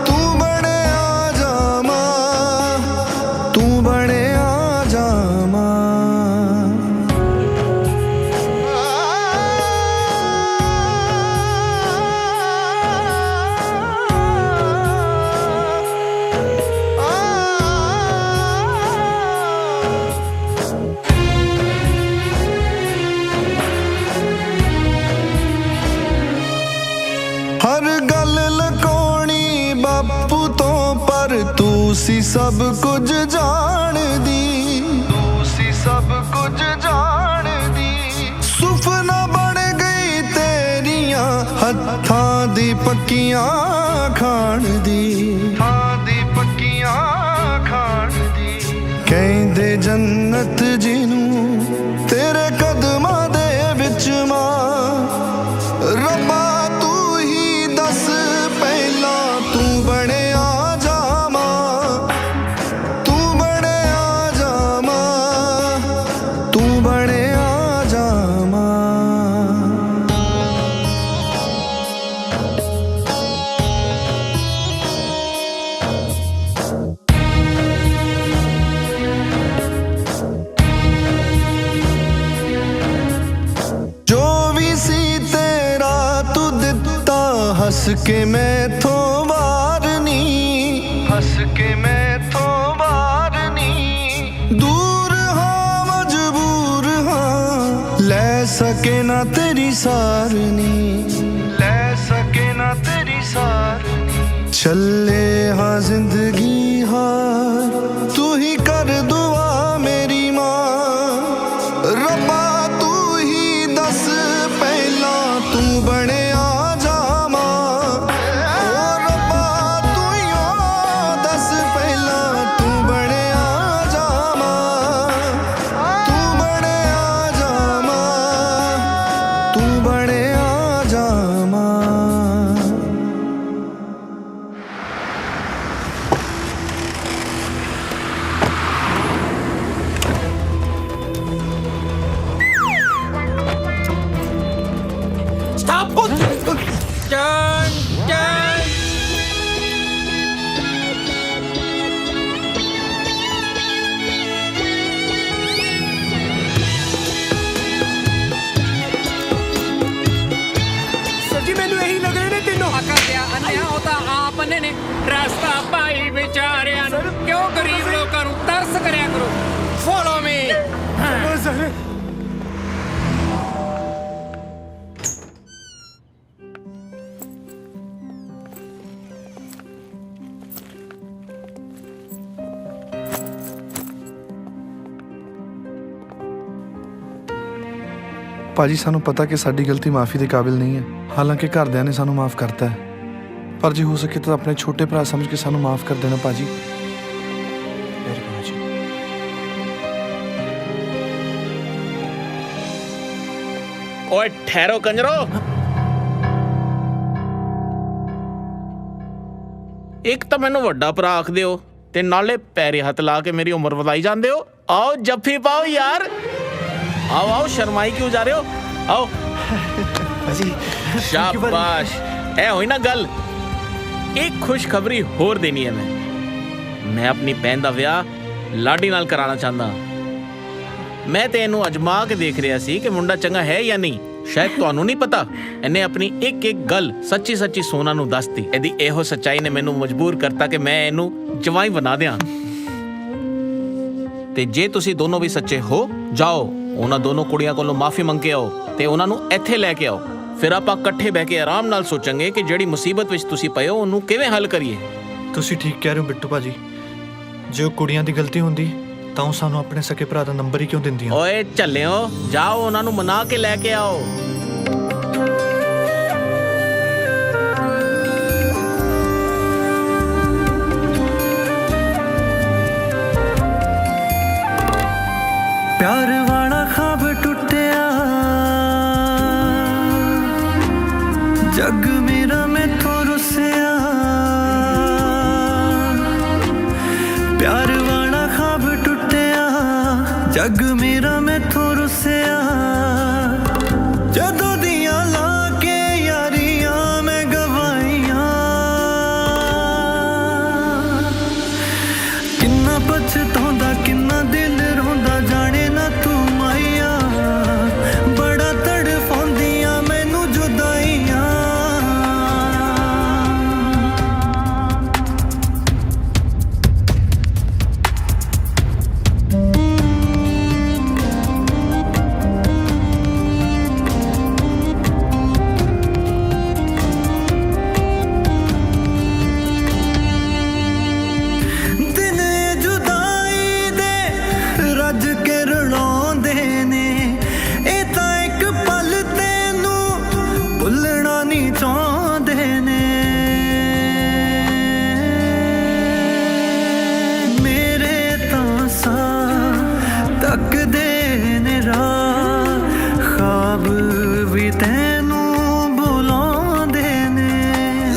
तू बने आ जा मां, तू बने आ जा मां। हर गल लकोनी बापू तो पर तू सी सब कुछ जान दी, तू सी सब कुछ जान दी। सुफना बन गई तेरियां हत्थां दी पक्कियां खान दी, हां दी पक्कियां खान दी। कहंदे जन्नत जिनू तेरे कदमां दे विच मां। रब्बा तू ही दस पहला तू बने आ जा मां, तू बने आ जा मां, तू बने आ जा मां। जो भी सी तेरा तू दिता हंस के मैथों वारनी, हंस के मैथों वारनी। दूर हाँ मजबूर हाँ ले सके ना तेरी सारनी, ले सके ना तेरी सारनी। चले हाँ जिंदगी हार तू ही कर दुआ मेरी माँ। रब्बा तू ही दस पहला तू बने आ जा मां। ओ रब्बा तू ही दस पहला तू बने आ जा मां, तू बने आ जा मां, तू बने आ जा मां। Stop! Turn! Turn! सर जी मैनू यही लग रहे ने तीनों। अन्या होता आप ने रास्ता भाई बेचारियां ਨੂੰ क्यों गरीब लोगों ਨੂੰ तरस करया करो। Follow me. सर ਭਾਜੀ ਸਾਨੂੰ ਪਤਾ ਕਿ ਸਾਡੀ ਗਲਤੀ ਮਾਫੀ ਦੇ ਕਾਬਿਲ ਨਹੀਂ ਹੈ, ਹਾਲਾਂਕਿ ਘਰਦਿਆਂ ਨੇ ਸਾਨੂੰ ਮਾਫ ਕਰਤਾ ਹੈ, ਪਰ ਜੇ ਹੋ ਸਕੇ ਤਾਂ ਆਪਣੇ ਛੋਟੇ ਭਰਾ ਸਮਝ ਕੇ ਸਾਨੂੰ ਮਾਫ ਕਰ ਦੇਣਾ ਭਾਜੀ। ਓਏ ਠਹਿਰੋ ਕੰਜਰੋ। ਇੱਕ ਤਾਂ ਮੈਨੂੰ ਵੱਡਾ ਭਰਾ ਆਖਦੇ ਹੋ ਤੇ ਨਾਲੇ ਪੈਰੇ ਹੱਥ ਲਾ ਕੇ ਮੇਰੀ ਉਮਰ ਵਧਾਈ ਜਾਂਦੇ ਹੋ। आओ जफ्फी पाओ यार, आओ आओ, शर्माई क्यों जा रहे हो, आओ। शाबाश, ऐ होई ना गल। एक खुशखबरी होर देनी है मैं अपनी भैन दा विआह लाडी नाल कराना चाहता। मैं ते इहनूं अजमा के देख रहा सी कि मुंडा चंगा है या नहीं। शायद तुहानूं नहीं पता, इन्हें अपनी एक एक गल सच्ची सच्ची सोना नूं दसती। इहदी इहो सच्चाई ने मैनूं मजबूर करता कि मैं इहनूं जवाई बना दियां। ਤੇ ਜੇ ਤੁਸੀਂ ਦੋਨੋਂ ਵੀ ਸੱਚੇ ਹੋ, ਜਾਓ ਉਹਨਾਂ ਦੋਨੋਂ ਕੁੜੀਆਂ ਕੋਲੋਂ ਮਾਫੀ ਮੰਗ ਕੇ ਆਓ ਤੇ ਉਹਨਾਂ ਨੂੰ ਇੱਥੇ ਲੈ ਕੇ ਆਓ। ਫਿਰ ਆਪਾਂ ਇਕੱਠੇ ਬਹਿ ਕੇ ਆਰਾਮ ਨਾਲ ਸੋਚਾਂਗੇ ਕਿ ਜਿਹੜੀ ਮੁਸੀਬਤ ਵਿੱਚ ਤੁਸੀਂ ਪਏ ਹੋ ਉਹਨੂੰ ਕਿਵੇਂ ਹੱਲ ਕਰੀਏ। ਤੁਸੀਂ ਠੀਕ ਕਹਿ ਰਹੇ ਹੋ ਬਿੱਟੂ ਭਾਜੀ। ਜੇ ਉਹ ਕੁੜੀਆਂ ਦੀ ਗਲਤੀ ਹੁੰਦੀ ਤਾਂ ਉਹ ਸਾਨੂੰ ਆਪਣੇ ਸਕੇ ਭਰਾ ਦਾ ਨੰਬਰ ਹੀ ਕਿਉਂ ਦਿੰਦੀਆਂ? ਓਏ ਝੱਲਿਓ, ਜਾਓ ਉਹਨਾਂ ਨੂੰ ਮਨਾ ਕੇ ਲੈ ਕੇ ਆਓ। प्यार वाला ख्वाब टूटिया, जग मेरा मैथों रुसिया। प्यार वाला ख्वाब टूटिया, जग मेरा मैथों रुसिया। जदों दियां ला के यारियां मैं गवाइयां, किन्ना पछताउंदा किन्ना दिल रोंदा जाने ना तू माइया। बड़ा तड़फाउंदियां मैनू जुदाइयां। दिन जुदाई दे रज के रुलाउंदे ने, ए तां इक पल तैनू भुलना नहीं चाहुंदे ने। मेरे तां साह तकदे ने राह, ख्वाब भी तैनू बुलाउंदे ने।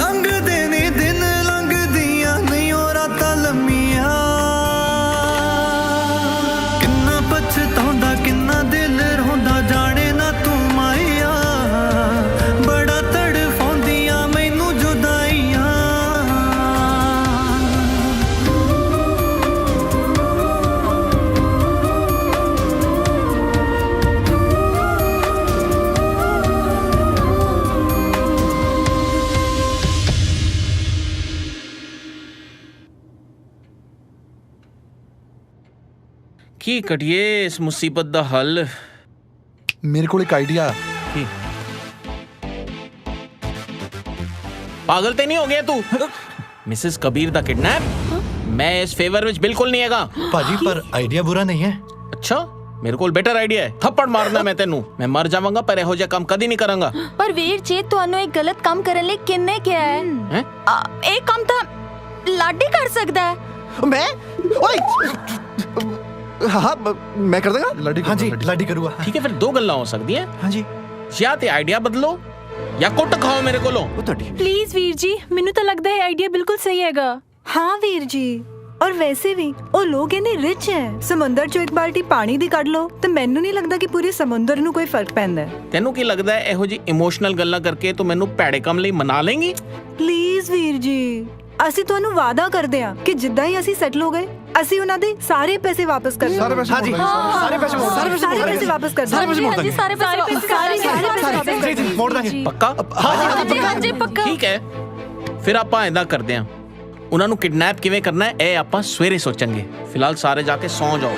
लंघदे ने दिन लंघदियां नहीं ओ रातां लम्मियां। किन्ना पछताउंदा किन्ना दिल रोंदा जाने ना तू माइया। बड़ा तड़फाउंदियां मैनू जुदाइयां। ਕੀ ਕਰੀਏ ਇਸ ਮੁਸੀਬਤ ਦਾ ਹੱਲ? ਮੇਰੇ ਕੋਲ ਇੱਕ ਆਈਡੀਆ। ਕੀ? ਪਾਗਲ ਤੇ ਨਹੀਂ ਹੋ ਗਿਆ ਤੂੰ? ਮਿਸਿਸ ਕਬੀਰ ਦਾ ਕਿਡਨੈਪ? ਮੈਂ ਇਸ ਫੇਵਰ ਵਿੱਚ ਬਿਲਕੁਲ ਨਹੀਂ ਹੈਗਾ ਭਾਜੀ, ਪਰ ਆਈਡੀਆ ਬੁਰਾ ਨਹੀਂ ਹੈ। ਅੱਛਾ, ਮੇਰੇ ਕੋਲ ਬੈਟਰ ਆਈਡੀਆ ਹੈ। ਥੱਪੜ ਮਾਰਨਾ ਮੈਂ ਤੈਨੂੰ। ਮੈਂ ਮਰ ਜਾਵਾਂਗਾ ਪਰ ਇਹੋ ਜਿਹਾ ਕੰਮ ਕਦੀ ਨਹੀਂ ਕਰਾਂਗਾ। ਪਰ ਵੀਰ ਜੀ, ਤੁਹਾਨੂੰ ਇੱਕ ਗਲਤ ਕੰਮ ਕਰਨ ਲਈ ਕਿੰਨੇ ਕਿਹਾ ਹੈ? ਹੈਂ? ਇਹ ਕੰਮ ਤਾਂ ਲਾਡੀ ਕਰ ਸਕਦਾ ਹੈ। मैं ओए हाँ मैं कर दूंगा। ਲਾਡੀ ਹਾਂਜੀ ਲਾਡੀ ਕਰੂਗਾ। ਠੀਕ ਹੈ, ਫਿਰ ਦੋ ਗੱਲਾਂ ਹੋ ਸਕਦੀਆਂ। ਹਾਂਜੀ, ਜਾਂ ਤੇ ਆਈਡੀਆ ਬਦਲੋ ਜਾਂ ਕੁੱਟ ਖਾਓ ਮੇਰੇ ਕੋਲੋਂ। ਪਲੀਜ਼ ਵੀਰ ਜੀ, ਮੈਨੂੰ ਤਾਂ ਲੱਗਦਾ ਹੈ ਆਈਡੀਆ ਬਿਲਕੁਲ ਸਹੀ ਹੈਗਾ। हाँ वीर जी, और वैसे भी ਉਹ ਲੋਕ ਇੰਨੇ ਰਿਚ ਹੈ। ਸਮੁੰਦਰ ਚੋਂ ਇੱਕ ਬਾਲਟੀ ਪਾਣੀ ਦੀ ਕੱਢ ਲਓ ਤੇ ਮੈਨੂੰ ਨਹੀਂ ਲੱਗਦਾ ਕਿ ਪੂਰੇ ਸਮੁੰਦਰ ਨੂੰ ਕੋਈ ਫਰਕ ਪੈਂਦਾ ਹੈ। ਤੈਨੂੰ ਕੀ ਲੱਗਦਾ ਹੈ ਇਹੋ ਜੀ ਇਮੋਸ਼ਨਲ ਗੱਲਾਂ ਕਰਕੇ ਤੂੰ ਮੈਨੂੰ ਭੈੜੇ ਕੰਮ ਲਈ ਮਨਾ ਲੇਂਗੀ? ਪਲੀਜ਼ ਵੀਰ ਜੀ, ਅਸੀਂ ਤੁਹਾਨੂੰ ਵਾਅਦਾ ਕਰਦੇ ਹਾਂ ਕਿ ਜਿੱਦਾਂ ਹੀ ਅਸੀਂ ਸੈਟਲ ਹੋ ਗਏ ਅਸੀਂ ਉਹਨਾਂ ਦੇ ਸਾਰੇ ਪੈਸੇ ਵਾਪਸ ਕਰ ਦਾਂਗੇ। ਸਾਰੇ ਪੈਸੇ हाँ जी, सारे पैसे मोड़ ਸਾਰੇ ਪੈਸੇ ਵਾਪਸ ਕਰ सारे पैसे मोड़ ਦਾਂਗੇ। देंगे। ਸਾਰੇ ਪੈਸੇ मोड़ देंगे। ਪੱਕਾ? ਹਾਂਜੀ ਪੱਕਾ। ਠੀਕ ਹੈ, ਫਿਰ ਆਪਾਂ ਏਦਾਂ ਕਰਦੇ ਹਾਂ। ਉਹਨਾਂ ਨੂੰ ਕਿਡਨੈਪ ਕਿਵੇਂ ਕਰਨਾ ਹੈ ਇਹ ਆਪਾਂ ਸਵੇਰੇ ਸੋਚਾਂਗੇ। ਫਿਲਹਾਲ ਸਾਰੇ ਜਾ ਕੇ ਸੌਂ ਜਾਓ।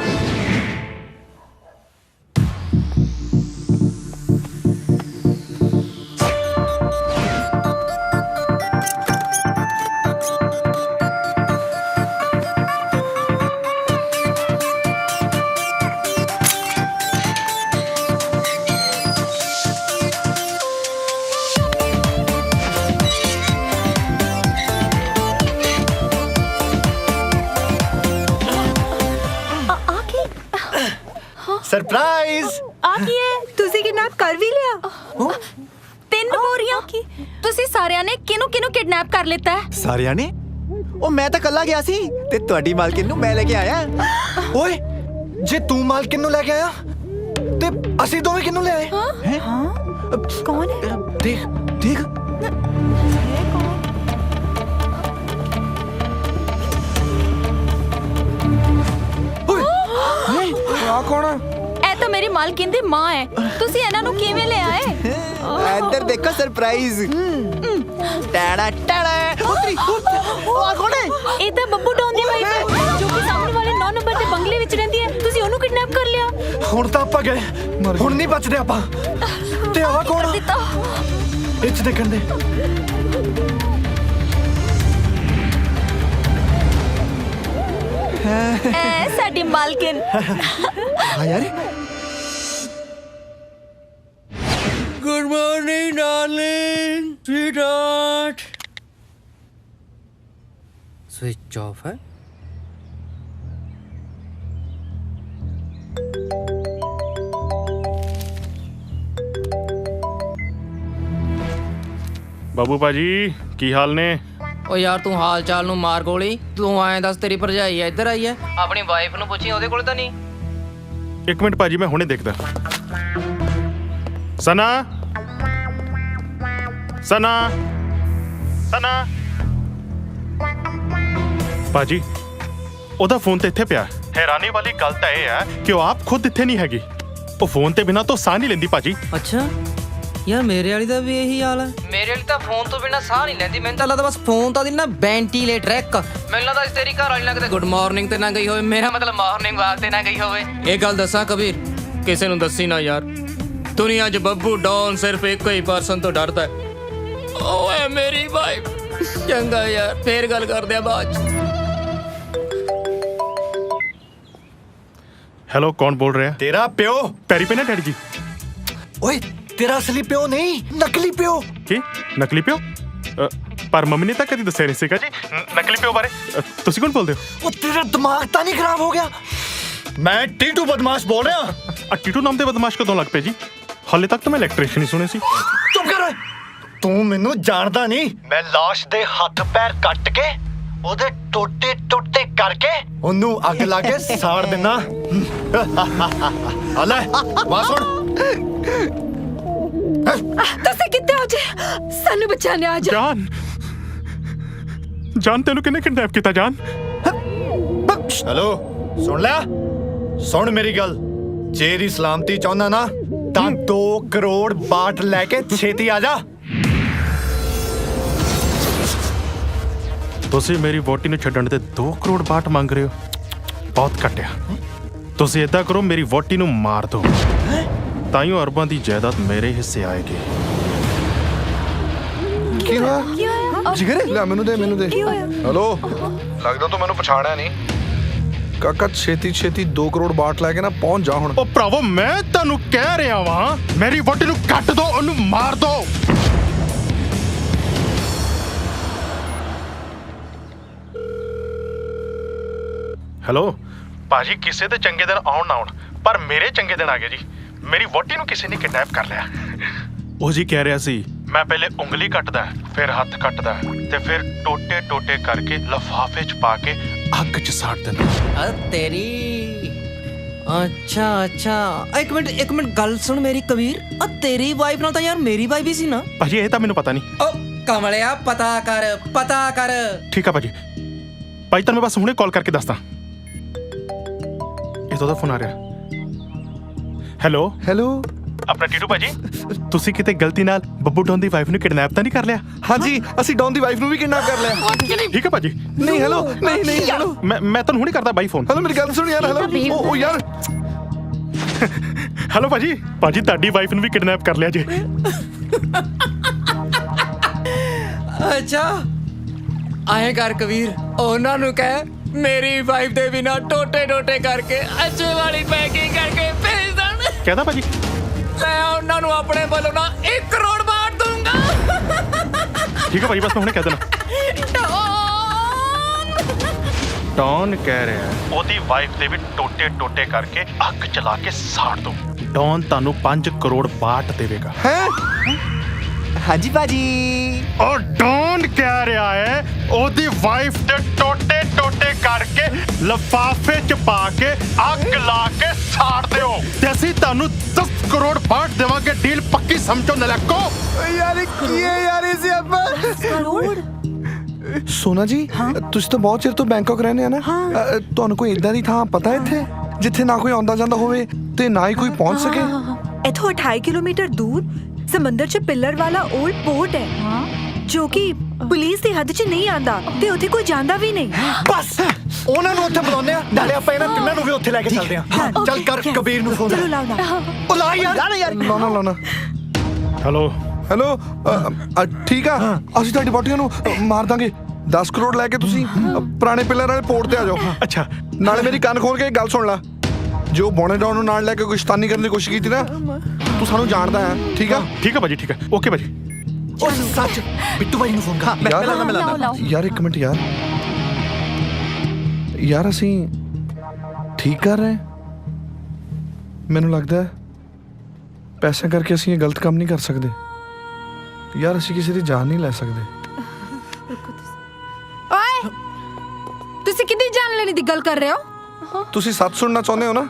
ਸਰਪ੍ਰਾਈਜ਼ ਆ ਕੀ ਹੈ ਤੁਸੀਂ ਕਿਡਨੈਪ ਕਰ ਵੀ ਲਿਆ 3 ਬੋਰੀਆਂ ਤੁਸੀਂ ਸਾਰਿਆਂ ਨੇ ਕਿਹਨੂੰ ਕਿਡਨੈਪ ਕਰ ਲਿੱਤਾ ਹੈ? ਸਾਰਿਆਂ ਨੇ? ਉਹ ਮੈਂ ਤਾਂ ਕੱਲਾ ਗਿਆ ਸੀ ਤੇ ਤੁਹਾਡੀ ਮਾਲਕਿਨ ਨੂੰ ਮੈਂ ਲੈ ਕੇ ਆਇਆ। ਓਏ ਜੇ ਤੂੰ ਮਾਲਕਿਨ ਨੂੰ ਲੈ ਕੇ ਆਇਆ ਤੇ ਅਸੀਂ ਦੋਵੇਂ ਕਿਹਨੂੰ ਲੈ ਆਏ? ਕੌਣ ਹੈ? ਦੇਖ ਦੇਖ ਆ ਕੌਣ? ਇਹ ਤਾਂ ਮੇਰੀ ਮਾਲਕਿਨ ਦੀ ਮਾਂ ਹੈ। ਤੁਸੀਂ ਇਹਨਾਂ ਨੂੰ ਕਿਵੇਂ ਲੈ ਆਏ? ਇੱਧਰ ਦੇਖੋ ਸਰਪ੍ਰਾਈਜ਼। ਟਾੜਾ ਟਾੜਾ ਉਤਰੀ ਉਹ ਆ ਕੌਣ ਹੈ? ਇਹ ਤਾਂ ਬੱਬੂ ਡੌਨ ਦੀ ਵਾਈਫ ਹੈ ਜੋ ਕਿ ਸਾਹਮਣੇ ਵਾਲੇ 9 ਨੰਬਰ ਦੇ ਬੰਗਲੇ ਵਿੱਚ ਰਹਿੰਦੀ ਹੈ। ਤੁਸੀਂ ਉਹਨੂੰ ਕਿਡਨੈਪ ਕਰ ਲਿਆ। ਹੁਣ ਤਾਂ ਆਪਾਂ ਗਏ, ਹੁਣ ਨਹੀਂ ਬਚਦੇ ਆਪਾਂ। ਤੇ ਆਹ ਕੌਣ? ਇੱਥੇ ਦੇਖਣ ਦੇ। ਐ ਸਾਡੀ ਮਾਲਕਿਨ। ਹਾਂ ਯਾਰ। Good morning, darling, sweetheart. Switch off है? ਬਾਬੂ ਭਾਜੀ ਕੀ ਹਾਲ ਨੇ? ਓ ਯਾਰ ਤੂੰ ਹਾਲ ਚਾਲ ਨੂੰ ਮਾਰ ਗੋਲੀ। ਤੂੰ ਐਂ ਦੱਸ ਤੇਰੀ ਭਰਜਾਈ ਇੱਧਰ ਆਈ ਹੈ? ਆਪਣੀ ਵਾਈਫ ਨੂੰ ਪੁੱਛੀ, ਉਹਦੇ ਕੋਲ ਤਾਂ ਨਹੀਂ। ਇੱਕ ਮਿੰਟ ਭਾਜੀ ਮੈਂ ਹੁਣੇ ਦੇਖਦਾ। ਸਨਾ ਸਨਾ ਸਨਾ ਭਾਜੀ ਉਹਦਾ ਫੋਨ ਤੇ ਇੱਥੇ ਪਿਆ। ਹੈਰਾਨੀ ਵਾਲੀ ਗੱਲ ਤਾਂ ਇਹ ਹੈ ਕਿ ਉਹ ਆਪ ਖੁਦ ਇੱਥੇ ਨਹੀਂ ਹੈਗੀ। ਉਹ ਫੋਨ ਤੇ ਬਿਨਾਂ ਤੋਂ ਸਾਹ ਨਹੀਂ ਲੈਂਦੀ ਭਾਜੀ। ਅੱਛਾ ਯਾਰ ਮੇਰੇ ਵਾਲੀ ਦਾ ਵੀ ਇਹੀ ਹਾਲ ਹੈ। ਮੇਰੇ ਵਾਲੀ ਤਾਂ ਫੋਨ ਤੋਂ ਬਿਨਾਂ ਸਾਹ ਨਹੀਂ ਲੈਂਦੀ। ਮੈਨੂੰ ਤਾਂ ਲੱਗਦਾ ਬਸ ਫੋਨ ਤਾਂ ਦੀ ਨਾ ਵੈਂਟੀਲੇਟਰ ਇੱਕ। ਮੈਨੂੰ ਲੱਗਦਾ ਇਸ ਤੇਰੀ ਘਰ ਵਾਲੀ ਨਾ ਕਿਤੇ ਗੁੱਡ ਮਾਰਨਿੰਗ ਤੇ ਨਾ ਗਈ ਹੋਵੇ। ਮੇਰਾ ਮਤਲਬ ਮਾਰਨਿੰਗ ਵਾਕ ਤੇ ਨਾ ਗਈ ਹੋਵੇ। ਇਹ ਗੱਲ ਦੱਸਾਂ ਕਬੀਰ, ਕਿਸੇ ਨੂੰ ਦੱਸੀ ਨਾ ਯਾਰ। ਦੁਨੀਆ 'ਚ ਬੱਬੂ ਡੌਨ ਸਿਰਫ ਇੱਕ ਹੀ ਪਰਸਨ ਤੋਂ ਡਰਦਾ ਹੈ, ਉਹ ਹੈ ਮੇਰੀ ਵਾਈਫ। ਚੰਗਾ ਯਾਰ ਫੇਰ ਗੱਲ ਕਰਦੇ ਆ ਬਾਅਦ 'ਚ। ਹੈਲੋ ਕੌਣ ਬੋਲ ਰਿਹਾ? ਤੇਰਾ ਪਿਓ। ਪੈਰੀ ਪੈਣਾ ਡੈਡੀ ਜੀ। ਓਏ ਤੇਰਾ ਅਸਲੀ ਪਿਓ ਨਹੀਂ, ਨਕਲੀ ਪਿਓ। ਕੀ ਨਕਲੀ ਪਿਓ? ਪਰ ਮੰਮੀ ਨੇ ਤਾਂ ਕਦੀ ਦੱਸਿਆ ਨਹੀਂ ਸੀਗਾ ਜੀ ਨਕਲੀ ਪਿਓ ਬਾਰੇ। ਤੁਸੀਂ ਕੌਣ ਬੋਲਦੇ ਹੋ? ਉਹ ਤੇਰਾ ਦਿਮਾਗ ਤਾਂ ਨਹੀਂ ਖਰਾਬ ਹੋ ਗਿਆ? ਮੈਂ ਟੀਟੂ ਬਦਮਾਸ਼ ਬੋਲ ਰਿਹਾ। ਟੀਟੂ ਨਾਮ ਦੇ ਬਦਮਾਸ਼ ਕਦੋਂ ਲੱਗ ਪਏ ਜੀ? ਹਾਲੇ ਤੱਕ ਤਾਂ ਮੈਂ ਇਲੈਕਟ੍ਰੀਸ਼ੀਅਨ ਹੀ ਸੁਣੇ ਸੀ। ਚੁੱਪ ਕਰ ਓਏ। ਤੂੰ ਮੈਨੂੰ ਜਾਣਦਾ ਨਹੀਂ। ਮੈਂ ਲਾਸ਼ ਦੇ ਹੱਥ ਪੈਰ ਕੱਟ ਕੇ ਉਹਦੇ ਟੋਟੇ ਟੋਟੇ ਕਰਕੇ ਉਹਨੂੰ ਅੱਗ ਲਾ ਕੇ ਸਾੜ ਦੇਣਾ। ਆ ਲੈ ਵਾ ਸੁਣ। ਤੁਸੀਂ ਕਿੱਥੇ ਹੋ ਜੀ? ਸਾਨੂੰ ਬਚਾਣੇ ਆ ਜਾ। ਜਾਨ ਜਾਨ ਤੈਨੂੰ ਕਿਹਨੇ ਕਿਡਨੈਪ ਕੀਤਾ ਜਾਨ? ਹੈਲੋ ਸੁਣ ਲਿਆ? ਸੁਣ ਮੇਰੀ ਗੱਲ। ਜੇ ਦੀ ਸਲਾਮਤੀ ਚਾਹੁੰਦਾ ਨਾ ਤਾਂ 2 ਕਰੋੜ ਬਾਟ ਲੈ ਕੇ ਛੇਤੀ ਆ ਜਾ। ਤੁਸੀਂ ਮੇਰੀ ਵੋਟੀ ਨੂੰ ਛੱਡਣ ਦੇ 2 ਕਰੋੜ ਬਾਟ ਮੰਗ ਰਹੇ ਹੋ? ਬਹੁਤ ਘਟਿਆ। ਤੁਸੀਂ ਏਦਾਂ ਕਰੋ ਮੇਰੀ ਵੋਟੀ ਨੂੰ ਮਾਰ ਦਿਓ, ਤਾਈਓ ਅਰਬਾਂ ਦੀ ਜਾਇਦਾਦ ਮੇਰੇ ਹਿੱਸੇ ਆਏਗੀ। ਕੀ ਹੋਇਆ? ਜਿਗਰ ਲੈ ਮੈਨੂੰ ਦੇ ਹੈਲੋ ਲੱਗਦਾ ਤੂੰ ਮੈਨੂੰ ਪਛਾਣਿਆ ਨਹੀਂ। ਕਾਕਾ ਛੇਤੀ 2 ਕਰੋੜ ਬਾਟ ਲੈ ਕੇ ਨਾ ਪਹੁੰਚ ਜਾ ਹੁਣ। ਉਹ ਭਰਾਵੋ ਮੈਂ ਤੁਹਾਨੂੰ ਕਹਿ ਰਿਹਾ ਵਾਂ ਮੇਰੀ ਵੋਟੀ ਨੂੰ ਕੱਟ ਦੋ, ਉਹਨੂੰ ਮਾਰ ਦੋ। ਹੈਲੋ ਭਾਜੀ ਕਿਸੇ ਦੇ ਚੰਗੇ ਦਿਨ ਆਉਣ ਨਾ ਆਉਣ, ਪਰ ਮੇਰੇ ਚੰਗੇ ਦਿਨ ਆ ਗਏ ਜੀ। ਮੇਰੀ ਵੋਟੀ ਨੂੰ ਕਿਸੇ ਨੇ ਕਿਡਨੈਪ ਕਰ ਲਿਆ। ਉਹ ਜੀ ਕਹਿ ਰਿਹਾ ਸੀ ਮੈਂ ਪਹਿਲੇ ਉਂਗਲੀ ਕੱਟਦਾ, ਫਿਰ ਹੱਥ ਕੱਟਦਾ ਤੇ ਫਿਰ ਟੋਟੇ ਟੋਟੇ ਕਰਕੇ ਲਿਫਾਫੇ 'ਚ ਪਾ ਕੇ ਅੱਗ 'ਚ ਸਾੜ ਦਿੰਦਾ। ਤੇਰੀ ਅੱਛਾ ਇੱਕ ਮਿੰਟ ਗੱਲ ਸੁਣ ਮੇਰੀ ਕਬੀਰ। ਤੇਰੀ ਵਾਈਫ ਨਾਲ ਤਾਂ ਯਾਰ ਮੇਰੀ ਵਾਈਫ ਹੀ ਸੀ ਨਾ? ਭਾਜੀ ਇਹ ਤਾਂ ਮੈਨੂੰ ਪਤਾ ਨਹੀਂ। ਓ ਕਮਲਿਆ ਪਤਾ ਕਰ। ਠੀਕ ਆ ਭਾਜੀ। ਭਾਈ ਤਾਂ ਮੈਂ ਬਸ ਹੁਣੇ ਕਾਲ ਕਰਕੇ ਦੱਸਦਾ। ਇਹ ਤਾਂ ਫੋਨ ਆ ਰਿਹਾ। ਹੈਲੋ ਆਪਣਾ ਟੀਟੂ ਭਾਜੀ, ਤੁਸੀਂ ਕਿਤੇ ਗਲਤੀ ਨਾਲ ਬੱਬੂ ਡੌਨ ਦੀ ਵਾਈਫ ਨੂੰ ਕਿਡਨੈਪ ਤਾਂ ਨਹੀਂ ਕਰ ਲਿਆ? ਹਾਂਜੀ ਅਸੀਂ ਡੌਨ ਦੀ ਵਾਈਫ ਨੂੰ ਵੀ ਕਿਡਨੈਪ ਕਰ ਲਿਆ। ਠੀਕ ਹੈ ਭਾਜੀ। ਨਹੀਂ ਹੈਲੋ ਨਹੀਂ ਹੈਲੋ ਮੈਂ ਤੁਹਾਨੂੰ ਹੁਣੇ ਕਰਦਾ ਬਾਈ ਫੋਨ। ਹੈਲੋ ਮੇਰੀ ਗੱਲ ਸੁਣ ਯਾਰ। ਹੈਲੋ ਉਹ ਯਾਰ ਹੈਲੋ ਭਾਜੀ ਤੁਹਾਡੀ ਵਾਈਫ ਨੂੰ ਵੀ ਕਿਡਨੈਪ ਕਰ ਲਿਆ ਜੀ। ਅੱਛਾ ਆਏ ਕਰ ਕਬੀਰ, ਉਹਨਾਂ ਨੂੰ ਕਹਿ ਮੇਰੀ ਵਾਈਫ ਦੇ ਬਿਨਾ ਟੋਟੇ ਟੋਟੇ ਕਰਕੇ ਅੱਛੇ ਵਾਲੀ ਪੈਕਿੰਗ ਕਰਕੇ ਭੇਜ ਦੇਣ। ਕਹਿੰਦਾ ਭਾਜੀ ਮੈਂ ਉਹਨਾਂ ਨੂੰ ਆਪਣੇ ਵੱਲੋਂ ਨਾ 1 ਕਰੋੜ ਬਾਟ ਦੂੰਗਾ। ਠੀਕ ਹੈ ਭਾਜੀ ਬਸ ਮੈਂ ਹੁਣੇ ਕਹਿ ਦੇਣਾ। ਡੌਨ ਕਹਿ ਰਿਹਾ ਉਹਦੀ ਵਾਈਫ ਦੇ ਵੀ ਟੋਟੇ ਟੋਟੇ ਕਰਕੇ ਅੱਗ ਚਲਾ ਕੇ ਸਾੜ ਦੋ। ਡੌਨ ਤੁਹਾਨੂੰ 5 ਕਰੋੜ ਬਾਟ ਦੇਵੇਗਾ। ਹਾਂਜੀ ਭਾਜੀ। ਉਹ ਡੌਨ ਕਹਿ ਰਿਹਾ ਹੈ ਉਹਦੀ ਵਾਈਫ ਦੇ ਟੋਟੇ ਟੋਟੇ ਕਰਕੇ ਲਿਫਾਫੇ ਚ ਪਾ ਕੇ ਅੱਗ ਲਾ ਕੇ ਸਾੜ ਦਿਓ ਤੇ ਅਸੀਂ ਤੁਹਾਨੂੰ 10 ਕਰੋੜ ਬਾਟ ਦੇਵਾਂਗੇ। ਡੀਲ ਪੱਕੀ ਸਮਝੋ ਨਲਕੋ। ਯਾਰ ਕੀ ਹੈ ਯਾਰ ਇਹ ਸਿਆਪਾ? ਸੋਨਾ ਜੀ ਤੁਸੀਂ ਤਾਂ ਬਹੁਤ ਚਿਰ ਤੋਂ ਬੈਂਕਾਕ ਰਹਿੰਦੇ ਆ ਨਾ, ਤੁਹਾਨੂੰ ਕੋਈ ਇਦਾਂ ਦੀ ਥਾਂ ਪਤਾ ਇੱਥੇ ਜਿੱਥੇ ਨਾ ਕੋਈ ਆਉਂਦਾ ਜਾਂਦਾ ਹੋਵੇ ਤੇ ਨਾ ਹੀ ਕੋਈ ਪਹੁੰਚ ਸਕੇ? इथों 28 किलोमीटर दूर समंदर च पिलर वाला ओल्ड पोर्ट है जो कि पुलिस ਦੀ ਹੱਦ 'ਚ ਨਹੀਂ ਆਂਦਾ ਤੇ ਉੱਥੇ ਕੋਈ ਜਾਂਦਾ ਵੀ ਨਹੀਂ। ਬਸ ਉਹਨਾਂ ਨੂੰ ਉੱਥੇ ਬੁਲਾਉਂਦੇ ਆ, ਨਾਲੇ ਆਪਾਂ ਇਹਨਾਂ ਤਿੰਨਾਂ ਨੂੰ ਵੀ ਉੱਥੇ ਲੈ ਕੇ ਚੱਲਦੇ ਆ। ਚੱਲ ਕਰ ਕਬੀਰ ਨੂੰ ਫੋਨ। ਚਲੋ ਲਾਓ ਨਾ। ਉਹ ਲਾ ਯਾਰ। ਲਾਉਣਾ। ਹੈਲੋ ਠੀਕ ਆ, ਅਸੀਂ ਤੁਹਾਡੀ ਬੋਟੀਆਂ ਨੂੰ ਮਾਰ ਦਾਂਗੇ। 10 ਕਰੋੜ ਲੈ ਕੇ ਤੁਸੀਂ ਪੁਰਾਣੇ ਪਿਲਰ ਵਾਲੇ ਪੋਰਟ ਤੇ ਆ ਜਾਓ। ਅੱਛਾ, ਨਾਲੇ ਮੇਰੀ ਕੰਨ ਖੋਲ ਕੇ ਗੱਲ ਸੁਣ ਲੈ। ਜੋ ਬੋਨੇ ਡਾਊਨ ਨੂੰ ਨਾਲ ਲੈ ਕੇ ਕੋਈ ਸ਼ੈਤਾਨੀ ਕਰਨ ਦੀ ਕੋਸ਼ਿਸ਼ ਕੀਤੀ ਨਾ, ਤੂੰ ਸਾਨੂੰ ਜਾਣਦਾ ਹੈ। ਠੀਕ ਆ? ਠੀਕ ਆ ਭਾਜੀ, ਠੀਕ ਆ, ਓਕੇ ਭਾਜੀ। ਉਹ ਸੱਚ ਬਿੱਟੂ ਭਾਈ ਨੂੰ ਫੋਨ ਕਰ। ਮੈਂ ਯਾਰ ਇੱਕ ਮਿੰਟ ਯਾਰ ਅਸੀਂ ਠੀਕ ਕਰ ਰਹੇ? ਮੈਨੂੰ ਲੱਗਦਾ ਪੈਸਿਆਂ ਕਰਕੇ ਅਸੀਂ ਇਹ ਗਲਤ ਕੰਮ ਨਹੀਂ ਕਰ ਸਕਦੇ ਯਾਰ। ਅਸੀਂ ਕਿਸੇ ਦੀ ਜਾਨ ਨਹੀਂ ਲੈ ਸਕਦੇ। ਓਏ ਤੁਸੀਂ ਕਿੱਦੀ ਜਾਨ ਲੈਣੀ ਦੀ ਗੱਲ ਕਰ ਰਹੇ ਹੋ? ਤੁਸੀਂ ਸੱਚ ਸੁਣਨਾ ਚਾਹੁੰਦੇ ਹੋ ਨਾ?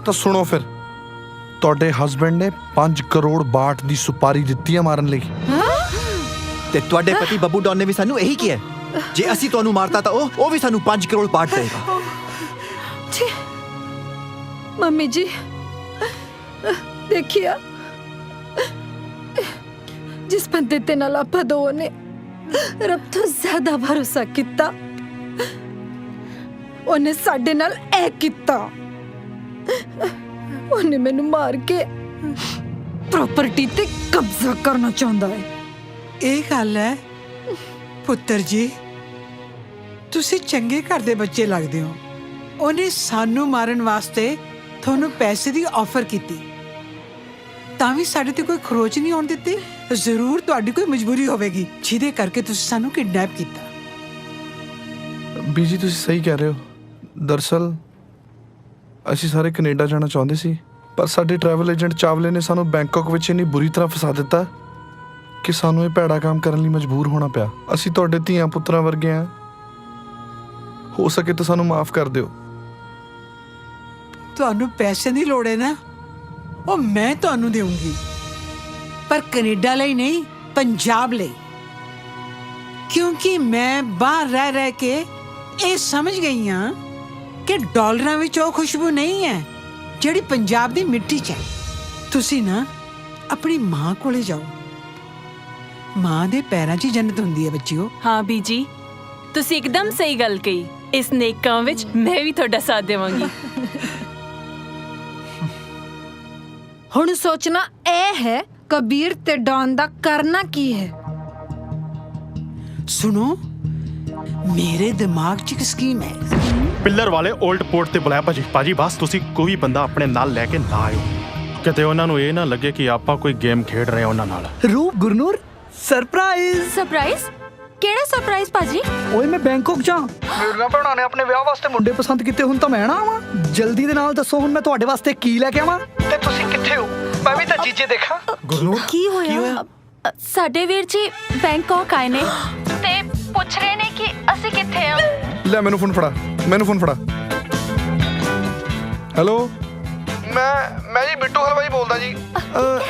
ਤਾਂ ਸੁਣੋ ਫਿਰ। ਤੁਹਾਡੇ ਹਸਬੈਂਡ ਨੇ 5 ਕਰੋੜ ਬਾਟ ਦੀ ਸੁਪਾਰੀ ਦਿੱਤੀ ਹੈ ਮਾਰਨ ਲਈ। ਤੇ ਤੁਹਾਡੇ ਪਤੀ ਬੱਬੂ ਡੌਨ ਨੇ ਵੀ ਸਾਨੂੰ ਇਹੀ ਕਿਹਾ, ਜੇ ਅਸੀਂ ਤੁਹਾਨੂੰ ਮਾਰਤਾ ਤਾਂ ਉਹ ਵੀ ਸਾਨੂੰ 5 ਕਰੋੜ ਬਾਟ ਦੇਗਾ। ਮੰਮੀ ਜੀ ਦੇਖਿਆ, ਜਿਸ ਬੰਦੇ ਤੇ ਨਾਲ ਆਪਾਂ ਦੋ ਨੇ ਰੱਬ ਤੋਂ ਜ਼ਿਆਦਾ ਭਰੋਸਾ ਕੀਤਾ, ਉਹਨੇ ਸਾਡੇ ਨਾਲ ਇਹ ਕੀਤਾ। ਉਹਨੇ ਮੈਨੂੰ ਮਾਰ ਕੇ ਪ੍ਰਾਪਰਟੀ ਤੇ ਕਬਜ਼ਾ ਕਰਨਾ ਚਾਹੁੰਦਾ ਹੈ। ਇਹ ਗੱਲ ਹੈ ਪੁੱਤਰ ਜੀ, ਤੁਸੀਂ ਚੰਗੇ ਘਰ ਦੇ ਬੱਚੇ ਲੱਗਦੇ ਹੋ। ਉਹਨੇ ਸਾਨੂੰ ਮਾਰਨ ਵਾਸਤੇ ਤੁਹਾਨੂੰ ਪੈਸੇ ਦੀ ਆਫਰ ਕੀਤੀ, ਤਾਂ ਵੀ ਸਾਡੇ ਤੇ ਕੋਈ ਖਰੋਚ ਨਹੀਂ ਆਉਣ ਦਿੱਤੀ। ਜ਼ਰੂਰ ਤੁਹਾਡੀ ਕੋਈ ਮਜਬੂਰੀ ਹੋਵੇਗੀ ਜਿਹਦੇ ਕਰਕੇ ਤੁਸੀਂ ਸਾਨੂੰ ਕਿਡਨੈਪ ਕੀਤਾ। ਬੀਜੀ ਤੁਸੀਂ ਸਹੀ ਕਹਿ ਰਹੇ ਹੋ। ਦਰਅਸਲ ਅਸੀਂ ਸਾਰੇ ਕੈਨੇਡਾ ਜਾਣਾ ਚਾਹੁੰਦੇ ਸੀ, ਪਰ ਸਾਡੇ ਟਰੈਵਲ ਏਜੰਟ ਚਾਵਲੇ ਨੇ ਸਾਨੂੰ ਬੈਂਕਾਕ ਵਿੱਚ ਇੰਨੀ ਬੁਰੀ ਤਰ੍ਹਾਂ ਫਸਾ ਦਿੱਤਾ ਕਿ ਸਾਨੂੰ ਇਹ ਭੈੜਾ ਕੰਮ ਕਰਨ ਲਈ ਮਜਬੂਰ ਹੋਣਾ ਪਿਆ। ਅਸੀਂ ਤੁਹਾਡੇ ਧੀਆਂ ਪੁੱਤਰਾਂ ਵਰਗੇ ਹਾਂ, ਹੋ ਸਕੇ ਤਾਂ ਸਾਨੂੰ ਮਾਫ ਕਰ ਦਿਓ। ਤੁਹਾਨੂੰ ਪੈਸੇ ਦੀ ਲੋੜ ਹੈ ਨਾ, ਉਹ ਮੈਂ ਤੁਹਾਨੂੰ ਦੇਵਾਂਗੀ, ਪਰ ਕੈਨੇਡਾ ਲਈ ਨਹੀਂ, ਪੰਜਾਬ ਲਈ। ਕਿਉਂਕਿ ਮੈਂ ਬਾਹਰ ਰਹਿ ਕੇ ਇਹ ਸਮਝ ਗਈ ਹਾਂ ਕਿ ਡਾਲਰਾਂ ਵਿੱਚ ਉਹ ਖੁਸ਼ਬੂ ਨਹੀਂ ਹੈ ਜਿਹੜੀ ਪੰਜਾਬ ਦੀ ਮਿੱਟੀ 'ਚ ਹੈ। ਤੁਸੀਂ ਨਾ ਆਪਣੀ ਮਾਂ ਕੋਲੇ ਜਾਓ, ਮਾਂ ਦੇ ਪੈਰਾਂ 'ਚ ਜੰਨਤ ਹੁੰਦੀ ਹੈ ਬੱਚਿਓ। ਹਾਂ ਬੀਜੀ, ਤੁਸੀਂ ਇੱਕਦਮ ਸਹੀ ਗੱਲ ਕਹੀ। ਇਸ ਨੇਕ ਕੰਮ ਵਿੱਚ ਮੈਂ ਵੀ ਤੁਹਾਡਾ ਸਾਥ ਦੇਵਾਂਗੀ। ਹੁਣ ਸੋਚਣਾ ਇਹ ਹੈ ਕਬੀਰ ਤੇ ਡੌਨ ਦਾ ਕਰਨਾ ਕੀ ਹੈ। ਸੁਣੋ, ਮੇਰੇ ਦਿਮਾਗ 'ਚ ਇੱਕ ਸਕੀਮ ਹੈ। ਪਿੱਲਰ ਵਾਲੇ 올ਡ ਪੋਰਟ ਤੇ ਬੁਲਾਇਆ ਭਾਜੀ। ਬਸ ਤੁਸੀਂ ਕੋਈ ਬੰਦਾ ਆਪਣੇ ਨਾਲ ਲੈ ਕੇ ਨਾ ਆਇਓ, ਕਿਤੇ ਉਹਨਾਂ ਨੂੰ ਇਹ ਨਾ ਲੱਗੇ ਕਿ ਆਪਾਂ ਕੋਈ ਗੇਮ ਖੇਡ ਰਹੇ ਉਹਨਾਂ ਨਾਲ। ਰੂਪ ਗੁਰਨੂਰ ਸਰਪ੍ਰਾਈਜ਼? ਕਿਹੜਾ ਸਰਪ੍ਰਾਈਜ਼ ਭਾਜੀ? ਓਏ ਮੈਂ ਬੈਂਕਾਕ ਜਾ, ਮੇਰੀਆਂ ਭੈਣਾਂ ਨੇ ਆਪਣੇ ਵਿਆਹ ਵਾਸਤੇ ਮੁੰਡੇ ਪਸੰਦ ਕੀਤੇ, ਹੁਣ ਤਾਂ ਮੈਂ ਨਾ ਆਵਾਂ। ਜਲਦੀ ਦੇ ਨਾਲ ਦੱਸੋ ਹੁਣ ਮੈਂ ਤੁਹਾਡੇ ਵਾਸਤੇ ਕੀ ਲੈ ਕੇ ਆਵਾਂ ਤੇ ਤੁਸੀਂ ਕਿੱਥੇ ਹੋ? ਮੈਂ ਵੀ ਤਾਂ ਚੀਜ਼ੇ ਦੇਖਾਂ। ਗੁਰਨੂਰ ਕੀ ਹੋਇਆ? ਸਾਡੇ ਵੀਰ ਜੀ ਬੈਂਕਾਕ ਆਏ ਨੇ ਤੇ ਪੁੱਛ ਰਹੇ ਨੇ ਕਿ ਅਸੀਂ ਕਿੱਥੇ ਆ। ਲੈ ਮੈਨੂੰ ਫੋਨ ਫੜਾ। ਹੈਲੋ, ਮੈਂ ਜੀ ਬਿੱਟੂ ਹਲਵਾਈ ਬੋਲਦਾ ਜੀ।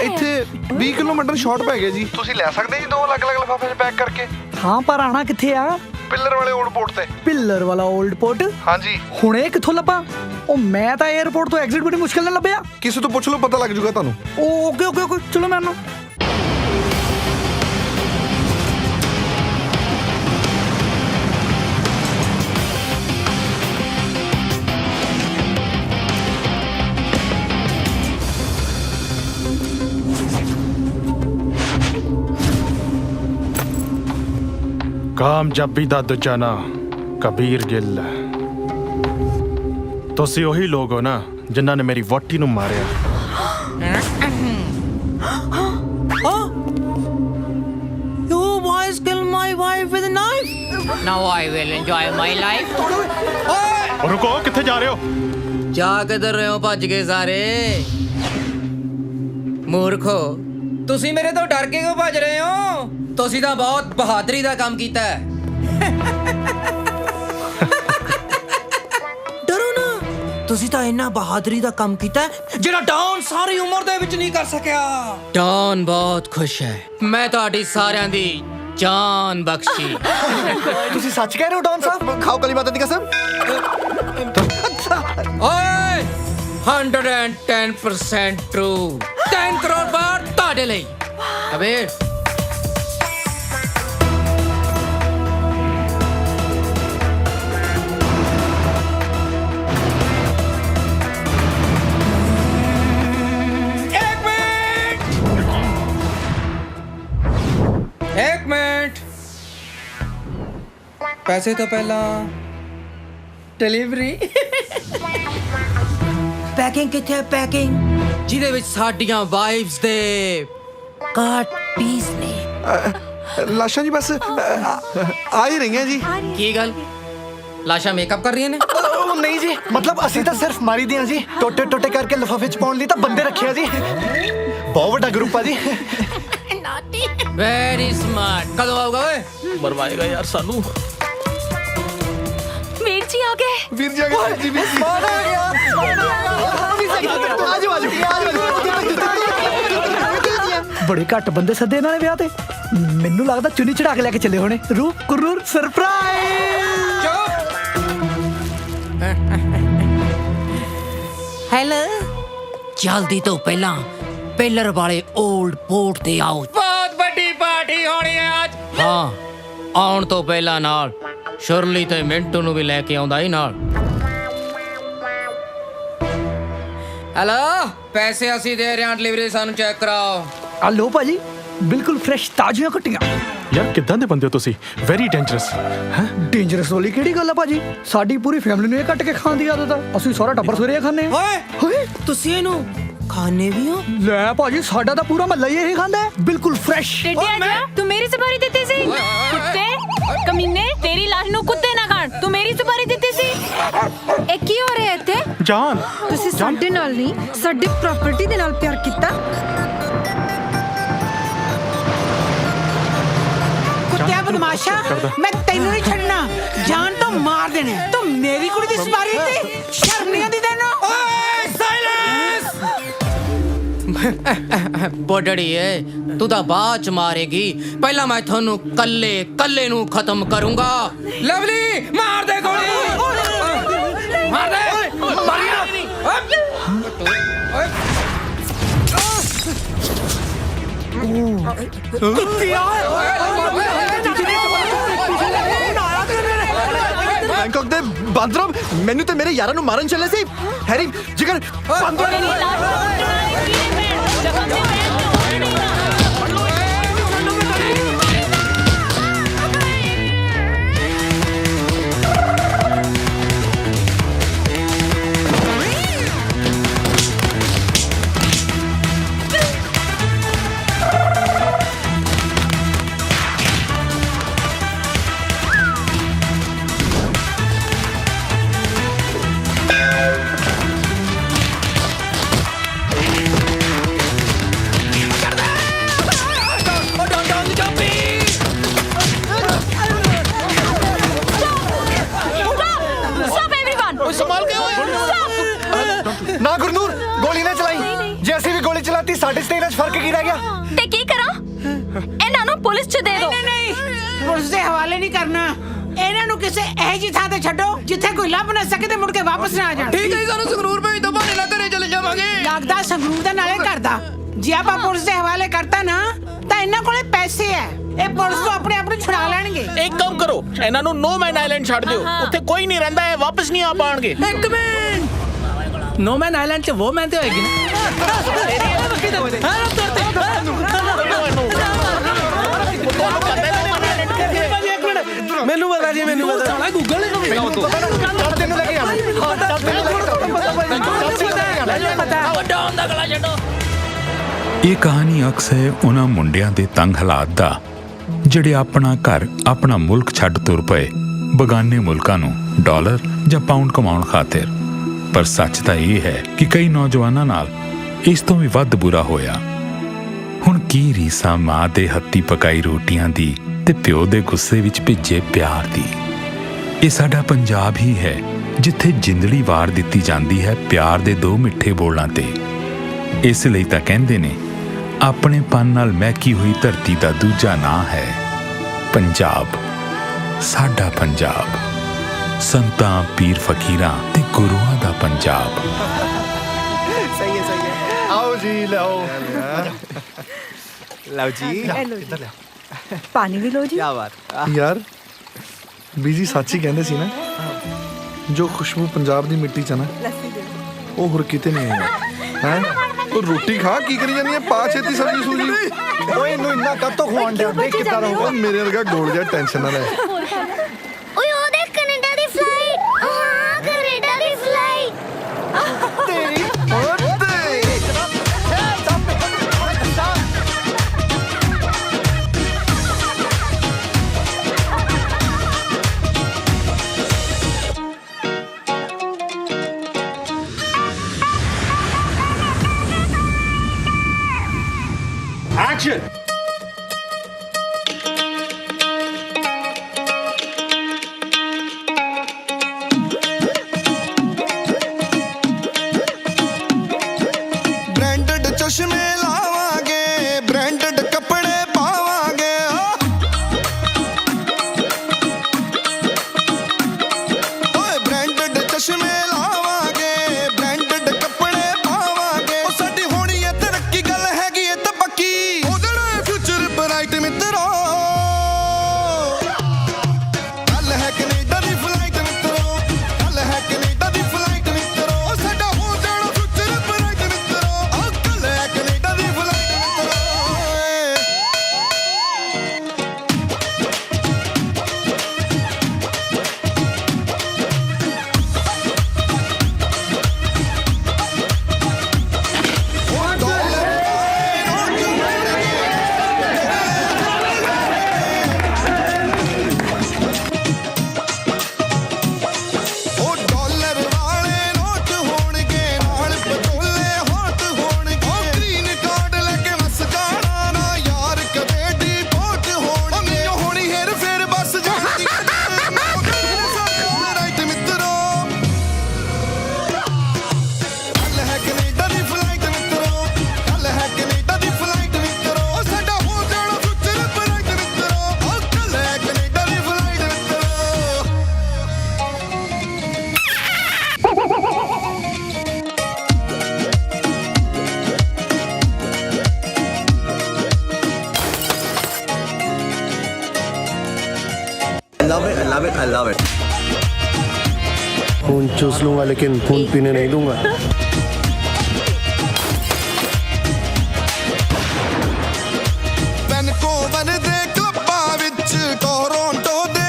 ਇੱਥੇ 20 ਕਿਲੋ ਮਟਨ ਸ਼ਾਰਟ ਪੈ ਗਿਆ ਜੀ, ਤੁਸੀਂ ਲੈ ਸਕਦੇ ਜੀ 2 ਅਲੱਗ-ਅਲੱਗ ਲਿਫਾਫੇ 'ਚ ਪੈਕ ਕਰਕੇ। ਹਾਂ, ਪਰ ਆਣਾ ਕਿੱਥੇ ਆ? ਪਿੱਲਰ ਵਾਲੇ 올ਡ ਪੋਰਟ ਤੇ। ਪਿੱਲਰ ਵਾਲਾ 올ਡ ਪੋਰਟ? ਹਾਂਜੀ। ਹੁਣ ਇਹ ਕਿੱਥੋਂ ਲੱਭਾਂ? ਉਹ ਮੈਂ ਤਾਂ 에ਅਰਪੋਰਟ ਤੋਂ ਐਗਜ਼ਿਟ ਬੜੀ ਮੁਸ਼ਕਿਲ ਨਾਲ ਲੱਭਿਆ। ਕਿਸੇ ਤੋਂ ਪੁੱਛ ਲਓ, ਪਤਾ ਲੱਗ ਜਾਊਗਾ ਤੁਹਾਨੂੰ। ਓਕੇ ਚਲੋ ਮੈਂ ਆਉਣਾ। ਕਾਮਯਾਬੀ ਦਾ ਦੂਜਾ ਨਾਂ ਕਬੀਰ ਗਿੱਲ। ਤੁਸੀਂ ਉਹੀ ਲੋਕ ਹੋ ਨਾ ਜਿਨ੍ਹਾਂ ਨੇ ਮੇਰੀ ਵਹੁਟੀ ਨੂੰ ਮਾਰਿਆ। You boys killed my wife with a knife? Now I will enjoy my life. ਰੁਕੋ, ਕਿੱਥੇ ਜਾ ਰਹੇ ਹੋ? ਜਾ ਕਿੱਧਰ ਰਹੇ ਹੋ ਭੱਜ ਕੇ ਸਾਰੇ? ਮੂਰਖੋ, ਤੁਸੀਂ ਮੇਰੇ ਤੋਂ ਡਰ ਕੇ ਕਿਉਂ ਭੱਜ ਰਹੇ ਹੋ? ਤੁਸੀਂ ਤਾਂ ਬਹੁਤ ਬਹਾਦਰੀ ਦਾ ਕੰਮ ਕੀਤਾ ਹੈ। ਡਰੋ ਨਾ, ਤੁਸੀਂ ਤਾਂ ਇੰਨਾ ਬਹਾਦਰੀ ਦਾ ਕੰਮ ਕੀਤਾ ਜਿਹੜਾ ਡਾਊਨ ਸਾਰੀ ਉਮਰ ਦੇ ਵਿੱਚ ਨਹੀਂ ਕਰ ਸਕਿਆ। ਡਾਨ ਬਹੁਤ ਖੁਸ਼ ਹੈ, ਮੈਂ ਤੁਹਾਡੀ ਸਾਰਿਆਂ ਦੀ ਜਾਨ ਬਖਸ਼ੀ। ਤੁਸੀਂ ਸੱਚ ਕਹਿ ਰਹੇ ਹੋ ਡੌਨ ਸਾਹਿਬ? ਖਾਓ ਕਲੀ ਮਾਤਾ ਦੀ ਕਸਮ। ਓਏ 110% ਟਰੂ। 10 ਕਰੋੜ ਬਾਰ ਤੁਹਾਡੇ ਲਈ। ਕਬੀਰ एक मिनट, पैसे तो पहला डिलीवरी। ਪੈਕਿੰਗ ਕਿੱਥੇ? ਪੈਕਿੰਗ ਜਿਹਦੇ ਵਿੱਚ ਸਾਡੀਆਂ ਵਾਈਫਸ ਦੇ ਕਾਟ ਪੀਸ ਨੇ। ਲਾਸ਼ਾਂ ਜੀ ਬਸ ਆ ਹੀ ਰਹੀਆਂ ਜੀ। ਕੀ ਗੱਲ, ਲਾਸ਼ਾਂ ਮੇਕਅਪ ਕਰ ਰਹੀਆਂ ਨੇ? ਨਹੀਂ ਜੀ, ਮਤਲਬ ਅਸੀਂ ਤਾਂ ਸਿਰਫ ਮਾਰੀ ਦੀਆਂ ਜੀ। ਟੋਟੇ ਟੋਟੇ ਕਰਕੇ ਲਿਫਾਫੇ ਚ ਪਾਉਣ ਲਈ ਤਾਂ ਬੰਦੇ ਰੱਖਿਆ ਜੀ। ਬਹੁਤ ਵੱਡਾ ਗਰੁੱਪ ਆ ਜੀ। Very smart. ਕਦੋਂ ਆਊਗਾ ਓਏ? ਮਰਵਾਏਗਾ ਯਾਰ ਸਾਨੂੰ। ਵੀਰ ਜੀ ਆ ਗਏ। ਵੀਰ ਜੀ ਆ ਗਏ ਜੀ। ਵੀਰ ਜੀ ਆ ਗਿਆ। ਆਜੋ ਆਜੋ। ਬੜੇ ਘੱਟ ਬੰਦੇ ਸੱਦੇ ਇਹਨਾਂ ਨੇ ਵਿਆਹ ਤੇ। ਮੈਨੂੰ ਲੱਗਦਾ ਚੁੰਨੀ ਚੜਾ ਕੇ ਲੈ ਕੇ ਚੱਲੇ ਹੋਣੇ। ਰੂਪ ਕੁਰੂਰ ਸਰਪ੍ਰਾਈਜ਼। ਹੈਲੋ, ਜਲਦੀ ਤੋਂ ਪਹਿਲਾਂ ਪਿਲਰ ਵਾਲੇ 올ਡ ਪੋਰਟ ਤੇ ਆਓ। ਬਹੁਤ ਵੱਡੀ ਪਾਰਟੀ ਹੋਣੀ ਹੈ ਅੱਜ। ਹਾਂ, ਆਉਣ ਤੋਂ ਪਹਿਲਾਂ ਨਾਲ ਸ਼ੁਰਲੀ ਤੇ ਮਿੰਟੂ ਨੂੰ ਵੀ ਲੈ ਕੇ ਆਉਂਦਾ ਹੀ ਨਾਲ। ਹੈਲੋ, ਪੈਸੇ ਅਸੀਂ ਦੇ ਰਹੇ ਹਾਂ, ਡਿਲੀਵਰੀ ਸਾਨੂੰ ਚੈੱਕ ਕਰਾਓ। ਆ ਲੋ ਭਾਜੀ, ਬਿਲਕੁਲ ਫਰੈਸ਼ ਤਾਜ਼ੀਆਂ ਕੱਟੀਆਂ। ਯਾਰ ਕਿੱਦਾਂ ਦੇ ਬੰਦੇ ਹੋ ਤੁਸੀਂ? Very dangerous. ਹੈ ਡੇਂਜਰਸ ਵਾਲੀ ਕਿਹੜੀ ਗੱਲ ਆ ਭਾਜੀ? ਸਾਡੀ ਪੂਰੀ ਫੈਮਿਲੀ ਨੂੰ ਇਹ ਕੱਟ ਕੇ ਖਾਣ ਦੀ ਆਦਤ ਆ। ਅਸੀਂ ਸਾਰਾ ਟੱਬਰ ਸਵੇਰੇ ਖਾਂਦੇ ਆ। ਓਏ ਤੁਸੀਂ ਇਹਨੂੰ ਖਾਣੇ ਵੀ ਹੋ? ਲੈ ਭਾਜੀ, ਸਾਡਾ ਤਾਂ ਪੂਰਾ ਮਹੱਲਾ ਹੀ ਇਹ ਖਾਂਦਾ ਹੈ। ਬਿਲਕੁਲ ਫਰੈਸ਼। ਤੂੰ ਮੇਰੀ ਸੁਪਾਰੀ ਦਿੱਤੀ ਸੀ? ਕੁੱਤੇ ਕਮੀਨੇ, ਤੇਰੀ ਲਾਸ਼ ਨੂੰ ਕੁੱਤੇ ਨਾ ਖਾਣ। ਤੂੰ ਮੇਰੀ ਸੁਪਾਰੀ ਦਿੱਤੀ ਸੀ। ਇਹ ਕੀ ਹੋ ਰਿਹਾ ਇੱਥੇ? ਜਾਨ, ਤੁਸੀਂ ਸਾਡੇ ਨਾਲ ਨਹੀਂ, ਸਾਡੀ ਪ੍ਰਾਪਰਟੀ ਦੇ ਨਾਲ ਪਿਆਰ ਕੀਤਾ। ਕੁੱਤਿਆ ਬਦਮਾਸ਼ਾ, ਮੈਂ ਤੈਨੂੰ ਨਹੀਂ ਛੱਡਣਾ। ਜਾਨ ਤੋਂ ਮਾਰ ਦੇਣਾ। ਤੂੰ ਮੇਰੀ ਕੁੜੀ ਦੀ ਸਵਾਰੀ ਤੇ ਸ਼ਰਮ ਨਹੀਂ ਆਉਂਦੀ ਤੈਨੂੰ? ਓਏ ਸਾਇਲੈਂਸ। ਬੋਡੜੀਏ, ਤੂੰ ਤਾਂ ਬਾਅਦ ਚ ਮਾਰੇਗੀ। ਪਹਿਲਾਂ ਮੈਂ ਤੁਹਾਨੂੰ ਕੱਲੇ ਨੂੰ ਖਤਮ ਕਰੂੰਗਾ। ਲਵਲੀ, ਮਾਰ ਦੇ ਗੋਲੀ। ਮਾਰ ਦੇ। ਮਾਰੀਆ। ਬੈਂਕਾਕ ਦੇ ਬਾਂਦਰਮ ਮੈਨੂੰ ਤੇ ਮੇਰੇ ਯਾਰਾਂ ਨੂੰ ਮਾਰਨ ਚੱਲੇ ਸੀ। ਹੈਰੀ, ਜਿਗਰ ਨਾ ਗੁਰਨੂਰ, ਗੋਲੀ ਨਾ ਚਲਾਈ। ਜੇ ਅਸੀਂ ਵੀ ਗੋਲੀ ਚਲਾਤੀ, ਸਾਡੇ ਸਟੇਜ 'ਚ ਫਰਕ ਕੀ ਰਹਿ ਗਿਆ? ਤੇ ਕੀ ਕਰਾਂ? ਇਹਨਾਂ ਨੂੰ ਪੁਲਿਸ 'ਚ ਦੇ ਦਿਓ। ਨਹੀਂ, ਪੁਲਿਸ ਦੇ ਹਵਾਲੇ ਨਹੀਂ ਕਰਨਾ। ਇਹਨਾਂ ਨੂੰ ਕਿਸੇ ਇਹੋ ਜਿਹੀ ਥਾਂ ਤੇ ਛੱਡੋ ਜਿੱਥੇ ਕੋਈ ਲੱਭ ਨਾ ਸਕੇ ਤੇ ਮੁੜ ਕੇ ਵਾਪਸ ਨਾ ਆ ਜਾਣ। ਠੀਕ ਹੈ, ਸਾਨੂੰ ਸੰਗਰੂਰ ਭੇਜ ਦੋ, ਬਹਾਨੇ ਨਾਲ ਘਰੇ ਚਲੇ ਜਾਵਾਂਗੇ। ਲੱਗਦਾ ਸੰਗਰੂਰ ਦਾ ਨਾਲੇ ਘਰ ਦਾ। ਜੇ ਆਪਾਂ ਪੁਲਿਸ ਦੇ ਹਵਾਲੇ ਕਰਤਾ ਨਾ ਤਾਂ ਇਹਨਾਂ ਕੋਲੇ ਪੈਸੇ ਐ। ਇਹ ਪੁਲਿਸ ਤੋਂ ਆਪਣੇ ਆਪ ਨੂੰ ਛੁਡਾ ਲੈਣਗੇ। ਇੱਕ ਕੰਮ ਕਰੋ, ਇਹਨਾਂ ਨੂੰ ਨੋ ਮੈਨ ਆਈਲੈਂਡ ਛੱਡ ਦਿਓ। ਉੱਥੇ ਕੋਈ ਨਹੀਂ ਰਹਿੰਦਾ, ਇਹ ਵਾਪਸ ਨਹੀਂ ਆ ਪਾਣਗੇ। ਇੱਕ ਮਿੰਟ, ਨੋ ਮੈਨ ਆਈਲੈਂਡ 'ਚ ਉਹ ਮੈਨ ਤੇ ਹੋਏਗੀ ਨਾ। ਮੈਨੂੰ ਪਤਾ ਜੀ, ਮੈਨੂੰ ਪਤਾ। ਗੂਗਲ ਨੇ ਤੈਨੂੰ ਲੈ ਕੇ ਆਣਾ। ਇਹ ਕਹਾਣੀ ਅਕਸਰ ਉਹਨਾਂ ਮੁੰਡਿਆਂ ਦੇ ਤੰਗ ਹਾਲਾਤ ਦਾ ਜਿਹੜੇ ਆਪਣਾ ਘਰ ਆਪਣਾ ਮੁਲਕ ਛੱਡ ਤੁਰ ਪਏ ਬਗਾਨੇ ਮੁਲਕਾਂ ਨੂੰ ਡਾਲਰ ਜਾਂ ਪਾਉਂਡ ਕਮਾਉਣ ਖਾਤਰ। ਪਰ ਸੱਚ ਤਾਂ ਇਹ ਹੈ ਕਿ ਕਈ ਨੌਜਵਾਨਾਂ ਨਾਲ ਇਸ ਤੋਂ ਵੀ ਵੱਧ ਬੁਰਾ ਹੋਇਆ। ਹੁਣ ਕੀ ਰੀਸਾਂ ਮਾਂ ਦੇ ਹੱਥੀਂ ਪਕਾਈ ਰੋਟੀਆਂ ਦੀ ਤੇ ਪਿਓ ਦੇ ਗੁੱਸੇ ਵਿੱਚ ਭਿੱਜੇ ਪਿਆਰ ਦੀ। ਇਹ ਸਾਡਾ ਪੰਜਾਬ ਹੀ ਹੈ ਜਿੱਥੇ ਜਿੰਦੜੀ ਵਾਰ ਦਿੱਤੀ ਜਾਂਦੀ ਹੈ ਪਿਆਰ ਦੇ ਦੋ ਮਿੱਠੇ ਬੋਲਾਂ ਤੇ। ਇਸ ਲਈ ਤਾਂ ਕਹਿੰਦੇ ਨੇ ਆਪਣੇ ਪਨ ਨਾਲ ਮਹਿਕੀ ਹੋਈ ਧਰਤੀ ਦਾ ਦੂਜਾ ਨਾਂ ਹੈ ਪੰਜਾਬ। ਸਾਡਾ ਪੰਜਾਬ ਸੰਤਾਂ ਪੀਰ ਫਕੀਰਾਂ ਤੇ ਗੁਰੂਆਂ ਦਾ ਪੰਜਾਬ। सही है आओ जी लाओ लाओ जी इधर पानी भी लो जी। क्या बात ਯਾਰ ਬੀਜੀ ਸੱਚ ਹੀ ਕਹਿੰਦੇ ਸੀ ਨਾ, ਜੋ ਖੁਸ਼ਬੂ ਪੰਜਾਬ ਦੀ ਮਿੱਟੀ 'ਚ ਆ ਨਾ ਉਹ ਹੋਰ ਕਿਤੇ ਨਹੀਂ ਹੈ। ਉਹ ਰੋਟੀ ਖਾ ਕੀ ਕਰੀ ਜਾਂਦੀ ਹੈ, ਪਾ ਛੇਤੀ ਸਬਜ਼ੀ ਸੂਜੀ। ਓਏ ਇਹਨੂੰ ਇੰਨਾ ਕੱਦ ਤੋਂ ਖਵਾਉਣ ਡਿਆ, ਦੇਖ ਕਿੱਦਾਂ ਦਾ ਹੋਊਗਾ। ਮੇਰੇ ਵਰਗਾ ਗੋਲ ਜਿਹਾ ਟੈਨਸ਼ਨ ਨਾ ਲੈ। ਓਏ ਉਹ ਦੇਖ ਕੈਨੇਡਾ ਦੀ ਫਲਾਈਟ। ਹਾਂ ਕੈਨੇਡਾ ਦੀ ਫਲਾਈਟ ਤੇਰੀ Action! ब्रांडेड चश्मे लावांगे, ब्रांडेड कपड़े पावांगे। ओए ब्रांडेड चश्मे लावांगे, ब्रांडेड कपड़े पावांगे। ओ साडी होनी है तरक्की, गल हैगी है ते पक्की। हो जाना है फ्यूचर ब्राइट मित्रो। गल है कनेडा दी फ्लाइट मित्रो, गल है कनेडा दी फ्लाइट मित्रो। साडा हो जाना फ्यूचर ब्राइट मित्रो। आ गल है कनेडा दी फ्लाइट मित्रो। ਉਹ ਡਾਲਰ ਵਾਲੇ ਨੋਟ ਹੋਣਗੇ, ਨਾਲ ਪਟੋਲੇ ਹੌਟ ਹੋਣਗੇ। ਉਹ ਗ੍ਰੀਨ ਕਾਰਡ ਲੈ ਕੇ ਵਸ ਜਾਣਾ ਨਾ ਯਾਰ, ਕਦੇ ਡਿਪੋਰਟ ਹੋਣਗੇ। ਉਹ ਨਹੀਂ ਹੋਣੀ ਹੇਰ ਫੇਰ ਬਸ ਜਾਂਦੀ ਰਾਈਟ ਮਿੱਤਰੋ। ਗੱਲ ਹੈ ਕੈਨੇਡਾ ਦੀ ਫਲਾਈਟ ਮਿੱਤਰੋ, ਗੱਲ ਹੈ ਕੈਨੇਡਾ ਦੀ ਫਲਾਈਟ ਮਿੱਤਰੋ। ਸਾਡਾ ਹੋ ਜਾਣਾ ਫਿਊਚਰ ਬ੍ਰਾਈਟ ਮਿੱਤਰੋ। ਉਹ ਗੱਲ ਹੈ ਕੈਨੇਡਾ ਦੀ ਫਲਾਈਟ ਮਿੱਤਰੋ। I love it, I love it, I love it. खून चूस लूंगा लेकिन खून पीने नहीं दूंगा। ਵੈਨਕੂਵਰ ਦੇ ਕਲੱਬਾਂ ਵਿੱਚ ਟੋਰਾਂਟੋ ਦੇ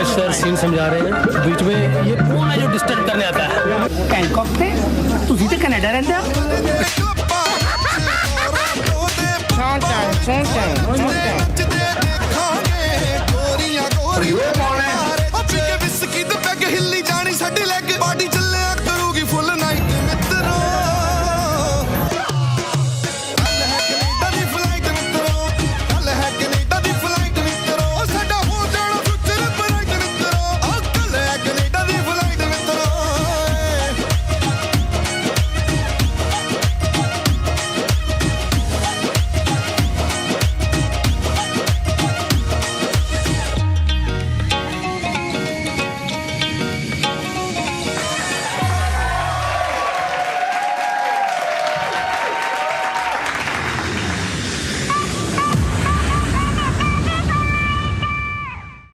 सर सीन समझा रहे हैं बीच में ये कौन है जो डिस्टर्ब करने आता है। बैंकॉक से तुसी ते कनाडा रहंदे हो।